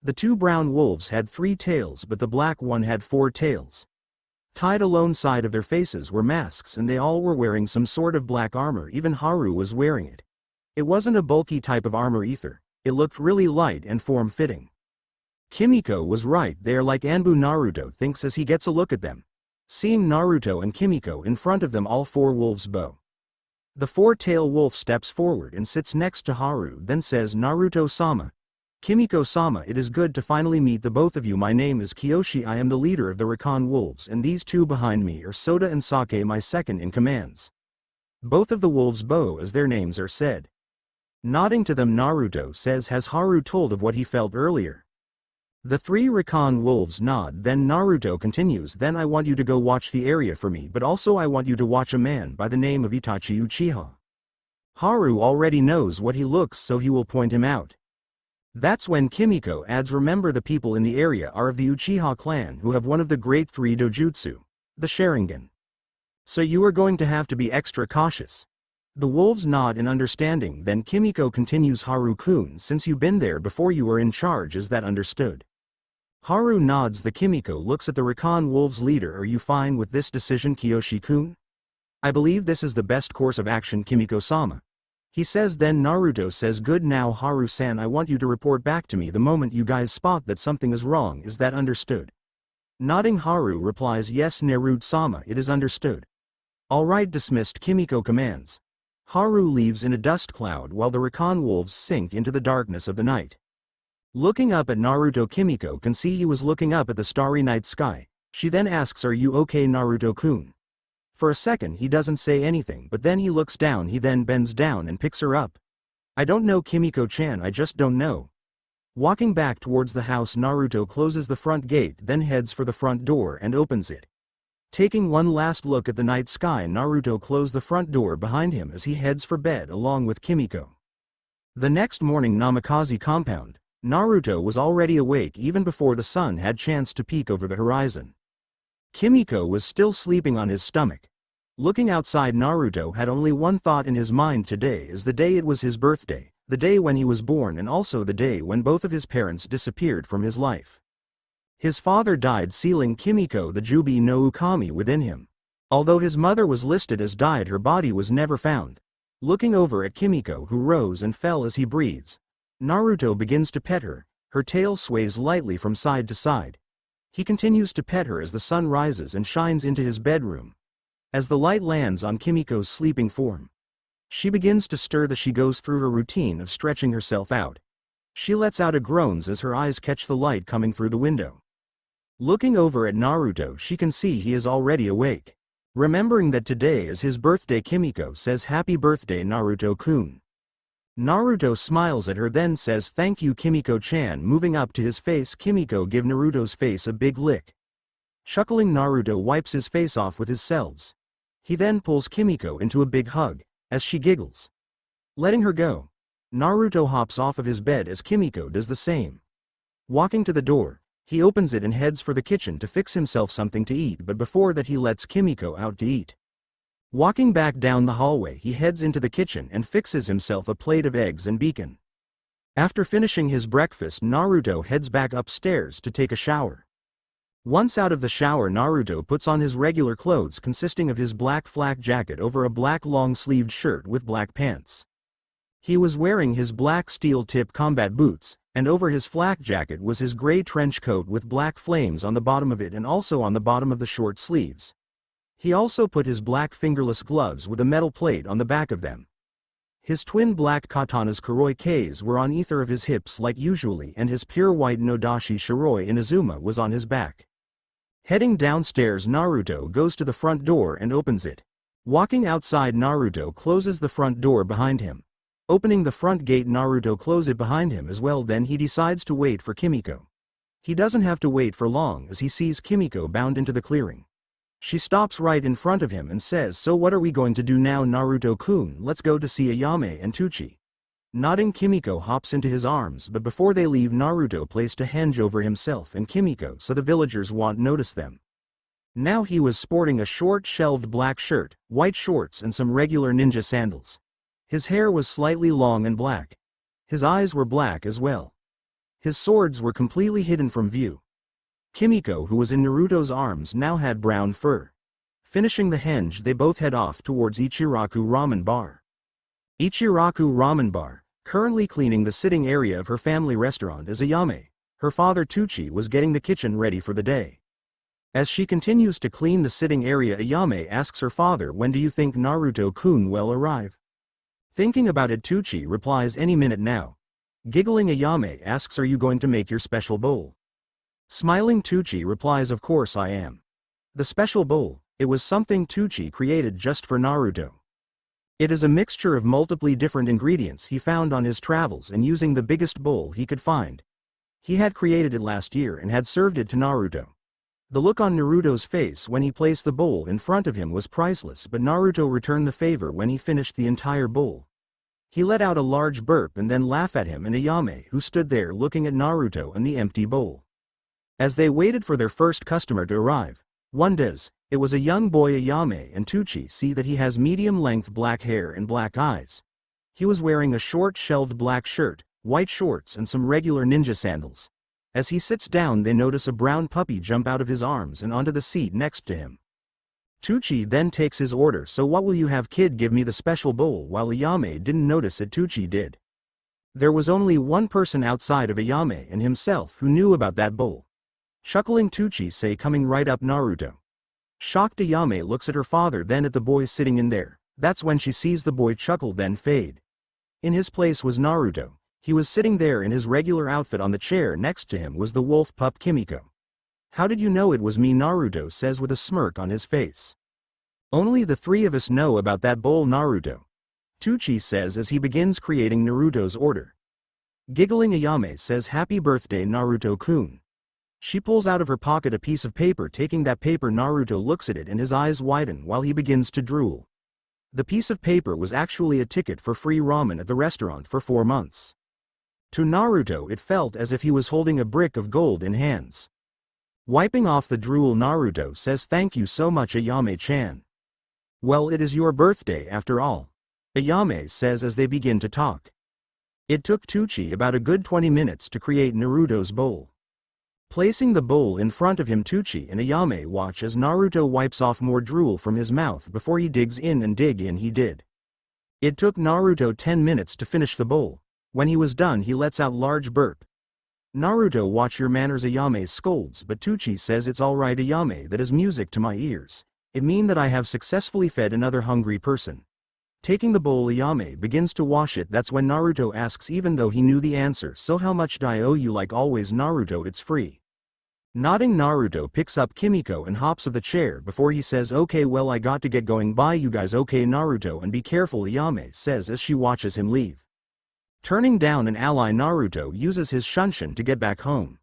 The 2 brown wolves had 3 tails, but the black one had 4 tails. Tied alongside of their faces were masks, and they all were wearing some sort of black armor. Even Haru was wearing it. It wasn't a bulky type of armor either. It looked really light and form-fitting. Kimiko was right, they are like Anbu, Naruto thinks as he gets a look at them. Seeing Naruto and Kimiko in front of them, all 4 wolves bow. The 4-tailed wolf steps forward and sits next to Haru, then says, Naruto-sama, Kimiko-sama, it is good to finally meet the both of you. My name is Kiyoshi, I am the leader of the Recon Wolves, and these 2 behind me are Soda and Sake, my second in commands. Both of the wolves bow as their names are said. Nodding to them, Naruto says, has Haru told of what he felt earlier? The 3 Recon Wolves nod, then Naruto continues, then I want you to go watch the area for me, but also I want you to watch a man by the name of Itachi Uchiha. Haru already knows what he looks, so he will point him out. That's when Kimiko adds, remember the people in the area are of the Uchiha clan who have one of the great 3 dojutsu, the Sharingan. So you are going to have to be extra cautious. The wolves nod in understanding, then Kimiko continues, Haru-kun, since you've been there before, you were in charge, is that understood? Haru nods. The Kimiko looks at the Recon Wolves leader, are you fine with this decision, Kiyoshi-kun? I believe this is the best course of action, Kimiko-sama. He says. Then Naruto says, good, now Haru-san, I want you to report back to me the moment you guys spot that something is wrong, is that understood? Nodding, Haru replies, yes Naruto-sama, it is understood. Alright, dismissed, Kimiko commands. Haru leaves in a dust cloud while the Recon Wolves sink into the darkness of the night. Looking up at Naruto, Kimiko can see he was looking up at the starry night sky. She then asks, are you okay, Naruto-kun? For a second he doesn't say anything, but then he looks down. He then bends down and picks her up. I don't know, Kimiko-chan, I just don't know. Walking back towards the house, Naruto closes the front gate, then heads for the front door and opens it. Taking one last look at the night sky, Naruto closes the front door behind him as he heads for bed along with Kimiko. The next morning, Namikaze compound. Naruto was already awake even before the sun had chance to peek over the horizon. Kimiko was still sleeping on his stomach. Looking outside, Naruto had only one thought in his mind: today is the day it was his birthday, the day when he was born, and also the day when both of his parents disappeared from his life. His father died, sealing Kimiko the Jubi no Ukami within him. Although his mother was listed as died, her body was never found. Looking over at Kimiko, who rose and fell as he breathes, Naruto begins to pet her. Her tail sways lightly from side to side. He continues to pet her as the sun rises and shines into his bedroom. As the light lands on Kimiko's sleeping form, she begins to stir as she goes through her routine of stretching herself out. She lets out a groans as her eyes catch the light coming through the window. Looking over at Naruto, she can see he is already awake. Remembering that today is his birthday, Kimiko says, happy birthday, Naruto-kun. Naruto smiles at her, then says, thank you, Kimiko-chan. Moving up to his face, Kimiko gives Naruto's face a big lick. Chuckling, Naruto wipes his face off with his selves. He then pulls Kimiko into a big hug, as she giggles. Letting her go, Naruto hops off of his bed as Kimiko does the same. Walking to the door, he opens it and heads for the kitchen to fix himself something to eat, but before that he lets Kimiko out to eat. Walking back down the hallway, he heads into the kitchen and fixes himself a plate of eggs and bacon. After finishing his breakfast, Naruto heads back upstairs to take a shower. Once out of the shower, Naruto puts on his regular clothes consisting of his black flak jacket over a black long-sleeved shirt with black pants. He was wearing his black steel-tip combat boots, and over his flak jacket was his gray trench coat with black flames on the bottom of it and also on the bottom of the short sleeves. He also put his black fingerless gloves with a metal plate on the back of them. His twin black katanas Kuroi K's were on either of his hips like usually, and his pure white Nodashi Shiroi Inazuma was on his back. Heading downstairs, Naruto goes to the front door and opens it. Walking outside, Naruto closes the front door behind him. Opening the front gate, Naruto closes it behind him as well. Then he decides to wait for Kimiko. He doesn't have to wait for long as he sees Kimiko bound into the clearing. She stops right in front of him and says, "So what are we going to do now, Naruto-kun? Let's go to see Ayame and Tuchi." Nodding, Kimiko hops into his arms, but before they leave, Naruto placed a henge over himself and Kimiko so the villagers won't notice them. Now he was sporting a short shelved black shirt, white shorts and some regular ninja sandals. His hair was slightly long and black. His eyes were black as well. His swords were completely hidden from view. Kimiko, who was in Naruto's arms, now had brown fur. Finishing the henge, they both head off towards Ichiraku Ramen Bar. Ichiraku Ramen Bar, currently cleaning the sitting area of her family restaurant as Ayame, her father Tuchi, was getting the kitchen ready for the day. As she continues to clean the sitting area, Ayame asks her father, "When do you think Naruto-kun will arrive?" Thinking about it, Tuchi replies, "Any minute now." Giggling, Ayame asks, "Are you going to make your special bowl?" Smiling, Tuchi replies, "Of course I am." The special bowl, it was something Tuchi created just for Naruto. It is a mixture of multiple different ingredients he found on his travels, and using the biggest bowl he could find. He had created it last year and had served it to Naruto. The look on Naruto's face when he placed the bowl in front of him was priceless, but Naruto returned the favor when he finished the entire bowl. He let out a large burp and then laughed at him and Ayame, who stood there looking at Naruto and the empty bowl. As they waited for their first customer to arrive, one day, it was a young boy. Ayame and Tuchi see that he has medium-length black hair and black eyes. He was wearing a short shelved black shirt, white shorts and some regular ninja sandals. As he sits down, they notice a brown puppy jump out of his arms and onto the seat next to him. Tuchi then takes his order. "So what will you have, kid? Give me the special bowl." While Ayame didn't notice it, Tuchi did. There was only one person outside of Ayame and himself who knew about that bowl. Chuckling, Tuchi say, "Coming right up, Naruto." Shocked, Ayame looks at her father, then at the boy sitting in there. That's when she sees the boy chuckle then fade. In his place was Naruto. He was sitting there in his regular outfit. On the chair next to him was the wolf pup Kimiko. "How did you know it was me?" Naruto says with a smirk on his face. "Only the three of us know about that bowl, Naruto," Tuchi says as he begins creating Naruto's order. Giggling, Ayame says, "Happy birthday, Naruto-kun." She pulls out of her pocket a piece of paper. Taking that paper, Naruto looks at it and his eyes widen while he begins to drool. The piece of paper was actually a ticket for free ramen at the restaurant for 4 months. To Naruto it felt as if he was holding a brick of gold in hands. Wiping off the drool, Naruto says, "Thank you so much, Ayame-chan." "Well, it is your birthday after all," Ayame says as they begin to talk. It took Tuchi about a good 20 minutes to create Naruto's bowl. Placing the bowl in front of him, Tuchi and Ayame watch as Naruto wipes off more drool from his mouth before he digs in, and dig in he did. It took Naruto 10 minutes to finish the bowl. When he was done, he lets out large burp. "Naruto, watch your manners," Ayame scolds, but Tuchi says, "It's alright, Ayame, that is music to my ears. It means that I have successfully fed another hungry person." Taking the bowl, Ayame begins to wash it. That's when Naruto asks, even though he knew the answer, "So how much do I owe you?" "Like always, Naruto, it's free." Nodding, Naruto picks up Kimiko and hops of the chair before he says, "Okay, well, I got to get going. Bye you guys." "Okay, Naruto, and be careful," Ayame says as she watches him leave. Turning down an ally, Naruto uses his shunshin to get back home.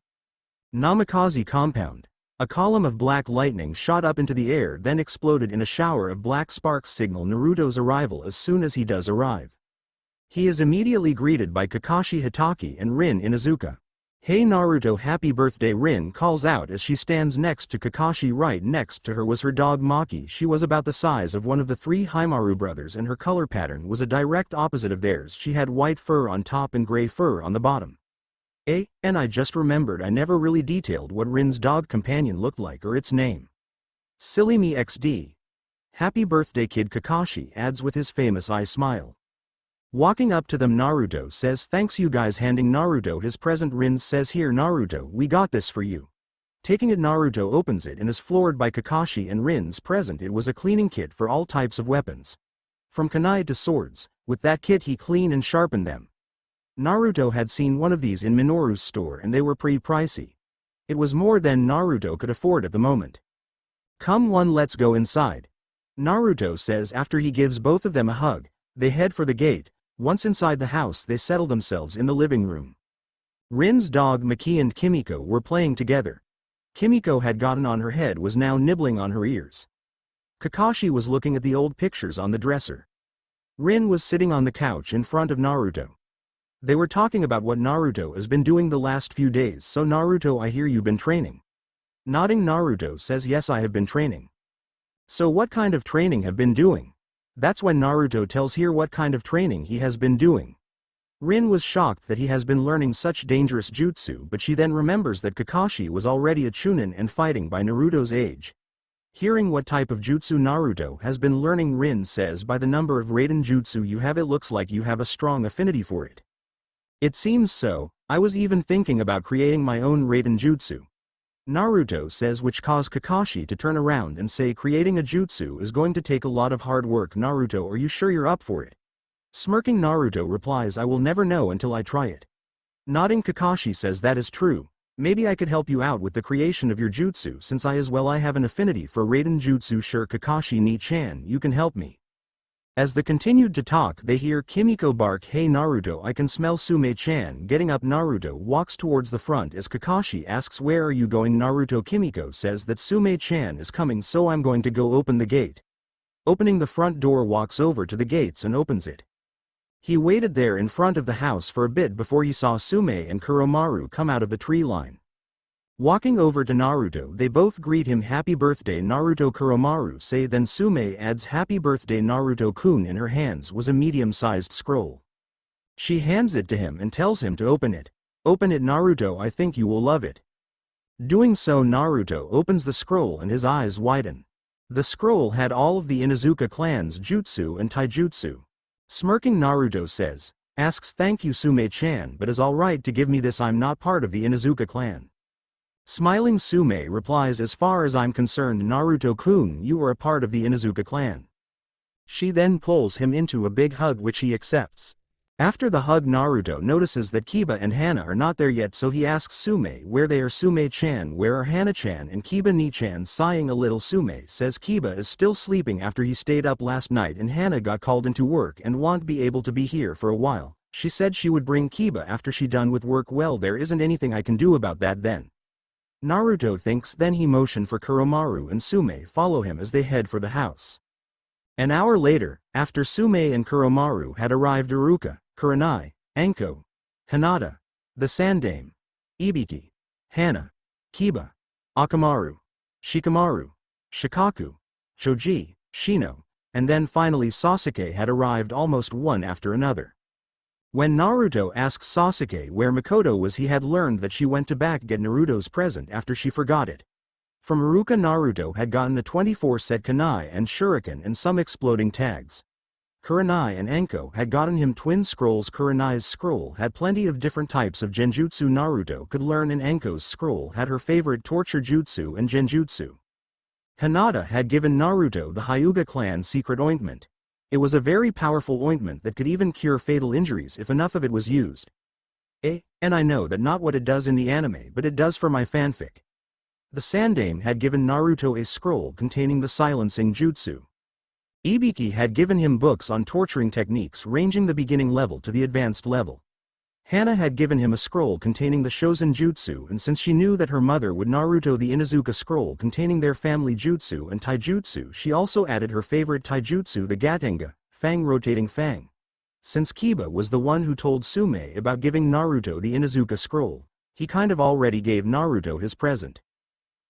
Namikaze compound. A column of black lightning shot up into the air, then exploded in a shower of black sparks, signal Naruto's arrival. As soon as he does arrive, he is immediately greeted by Kakashi Hatake and Rin Inuzuka. "Hey Naruto, happy birthday," Rin calls out as she stands next to Kakashi. Right next to her was her dog Maki. She was about the size of one of the 3 Haimaru brothers and her color pattern was a direct opposite of theirs. She had white fur on top and gray fur on the bottom. And I just remembered I never really detailed what Rin's dog companion looked like or its name. Silly me XD. "Happy birthday, kid," Kakashi adds with his famous eye smile. Walking up to them, Naruto says, "Thanks you guys," handing Naruto his present. Rin says, "Here Naruto, we got this for you." Taking it, Naruto opens it and is floored by Kakashi and Rin's present. It was a cleaning kit for all types of weapons, from kunai to swords. With that kit he cleaned and sharpened them. Naruto had seen one of these in Minoru's store and they were pretty pricey. It was more than Naruto could afford at the moment. "Come on, let's go inside," Naruto says after he gives both of them a hug. They head for the gate. Once inside the house, they settle themselves in the living room. Rin's dog Maki and Kimiko were playing together. Kimiko had gotten on her head, was now nibbling on her ears. Kakashi was looking at the old pictures on the dresser. Rin was sitting on the couch in front of Naruto. They were talking about what Naruto has been doing the last few days. So Naruto, I hear you've been training. Nodding, Naruto says, yes, I have been training. So what kind of training have been doing? That's when Naruto tells here what kind of training he has been doing. Rin was shocked that he has been learning such dangerous jutsu, but she then remembers that Kakashi was already a chunin and fighting by Naruto's age. Hearing what type of jutsu Naruto has been learning, Rin says, by the number of Raiden jutsu you have, it looks like you have a strong affinity for it. It seems so. I was even thinking about creating my own Raiden jutsu. Naruto says, which caused Kakashi to turn around and say, creating a jutsu is going to take a lot of hard work. Naruto, are you sure you're up for it? Smirking, Naruto replies, I will never know until I try it. Nodding, Kakashi says, that is true. Maybe I could help you out with the creation of your jutsu, since I have an affinity for Raiden jutsu. Sure, Kakashi ni-chan, you can help me. As they continued to talk, they hear Kimiko bark, hey Naruto, I can smell Sume-chan. Getting up, Naruto walks towards the front as Kakashi asks, where are you going? Naruto, Kimiko says that Sume-chan is coming, so I'm going to go open the gate. Opening the front door, walks over to the gates and opens it. He waited there in front of the house for a bit before he saw Sume and Kuromaru come out of the tree line. Walking over to Naruto, they both greet him, happy birthday Naruto. Kuromaru say, then Sume adds, happy birthday Naruto-kun. In her hands was a medium-sized scroll. She hands it to him and tells him to open it. Open it, Naruto, I think you will love it. Doing so, Naruto opens the scroll and his eyes widen. The scroll had all of the Inuzuka clan's jutsu and taijutsu. Smirking, Naruto asks, thank you Sume-chan, but is alright to give me this, I'm not part of the Inuzuka clan. Smiling, Sume replies, as far as I'm concerned Naruto-kun, you are a part of the Inuzuka clan. She then pulls him into a big hug, which he accepts. After the hug, Naruto notices that Kiba and Hana are not there yet, so he asks Sume where they are. Sume-chan, where are Hana-chan and Kiba ni-chan? Sighing a little, Sume says Kiba is still sleeping after he stayed up last night and Hana got called into work and won't be able to be here for a while. She said she would bring Kiba after she done with work. Well, there isn't anything I can do about that then. Naruto thinks, then he motioned for Kuromaru and Sume follow him as they head for the house. An hour later, after Sume and Kuromaru had arrived, Iruka, Kurenai, Anko, Hinata, the Sandame, Ibiki, Hana, Kiba, Akamaru, Shikamaru, Shikaku, Choji, Shino, and then finally Sasuke had arrived, almost one after another. When Naruto asks Sasuke where Mikoto was, he had learned that she went to back get Naruto's present after she forgot it. From Iruka, Naruto had gotten a 24-set kunai and shuriken and some exploding tags. Kurenai and Anko had gotten him twin scrolls. Kurenai's scroll had plenty of different types of genjutsu Naruto could learn, and Anko's scroll had her favorite torture jutsu and genjutsu. Hinata had given Naruto the Hyuga clan secret ointment. It was a very powerful ointment that could even cure fatal injuries if enough of it was used. And I know that not what it does in the anime, but it does for my fanfic. The Sandame had given Naruto a scroll containing the silencing jutsu. Ibiki had given him books on torturing techniques ranging the beginning level to the advanced level. Hana had given him a scroll containing the Shosen Jutsu, and since she knew that her mother would Naruto the Inuzuka scroll containing their family jutsu and taijutsu, she also added her favorite taijutsu, the Gatenga, Fang rotating Fang. Since Kiba was the one who told Sume about giving Naruto the Inuzuka scroll, he kind of already gave Naruto his present.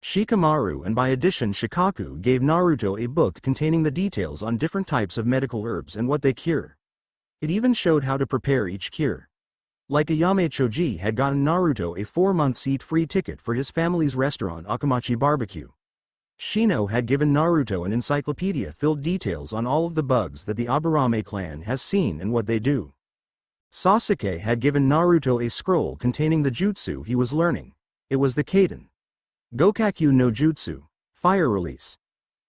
Shikamaru and by addition Shikaku gave Naruto a book containing the details on different types of medical herbs and what they cure. It even showed how to prepare each cure. Like Ayame, Choji had gotten Naruto a 4-month eat-free ticket for his family's restaurant Akamachi Barbecue. Shino had given Naruto an encyclopedia filled details on all of the bugs that the Aburame clan has seen and what they do. Sasuke had given Naruto a scroll containing the jutsu he was learning. It was the Kaden Gokakyu no Jutsu, Fire Release.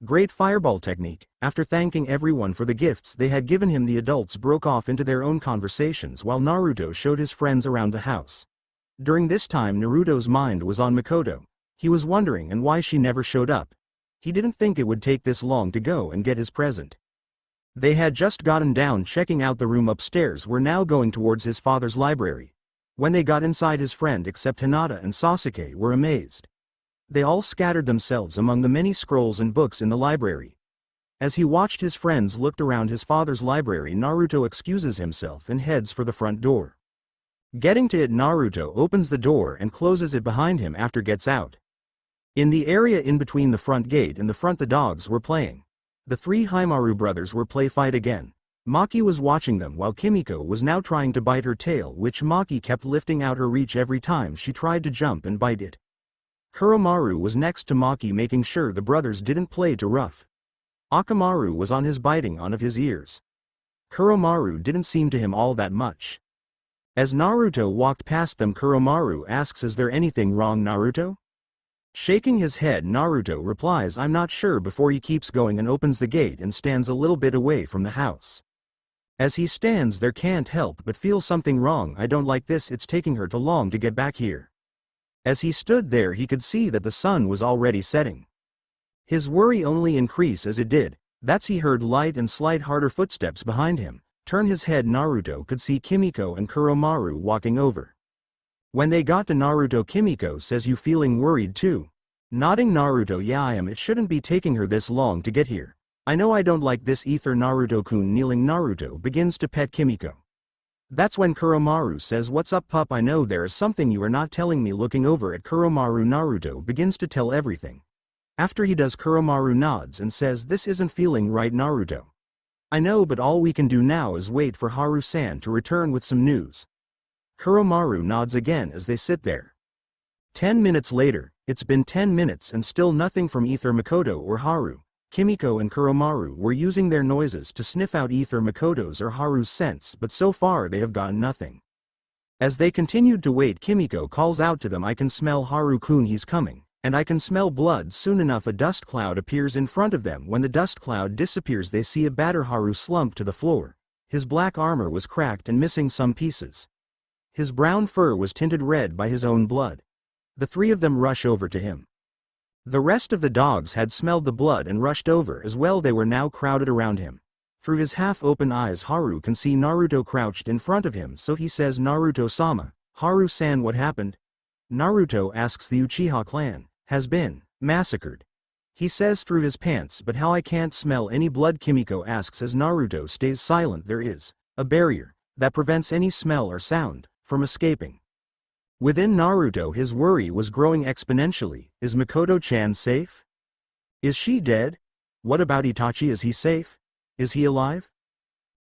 Great Fireball technique. After thanking everyone for the gifts they had given him, the adults broke off into their own conversations while Naruto showed his friends around the house. During this time Naruto's mind was on Mikoto. He was wondering and why she never showed up. He didn't think it would take this long to go and get his present. They had just gotten down checking out the room upstairs, were now going towards his father's library. When they got inside, his friend except Hinata and Sasuke were amazed. They all scattered themselves among the many scrolls and books in the library. As he watched his friends looked around his father's library, Naruto excuses himself and heads for the front door. Getting to it, Naruto opens the door and closes it behind him after gets out. In the area in between the front gate and the front, the dogs were playing. The three Haimaru brothers were play fight again. Maki was watching them while Kimiko was now trying to bite her tail, which Maki kept lifting out her reach every time she tried to jump and bite it. Kuromaru was next to Maki, making sure the brothers didn't play too rough. Akamaru was on his, biting on of his ears. Kuromaru didn't seem to him all that much. As Naruto walked past them, Kuromaru asks, "Is there anything wrong, Naruto?" Shaking his head, Naruto replies, "I'm not sure," before he keeps going and opens the gate and stands a little bit away from the house. As he stands there, can't help but feel something wrong. "I don't like this, it's taking her too long to get back here." As he stood there, he could see that the sun was already setting. His worry only increased as it did. That's he heard light and slight harder footsteps behind him. Turn his head, Naruto could see Kimiko and Kuromaru walking over. When they got to Naruto, Kimiko says, "You feeling worried too?" Nodding, Naruto, "Yeah, I am. It shouldn't be taking her this long to get here. I know I don't like this either, Naruto-kun." Kneeling, Naruto begins to pet Kimiko. That's when Kuromaru says, "What's up, pup? I know there is something you are not telling me." Looking over at Kuromaru, Naruto begins to tell everything. After he does, Kuromaru nods and says, "This isn't feeling right, Naruto. I know, but all we can do now is wait for Haru-san to return with some news." Kuromaru nods again as they sit there. 10 minutes later. It's been 10 minutes and still nothing from either Makoto or Haru. Kimiko and Kuromaru were using their noises to sniff out either Makoto's or Haru's scents, but so far they have gotten nothing. As they continued to wait, Kimiko calls out to them, "I can smell Haru-kun, he's coming. And I can smell blood." Soon enough, a dust cloud appears in front of them. When the dust cloud disappears, they see a battered Haru slumped to the floor. His black armor was cracked and missing some pieces. His brown fur was tinted red by his own blood. The three of them rush over to him. The rest of the dogs had smelled the blood and rushed over as well. They were now crowded around him. Through his half-open eyes, Haru can see Naruto crouched in front of him, so he says, "Naruto-sama, Haru-san, what happened?" Naruto asks, "The Uchiha clan has been massacred," he says through his pants. "But how? I can't smell any blood." Kimiko asks as Naruto stays silent. "There is a barrier that prevents any smell or sound from escaping." Within Naruto, his worry was growing exponentially. Is Makoto-chan safe? Is she dead? What about Itachi? Is he safe? Is he alive?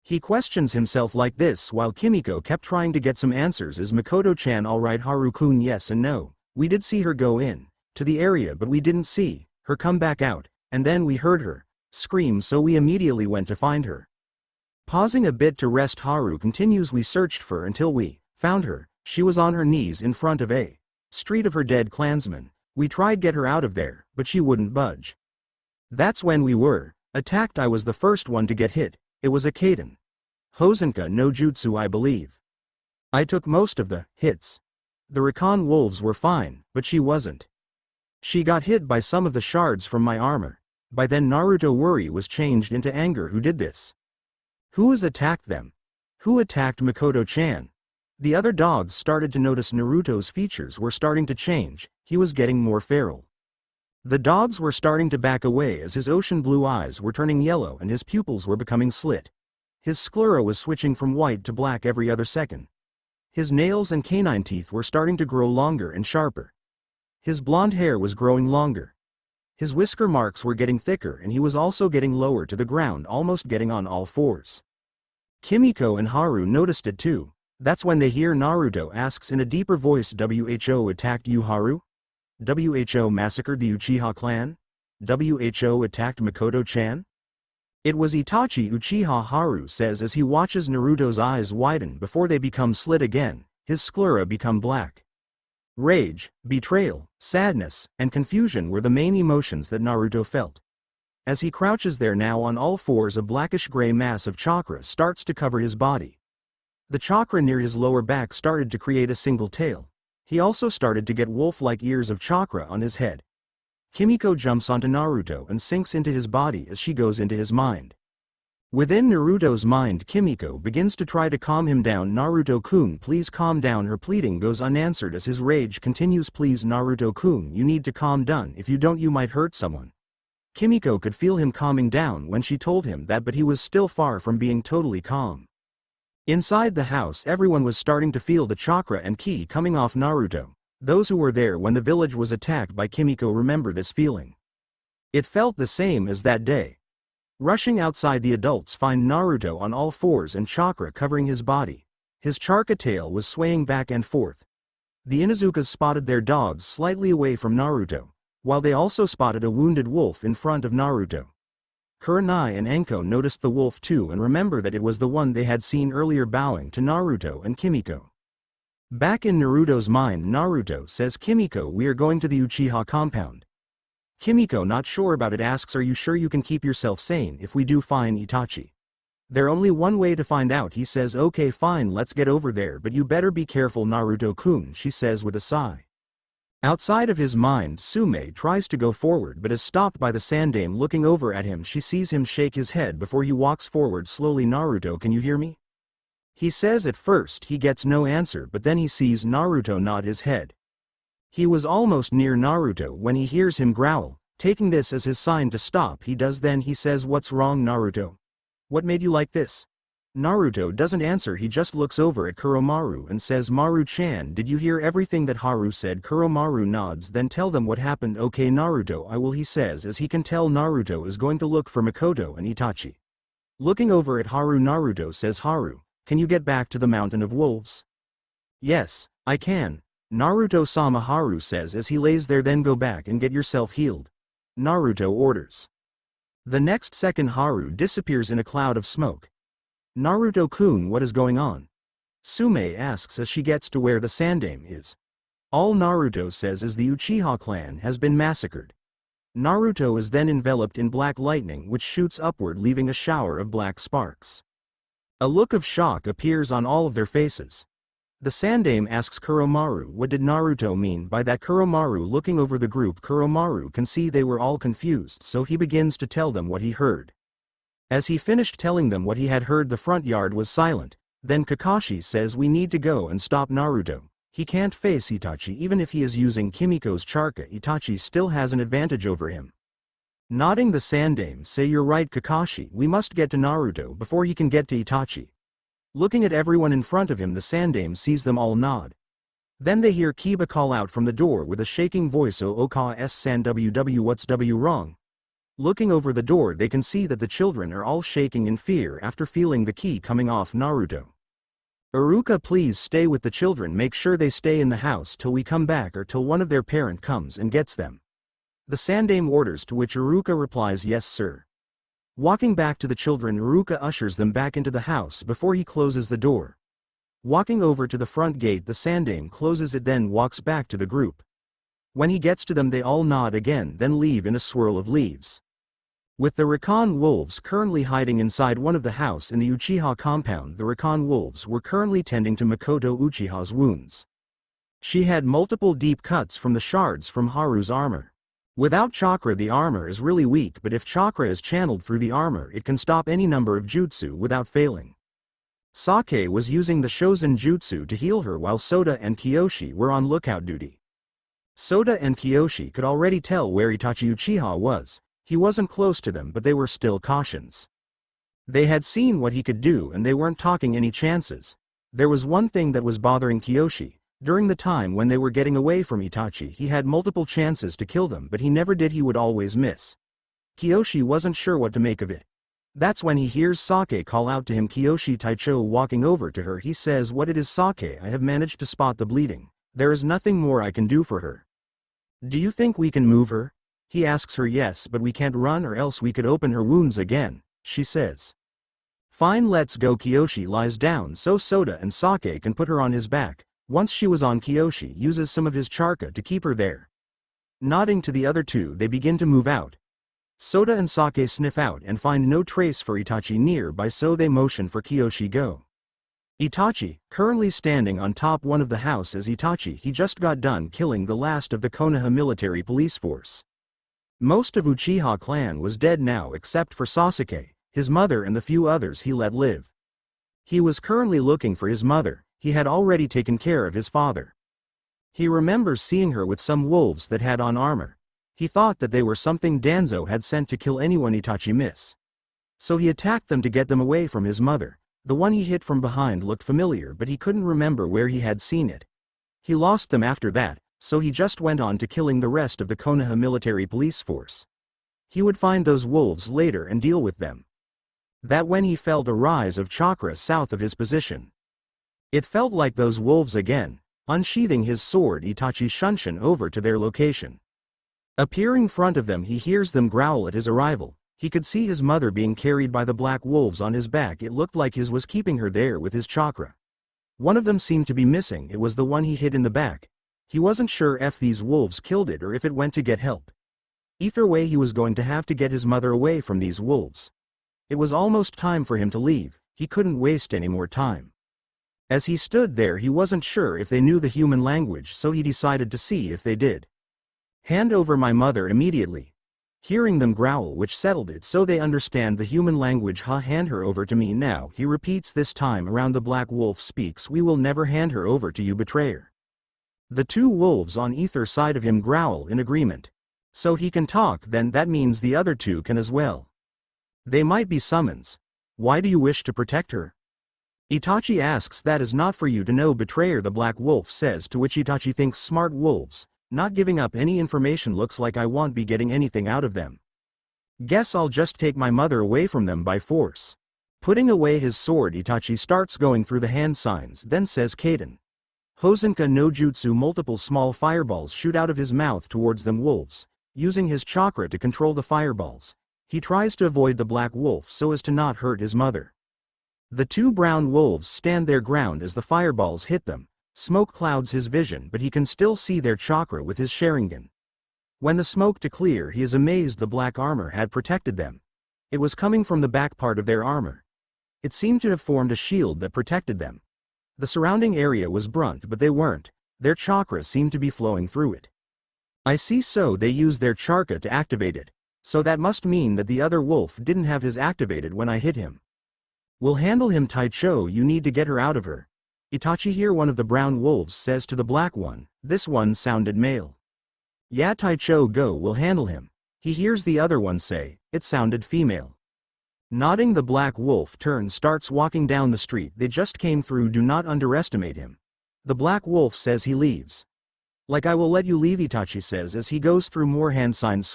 He questions himself like this while Kimiko kept trying to get some answers. Is Makoto-chan alright? Haru-kun, yes and no. We did see her go in to the area, but we didn't see her come back out, and then we heard her scream, so we immediately went to find her. Pausing a bit to rest, Haru continues, "We searched for her until we found her. She was on her knees in front of a street of her dead clansmen. We tried get her out of there, but she wouldn't budge. That's when we were attacked. I was the first one to get hit. It was a Kaden Hosenka no jutsu, I believe. I took most of the hits. The recon wolves were fine, but she wasn't. She got hit by some of the shards from my armor." By then Naruto worry was changed into anger. Who did this? Who has attacked them? Who attacked Makoto-chan? The other dogs started to notice Naruto's features were starting to change. He was getting more feral. The dogs were starting to back away as his ocean blue eyes were turning yellow and his pupils were becoming slit. His sclera was switching from white to black every other second. His nails and canine teeth were starting to grow longer and sharper. His blonde hair was growing longer. His whisker marks were getting thicker, and he was also getting lower to the ground, almost getting on all fours. Kimiko and Haru noticed it too. That's when they hear Naruto asks in a deeper voice, "WHO attacked you, Haru? WHO massacred the Uchiha clan? WHO attacked Makoto-chan?" "It was Itachi." Uchiha, Haru says as he watches Naruto's eyes widen before they become slit again, his sclera become black. Rage, betrayal, sadness, and confusion were the main emotions that Naruto felt. As he crouches there now on all fours, a blackish-gray mass of chakra starts to cover his body. The chakra near his lower back started to create a single tail. He also started to get wolf-like ears of chakra on his head. Kimiko jumps onto Naruto and sinks into his body as she goes into his mind. Within Naruto's mind, Kimiko begins to try to calm him down. Naruto-kun, please calm down. Her pleading goes unanswered as his rage continues. Please Naruto-kun, you need to calm down. If you don't, you might hurt someone. Kimiko could feel him calming down when she told him that, but he was still far from being totally calm. Inside the house, everyone was starting to feel the chakra and ki coming off Naruto. Those who were there when the village was attacked by Kimiko remember this feeling. It felt the same as that day. Rushing outside, the adults find Naruto on all fours and chakra covering his body. His chakra tail was swaying back and forth. The Inuzukas spotted their dogs slightly away from Naruto, while they also spotted a wounded wolf in front of Naruto. Kurenai and Enko noticed the wolf too and remember that it was the one they had seen earlier bowing to Naruto and Kimiko. Back in Naruto's mind, Naruto says, Kimiko, we are going to the Uchiha compound. Kimiko, not sure about it, asks, are you sure you can keep yourself sane if we do find Itachi? There's only one way to find out. He says, okay fine, let's get over there, but you better be careful Naruto-kun, she says with a sigh. Outside of his mind, Tsume tries to go forward but is stopped by the Sandame. Looking over at him, she sees him shake his head before he walks forward slowly. Naruto, can you hear me? He says. At first he gets no answer, but then he sees Naruto nod his head. He was almost near Naruto when he hears him growl, taking this as his sign to stop. He does. Then he says, what's wrong Naruto? What made you like this? Naruto doesn't answer, he just looks over at Kuromaru and says, Maru-chan, did you hear everything that Haru said? Kuromaru nods. Then tell them what happened. Okay Naruto, I will, he says as he can tell Naruto is going to look for Makoto and Itachi. Looking over at Haru, Naruto says, Haru, can you get back to the Mountain of Wolves? Yes, I can. Naruto-sama, Haru says as he lays there. Then go back and get yourself healed. Naruto orders. The next second Haru disappears in a cloud of smoke. Naruto-kun, what is going on? Tsume asks as she gets to where the Sandame is. All Naruto says is the Uchiha clan has been massacred. Naruto is then enveloped in black lightning which shoots upward, leaving a shower of black sparks. A look of shock appears on all of their faces. The Sandame asks Kuromaru, what did Naruto mean by that? Kuromaru, looking over the group, Kuromaru can see they were all confused, so he begins to tell them what he heard. As he finished telling them what he had heard, the front yard was silent. Then Kakashi says, we need to go and stop Naruto. He can't face Itachi. Even if he is using Kimiko's chakra, Itachi still has an advantage over him. Nodding, the Sandame say, you're right Kakashi, we must get to Naruto before he can get to Itachi. Looking at everyone in front of him, the Sandame sees them all nod. Then they hear Kiba call out from the door with a shaking voice, San WW, what's W wrong? Looking over the door, they can see that the children are all shaking in fear after feeling the ki coming off Naruto. Iruka, please stay with the children, make sure they stay in the house till we come back or till one of their parent comes and gets them. The Sandame orders, to which Iruka replies, yes sir. Walking back to the children, Iruka ushers them back into the house before he closes the door. Walking over to the front gate, the Sandame closes it, then walks back to the group. When he gets to them, they all nod again, then leave in a swirl of leaves. With the Recon wolves currently hiding inside one of the house in the Uchiha compound, the Recon wolves were currently tending to Makoto Uchiha's wounds. She had multiple deep cuts from the shards from Haru's armor. Without chakra, the armor is really weak, but if chakra is channeled through the armor, it can stop any number of jutsu without failing. Sake was using the Shozen jutsu to heal her while Soda and Kiyoshi were on lookout duty. Soda and Kiyoshi could already tell where Itachi Uchiha was. He wasn't close to them, but they were still cautions. They had seen what he could do and they weren't taking any chances. There was one thing that was bothering Kiyoshi. During the time when they were getting away from Itachi, he had multiple chances to kill them, but he never did. He would always miss. Kiyoshi wasn't sure what to make of it. That's when he hears Sake call out to him. Kiyoshi Taicho walking over to her, he says, what it is Sake, I have managed to spot the bleeding. There is nothing more I can do for her. Do you think we can move her? He asks her. Yes, but we can't run or else we could open her wounds again, she says. Fine, let's go. Kiyoshi lies down so Soda and Sake can put her on his back. Once she was on, Kiyoshi uses some of his chakra to keep her there. Nodding to the other two, they begin to move out. Soda and Sake sniff out and find no trace for Itachi nearby, so they motion for Kiyoshi go. Itachi, currently standing on top one of the house as Itachi, he just got done killing the last of the Konoha military police force. Most of Uchiha clan was dead now except for Sasuke. his mother and the few others he let live. He was currently looking for his mother. He had already taken care of his father. He remembers seeing her with some wolves that had on armor. He thought that they were something Danzo had sent to kill anyone Itachi miss. So he attacked them to get them away from his mother. The one he hit from behind looked familiar, but he couldn't remember where he had seen it. He lost them after that, so he just went on to killing the rest of the Konoha military police force. He would find those wolves later and deal with them. That when he felt a rise of chakra south of his position. It felt like those wolves again. Unsheathing his sword, Itachi shunshin over to their location. Appearing front of them, he hears them growl at his arrival. He could see his mother being carried by the black wolves on his back. It looked like his was keeping her there with his chakra. One of them seemed to be missing. It was the one he hit in the back. He wasn't sure if these wolves killed it or if it went to get help. Either way, he was going to have to get his mother away from these wolves. It was almost time for him to leave. He couldn't waste any more time. As he stood there, he wasn't sure if they knew the human language, so he decided to see if they did. Hand over my mother immediately. Hearing them growl, which settled it so they understand the human language. Hand her over to me now, he repeats. This time around the black wolf speaks. We will never hand her over to you, betrayer. The two wolves on either side of him growl in agreement. So he can talk, then that means the other two can as well. They might be summons. Why do you wish to protect her? Itachi asks. That is not for you to know, betrayer, the black wolf says, to which Itachi thinks, smart wolves. Not giving up any information. Looks like I won't be getting anything out of them. Guess I'll just take my mother away from them by force. Putting away his sword, Itachi starts going through the hand signs, then says Kaden. Hosenka no Jutsu. Multiple small fireballs shoot out of his mouth towards them wolves. Using his chakra to control the fireballs, he tries to avoid the black wolf so as to not hurt his mother. The two brown wolves stand their ground as the fireballs hit them. Smoke clouds his vision, but he can still see their chakra with his Sharingan. When the smoke to clear, he is amazed the black armor had protected them. It was coming from the back part of their armor. It seemed to have formed a shield that protected them. The surrounding area was burnt, but they weren't. Their chakra seemed to be flowing through it. I see, so they used their chakra to activate it. So that must mean that the other wolf didn't have his activated when I hit him. We'll handle him, Taicho. You need to get her out of her. Itachi here, one of the brown wolves, says to the black one. This one sounded male. Yeah, Taicho, go, we'll handle him. He hears the other one say, it sounded female. Nodding, the black wolf turns, starts walking down the street they just came through. Do not underestimate him. The black wolf says he leaves. Like I will let you leave, Itachi says as he goes through more hand signs.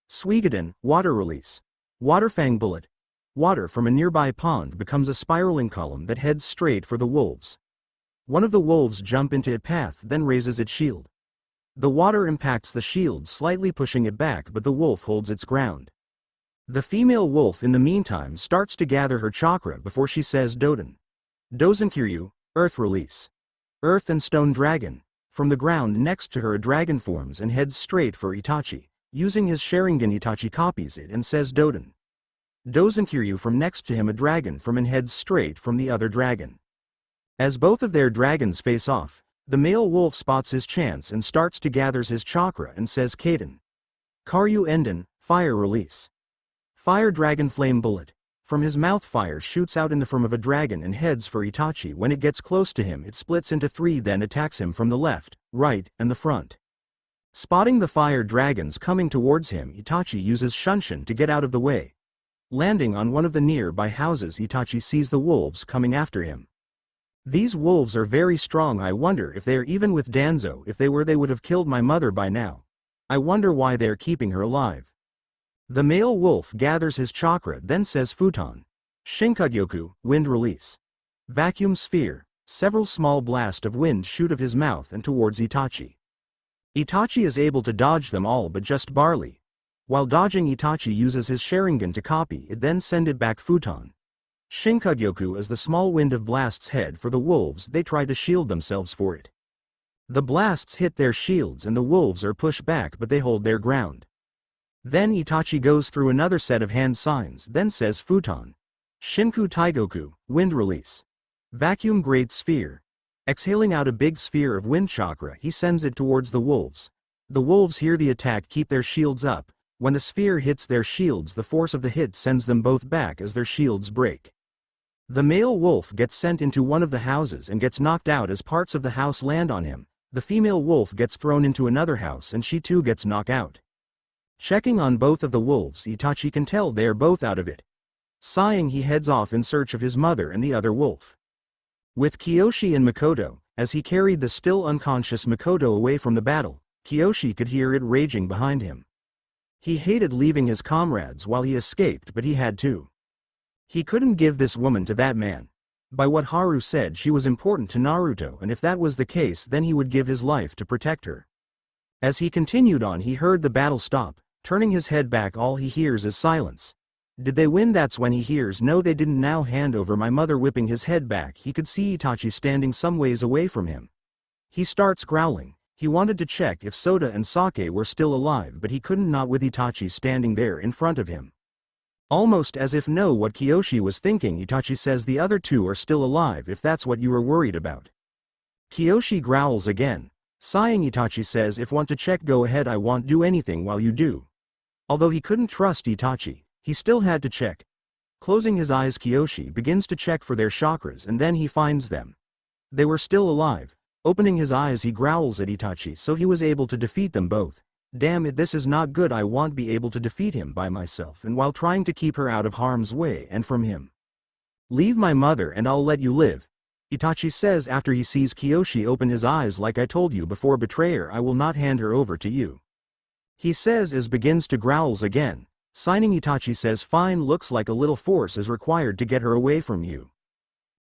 Suigaden, water release. Waterfang bullet. Water from a nearby pond becomes a spiraling column that heads straight for the wolves. One of the wolves jump into its path, then raises its shield. The water impacts the shield, slightly pushing it back, but the wolf holds its ground. The female wolf in the meantime starts to gather her chakra before she says Doden. Dozenkiryu, earth release. Earth and stone dragon. From the ground next to her a dragon forms and heads straight for Itachi. Using his Sharingan, Itachi copies it and says Doden. Dozenkiryu. From next to him a dragon from and heads straight from the other dragon. As both of their dragons face off, the male wolf spots his chance and starts to gather his chakra and says Kaden. Karyu Enden, fire release. Fire dragon flame bullet. From his mouth fire shoots out in the form of a dragon and heads for Itachi. When it gets close to him it splits into three, then attacks him from the left, right, and the front. Spotting the fire dragons coming towards him, Itachi uses Shunshin to get out of the way. Landing on one of the nearby houses, Itachi sees the wolves coming after him. These wolves are very strong. I wonder if they're even with Danzo. If they were, they would have killed my mother by now. I wonder why they're keeping her alive. The male wolf gathers his chakra, then says Futon. Shinkugyoku, wind release. Vacuum sphere. Several small blasts of wind shoot of his mouth and towards Itachi. Itachi is able to dodge them all but just barely. While dodging, Itachi uses his Sharingan to copy it, then send it back Futon. Shinkugyoku as the small wind of blasts head for the wolves. They try to shield themselves for it. The blasts hit their shields and the wolves are pushed back, but they hold their ground. Then Itachi goes through another set of hand signs, then says Futon. Shinku Taigoku, wind release. Vacuum great sphere. Exhaling out a big sphere of wind chakra, he sends it towards the wolves. The wolves hear the attack, keep their shields up, When the sphere hits their shields, the force of the hit sends them both back as their shields break. The male wolf gets sent into one of the houses and gets knocked out as parts of the house land on him. The female wolf gets thrown into another house and she too gets knocked out. Checking on both of the wolves, Itachi can tell they are both out of it. Sighing, he heads off in search of his mother and the other wolf. With Kiyoshi and Makoto, as he carried the still unconscious Makoto away from the battle, Kiyoshi could hear it raging behind him. He hated leaving his comrades while he escaped, but he had to. He couldn't give this woman to that man. By what Haru said, she was important to Naruto, and if that was the case, then he would give his life to protect her. As he continued on, he heard the battle stop. Turning his head back, all he hears is silence. Did they win? That's when he hears, no they didn't. Now hand over my mother. Whipping his head back, he could see Itachi standing some ways away from him. He starts growling. He wanted to check if Soda and Sake were still alive, but he couldn't, not with Itachi standing there in front of him. Almost as if know what Kiyoshi was thinking, Itachi says, the other two are still alive if that's what you were worried about. Kiyoshi growls again. Sighing, Itachi says, if want to check, go ahead, I won't do anything while you do. Although he couldn't trust Itachi, he still had to check. Closing his eyes, Kiyoshi begins to check for their chakras, and then he finds them. They were still alive. Opening his eyes, he growls at Itachi, so he was able to defeat them both. Damn it, this is not good. I won't be able to defeat him by myself, and while trying to keep her out of harm's way and from him. Leave my mother and I'll let you live, Itachi says after he sees Kiyoshi open his eyes. Like I told you before, betrayer, I will not hand her over to you, he says as begins to growls again. Signing, Itachi says, fine, looks like a little force is required to get her away from you.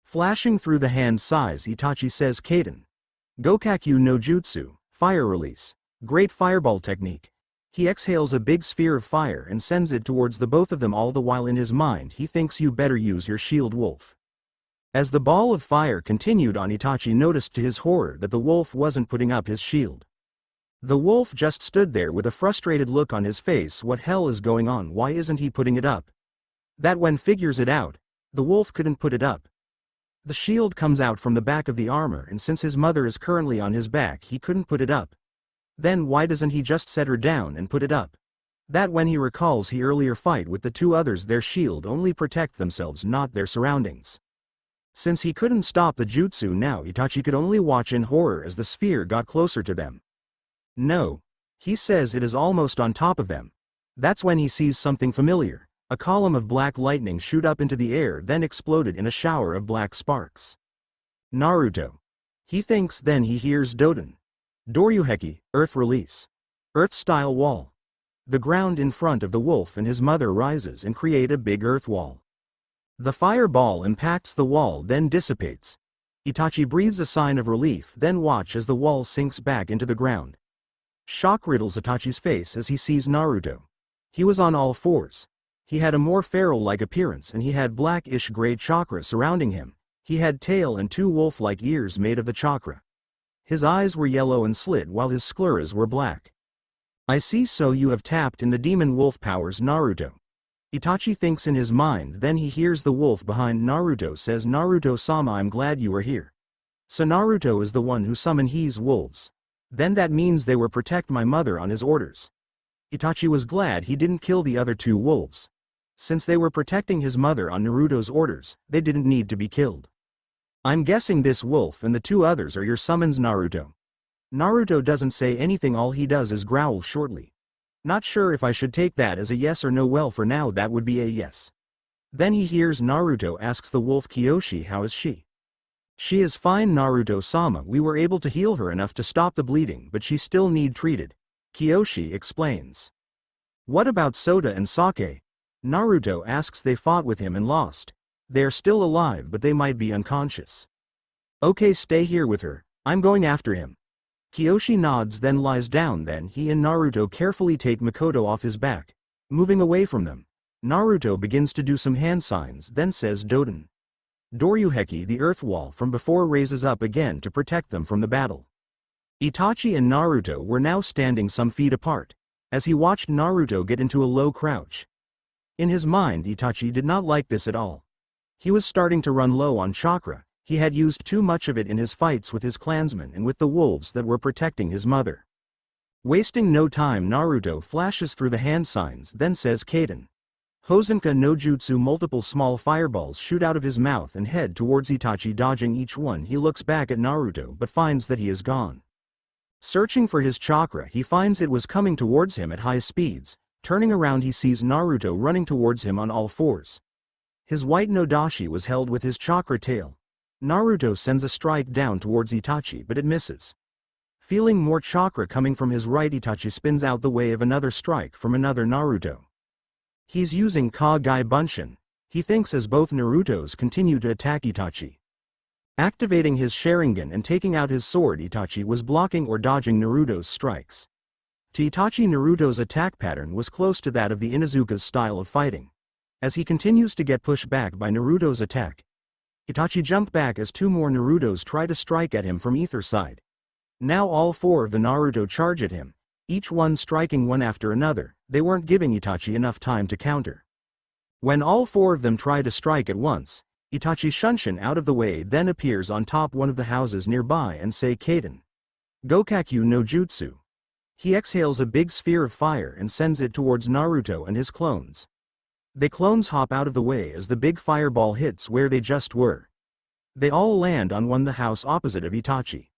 Flashing through the hand size, Itachi says, Kaden. Gokakyu no Jutsu, fire release. Great fireball technique. He exhales a big sphere of fire and sends it towards the both of them, all the while in his mind he thinks you better use your shield, wolf. As the ball of fire continued on, Itachi noticed to his horror that the wolf wasn't putting up his shield. The wolf just stood there with a frustrated look on his face. What hell is going on? Why isn't he putting it up? That one figures it out. The wolf couldn't put it up. The shield comes out from the back of the armor, and since his mother is currently on his back, he couldn't put it up. Then why doesn't he just set her down and put it up? That when he recalls he earlier fight with the two others, their shield only protect themselves, not their surroundings. Since he couldn't stop the jutsu now, Itachi could only watch in horror as the sphere got closer to them. No. He says it is almost on top of them. That's when he sees something familiar. A column of black lightning shoot up into the air, then exploded in a shower of black sparks. Naruto. He thinks, then he hears Doden. Doryuheki, earth release. Earth-style wall. The ground in front of the wolf and his mother rises and create a big earth wall. The fireball impacts the wall, then dissipates. Itachi breathes a sign of relief, then watch as the wall sinks back into the ground. Shock riddles Itachi's face as he sees Naruto. He was on all fours. He had a more feral-like appearance, and he had blackish gray chakra surrounding him. He had tail and two wolf-like ears made of the chakra. His eyes were yellow and slit while his scleras were black. I see, so you have tapped in the demon wolf powers, Naruto. Itachi thinks in his mind, then he hears the wolf behind Naruto says, Naruto-sama, I'm glad you are here. So Naruto is the one who summoned his wolves. Then that means they were protect my mother on his orders. Itachi was glad he didn't kill the other two wolves. Since they were protecting his mother on Naruto's orders, they didn't need to be killed. I'm guessing this wolf and the two others are your summons, Naruto. Naruto doesn't say anything, all he does is growl shortly. Not sure if I should take that as a yes or no. Well, for now that would be a yes. Then he hears Naruto asks the wolf, Kiyoshi, how is she? She is fine, Naruto-sama, we were able to heal her enough to stop the bleeding, but she still need treated. Kiyoshi explains. What about Soda and Sake? Naruto asks. They fought with him and lost. They are still alive, but they might be unconscious. Okay, stay here with her, I'm going after him. Kiyoshi nods, then lies down. Then he and Naruto carefully take Makoto off his back. Moving away from them, Naruto begins to do some hand signs, then says Doden. Doryuheki, the earth wall from before, raises up again to protect them from the battle. Itachi and Naruto were now standing some feet apart, as he watched Naruto get into a low crouch. In his mind, Itachi did not like this at all. He was starting to run low on chakra. He had used too much of it in his fights with his clansmen and with the wolves that were protecting his mother. Wasting no time, Naruto flashes through the hand signs, then says Kaden. Hozenka no Jutsu. Multiple small fireballs shoot out of his mouth and head towards Itachi. Dodging each one, he looks back at Naruto but finds that he is gone. Searching for his chakra, he finds it was coming towards him at high speeds. Turning around, he sees Naruto running towards him on all fours. His white Nodashi was held with his chakra tail. Naruto sends a strike down towards Itachi but it misses. Feeling more chakra coming from his right, Itachi spins out the way of another strike from another Naruto. He's using Kage Bunshin. He thinks as both Narutos continue to attack Itachi. Activating his Sharingan and taking out his sword, Itachi was blocking or dodging Naruto's strikes. To Itachi, Naruto's attack pattern was close to that of the Inuzuka's style of fighting. As he continues to get pushed back by Naruto's attack, Itachi jumped back as two more Narutos try to strike at him from either side. Now all four of the Naruto charge at him, each one striking one after another. They weren't giving Itachi enough time to counter. When all four of them try to strike at once, Itachi shunshin out of the way, then appears on top one of the houses nearby and say Kaden. Gokakyu no Jutsu. He exhales a big sphere of fire and sends it towards Naruto and his clones. The clones hop out of the way as the big fireball hits where they just were. They all land on the house opposite of Itachi.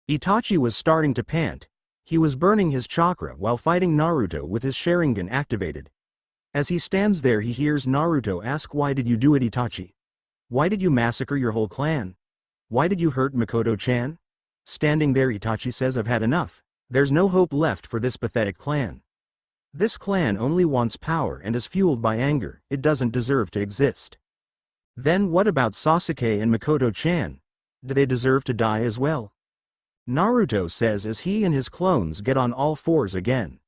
Itachi was starting to pant. He was burning his chakra while fighting Naruto with his Sharingan activated. As he stands there, he hears Naruto ask, "Why did you do it, Itachi? Why did you massacre your whole clan? Why did you hurt Makoto-chan?" Standing there, Itachi says, "I've had enough. There's no hope left for this pathetic clan. This clan only wants power and is fueled by anger. It doesn't deserve to exist." Then what about Sasuke and Makoto-chan? Do they deserve to die as well? Naruto says as he and his clones get on all fours again.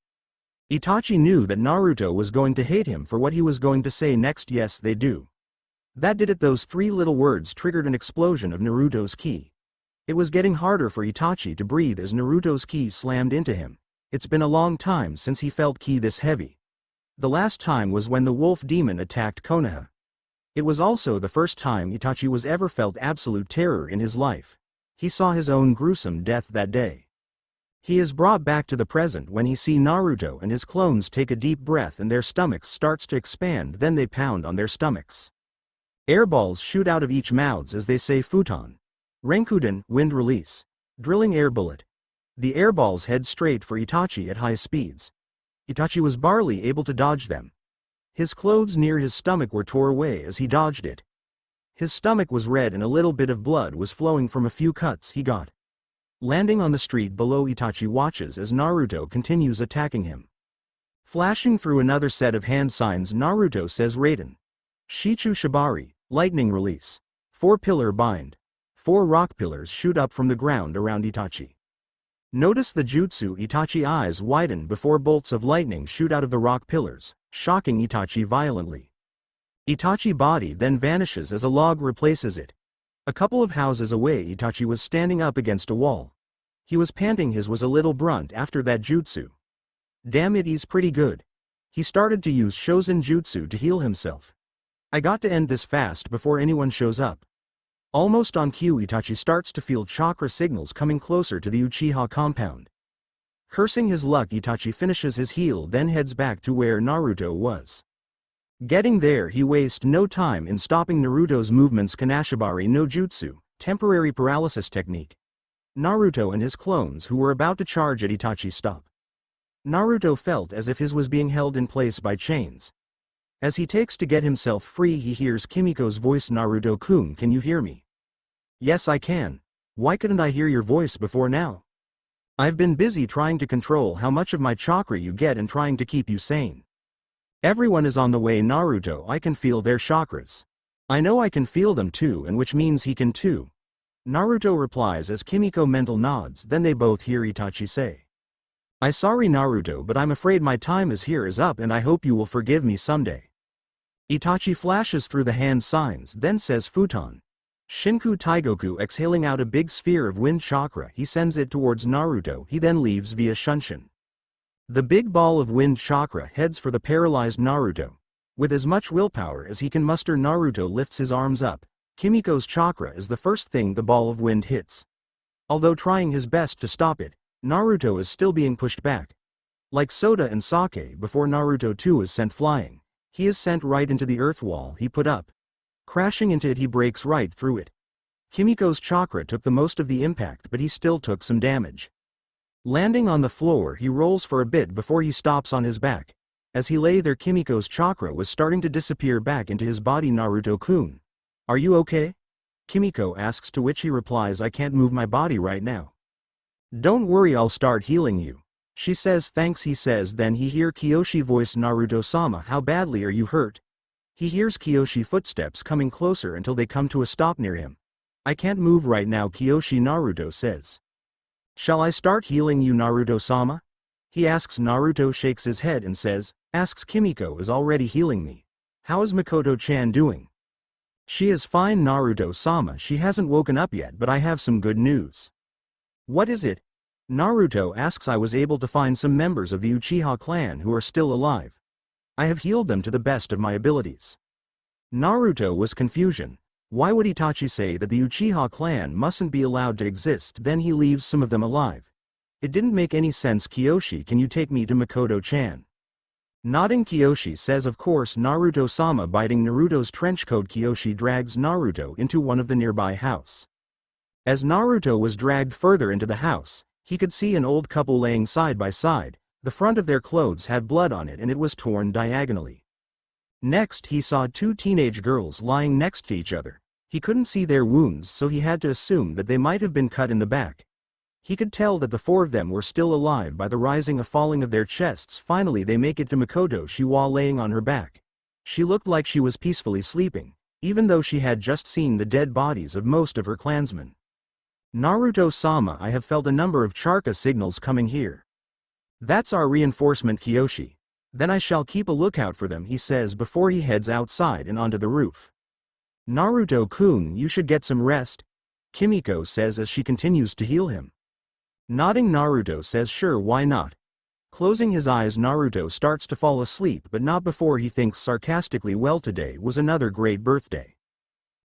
Itachi knew that Naruto was going to hate him for what he was going to say next. Yes, they do. That did it. Those three little words triggered an explosion of Naruto's ki. It was getting harder for Itachi to breathe as Naruto's ki slammed into him. It's been a long time since he felt ki this heavy. The last time was when the wolf demon attacked Konoha. It was also the first time Itachi was ever felt absolute terror in his life. He saw his own gruesome death that day. He is brought back to the present when he sees Naruto and his clones take a deep breath and their stomachs starts to expand, then they pound on their stomachs. Airballs shoot out of each mouths as they say futon. Renkuden, wind release. Drilling air bullet. The airballs head straight for Itachi at high speeds. Itachi was barely able to dodge them. His clothes near his stomach were tore away as he dodged it. His stomach was red and a little bit of blood was flowing from a few cuts he got. Landing on the street below, Itachi watches as Naruto continues attacking him. Flashing through another set of hand signs, Naruto says Raiden. Shichu Shibari, lightning release. 4-pillar bind. 4 rock pillars shoot up from the ground around Itachi. Notice the jutsu. Itachi eyes widen before bolts of lightning shoot out of the rock pillars, shocking Itachi violently. Itachi body then vanishes as a log replaces it. A couple of houses away, Itachi was standing up against a wall. He was panting. His was a little brunt after that jutsu. Damn it, he's pretty good. He started to use Shozen Jutsu to heal himself. I got to end this fast before anyone shows up. Almost on cue, Itachi starts to feel chakra signals coming closer to the Uchiha compound. Cursing his luck, Itachi finishes his heal, then heads back to where Naruto was. Getting there, he wastes no time in stopping Naruto's movements. Kanashibari no Jutsu, temporary paralysis technique. Naruto and his clones who were about to charge at Itachi stop. Naruto felt as if his was being held in place by chains. As he takes to get himself free, he hears Kimiko's voice. Naruto-kun, can you hear me? Yes, I can. Why couldn't I hear your voice before now? I've been busy trying to control how much of my chakra you get and trying to keep you sane. Everyone is on the way, Naruto. I can feel their chakras. I know I can feel them too, and which means he can too. Naruto replies as Kimiko mental nods. Then they both hear Itachi say, "I'm sorry, Naruto, but I'm afraid my time is up and I hope you will forgive me someday." Itachi flashes through the hand signs, then says futon. Shinku Taigoku, exhaling out a big sphere of wind chakra, he sends it towards Naruto. He then leaves via Shunshin. The big ball of wind chakra heads for the paralyzed Naruto. With as much willpower as he can muster, Naruto lifts his arms up. Kimiko's chakra is the first thing the ball of wind hits. Although trying his best to stop it, Naruto is still being pushed back. Like Soda and Sake before Naruto too is sent flying. He is sent right into the earth wall he put up. Crashing into it he breaks right through it. Kimiko's chakra took the most of the impact but he still took some damage. Landing on the floor he rolls for a bit before he stops on his back. As he lay there Kimiko's chakra was starting to disappear back into his body. Naruto-kun, are you okay? Kimiko asks, to which he replies, I can't move my body right now. Don't worry, I'll start healing you. She says thanks. He says then he hear Kyoshi voice, Naruto-sama, how badly are you hurt? He hears Kyoshi footsteps coming closer until they come to a stop near him. I can't move right now, Kyoshi. Naruto says. Shall I start healing you, Naruto-sama? He asks. Naruto shakes his head and says, asks Kimiko is already healing me. How is Makoto-chan doing? She is fine, Naruto-sama, she hasn't woken up yet, but I have some good news. What is it? Naruto asks. I was able to find some members of the Uchiha clan who are still alive. I have healed them to the best of my abilities. Naruto was confusion. Why would Itachi say that the Uchiha clan mustn't be allowed to exist, then he leaves some of them alive? It didn't make any sense. Kyoshi, can you take me to Makoto-chan? Nodding, Kyoshi says of course. Naruto-sama biting Naruto's trenchcoat. Kyoshi drags Naruto into one of the nearby house. As Naruto was dragged further into the house, he could see an old couple laying side by side. The front of their clothes had blood on it and it was torn diagonally. Next he saw two teenage girls lying next to each other. He couldn't see their wounds, so he had to assume that they might have been cut in the back. He could tell that the four of them were still alive by the rising and falling of their chests. Finally they make it to Makoto. She while laying on her back. She looked like she was peacefully sleeping, even though she had just seen the dead bodies of most of her clansmen. Naruto-sama, I have felt a number of Charka signals coming here. That's our reinforcement, Kyoshi. Then I shall keep a lookout for them, he says before he heads outside and onto the roof. Naruto-kun, you should get some rest, Kimiko says as she continues to heal him. Nodding, Naruto says sure, why not. Closing his eyes, Naruto starts to fall asleep, but not before he thinks sarcastically, well, today was another great birthday.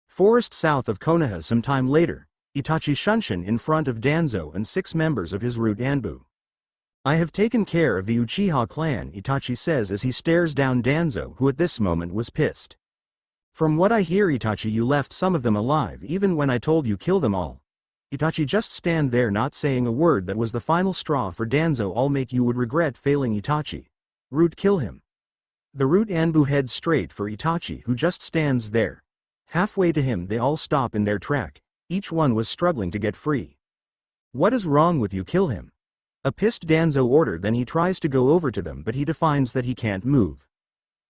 Forest south of Konoha. Some time later, Itachi Shunshin in front of Danzo and 6 members of his root Anbu. I have taken care of the Uchiha clan, Itachi says as he stares down Danzo, who at this moment was pissed. From what I hear, Itachi, you left some of them alive even when I told you kill them all. Itachi just stand there not saying a word. That was the final straw for Danzo. I'll make you would regret failing, Itachi. Root, kill him. The root Anbu heads straight for Itachi, who just stands there. Halfway to him they all stop in their track. Each one was struggling to get free. What is wrong with you? Kill him. A pissed Danzo order. Then he tries to go over to them, but he defines that he can't move.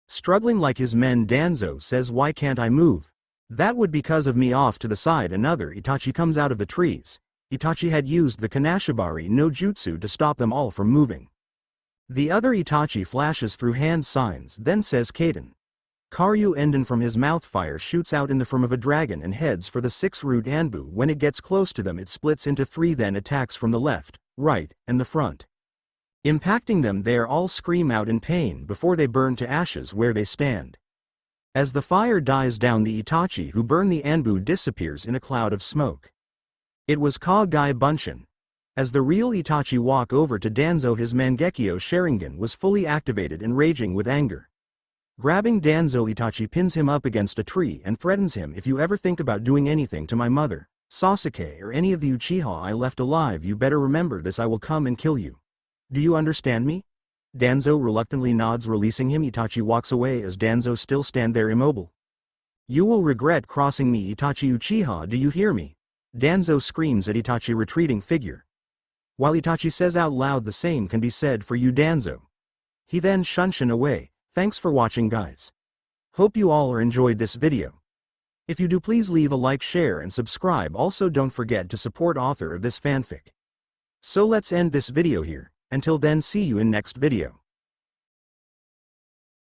Struggling like his men, Danzo says, why can't I move? That would because of me. Off to the side another Itachi comes out of the trees. Itachi had used the Kanashibari no jutsu to stop them all from moving. The other Itachi flashes through hand signs, then says Kaden. Karyu Enden. From his mouth fire shoots out in the form of a dragon and heads for the 6 root Anbu. When it gets close to them it splits into 3, then attacks from the left, right, and the front. Impacting them, they all scream out in pain before they burn to ashes where they stand. As the fire dies down, the Itachi who burned the Anbu disappears in a cloud of smoke. It was Kage Bunshin. As the real Itachi walk over to Danzo, his Mangekyo Sharingan was fully activated and raging with anger. Grabbing Danzo, Itachi pins him up against a tree and threatens him, if you ever think about doing anything to my mother, Sasuke, or any of the Uchiha I left alive, you better remember this, I will come and kill you. Do you understand me? Danzo reluctantly nods, releasing him. Itachi walks away as Danzo still stand there immobile. You will regret crossing me, Itachi. Uchiha, do you hear me? Danzo screams at Itachi retreating figure. While Itachi says out loud, the same can be said for you, Danzo. He then Shunshin away. Thanks for watching, guys. Hope you all are enjoyed this video. If you do, please leave a like, share and subscribe. Also don't forget to support author of this fanfic. So let's end this video here. Until then, see you in next video.